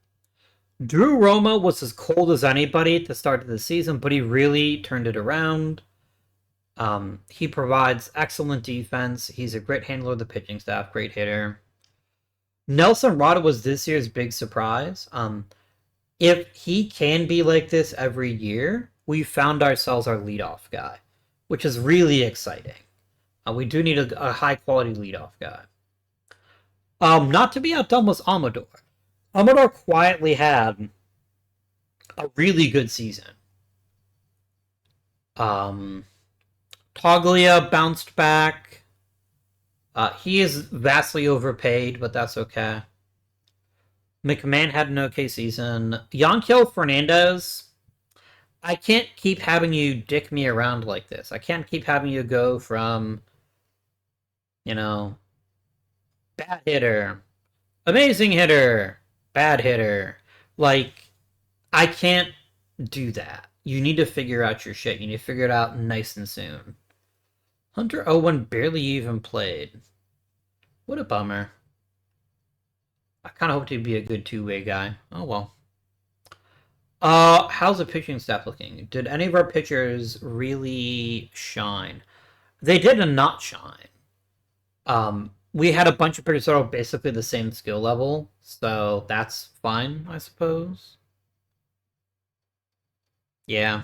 Speaker 1: Drew Romo was as cold as anybody at the start of the season, but he really turned it around. He provides excellent defense. He's a great handler of the pitching staff, great hitter. Nelson Rada was this year's big surprise. If he can be like this every year, we found ourselves our leadoff guy, which is really exciting. We do need a high-quality leadoff guy. Not to be outdone was Amador. Amador quietly had a really good season. Toglia bounced back. He is vastly overpaid, but that's okay. McMahon had an okay season. Yanquiel Fernandez, I can't keep having you dick me around like this. I can't keep having you go from, bad hitter, amazing hitter, bad hitter. Like, I can't do that. You need to figure out your shit. You need to figure it out nice and soon. Hunter Owen barely even played. What a bummer. I kind of hoped he'd be a good two-way guy. Oh, well. How's the pitching staff looking? Did any of our pitchers really shine? They did not shine. We had a bunch of pitchers that were basically the same skill level, so that's fine, I suppose. Yeah.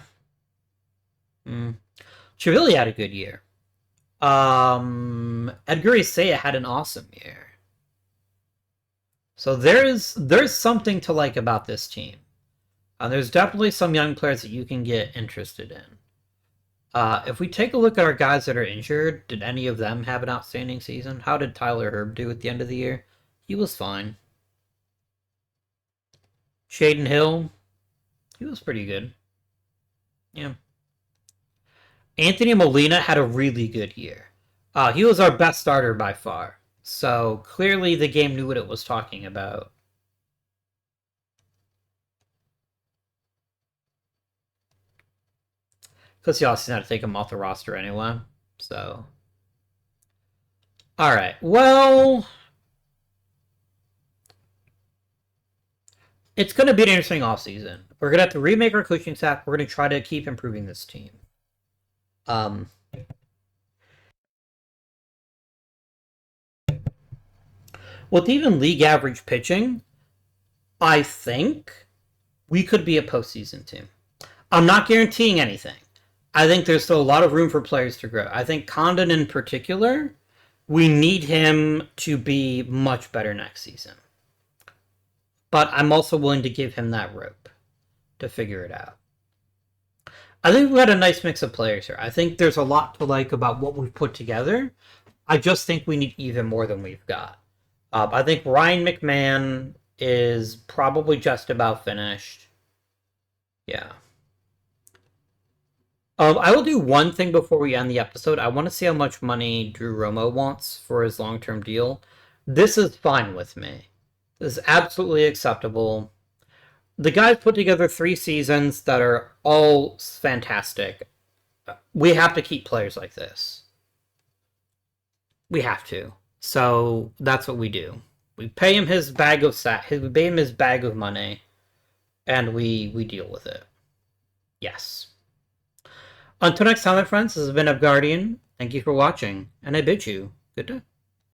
Speaker 1: Chivilli had a good year. Edgar Isaiah had an awesome year. So there's something to like about this team. There's definitely some young players that you can get interested in. If we take a look at our guys that are injured, did any of them have an outstanding season? How did Tyler Herb do at the end of the year? He was fine. Shaden Hill, he was pretty good. Yeah. Anthony Molina had a really good year. He was our best starter by far. So clearly the game knew what it was talking about. Because you also had to take him off the roster anyway. So. Alright, well. It's going to be an interesting offseason. We're going to have to remake our coaching staff. We're going to try to keep improving this team. With even league average pitching, I think we could be a postseason team. I'm not guaranteeing anything. I think there's still a lot of room for players to grow. I think Condon in particular, we need him to be much better next season. But I'm also willing to give him that rope to figure it out. I think we've got a nice mix of players here. I think there's a lot to like about what we've put together. I just think we need even more than we've got. I think Ryan McMahon is probably just about finished. Yeah. I will do one thing before we end the episode. I want to see how much money Drew Romo wants for his long-term deal. This is fine with me. This is absolutely acceptable. The guy's put together 3 seasons that are all fantastic. We have to keep players like this. We have to. So that's what we do. We pay him his bag of we pay him his bag of money, and we deal with it. Yes. Until next time, my friends, this has been UpGuardian. Thank you for watching, and I bid you good day.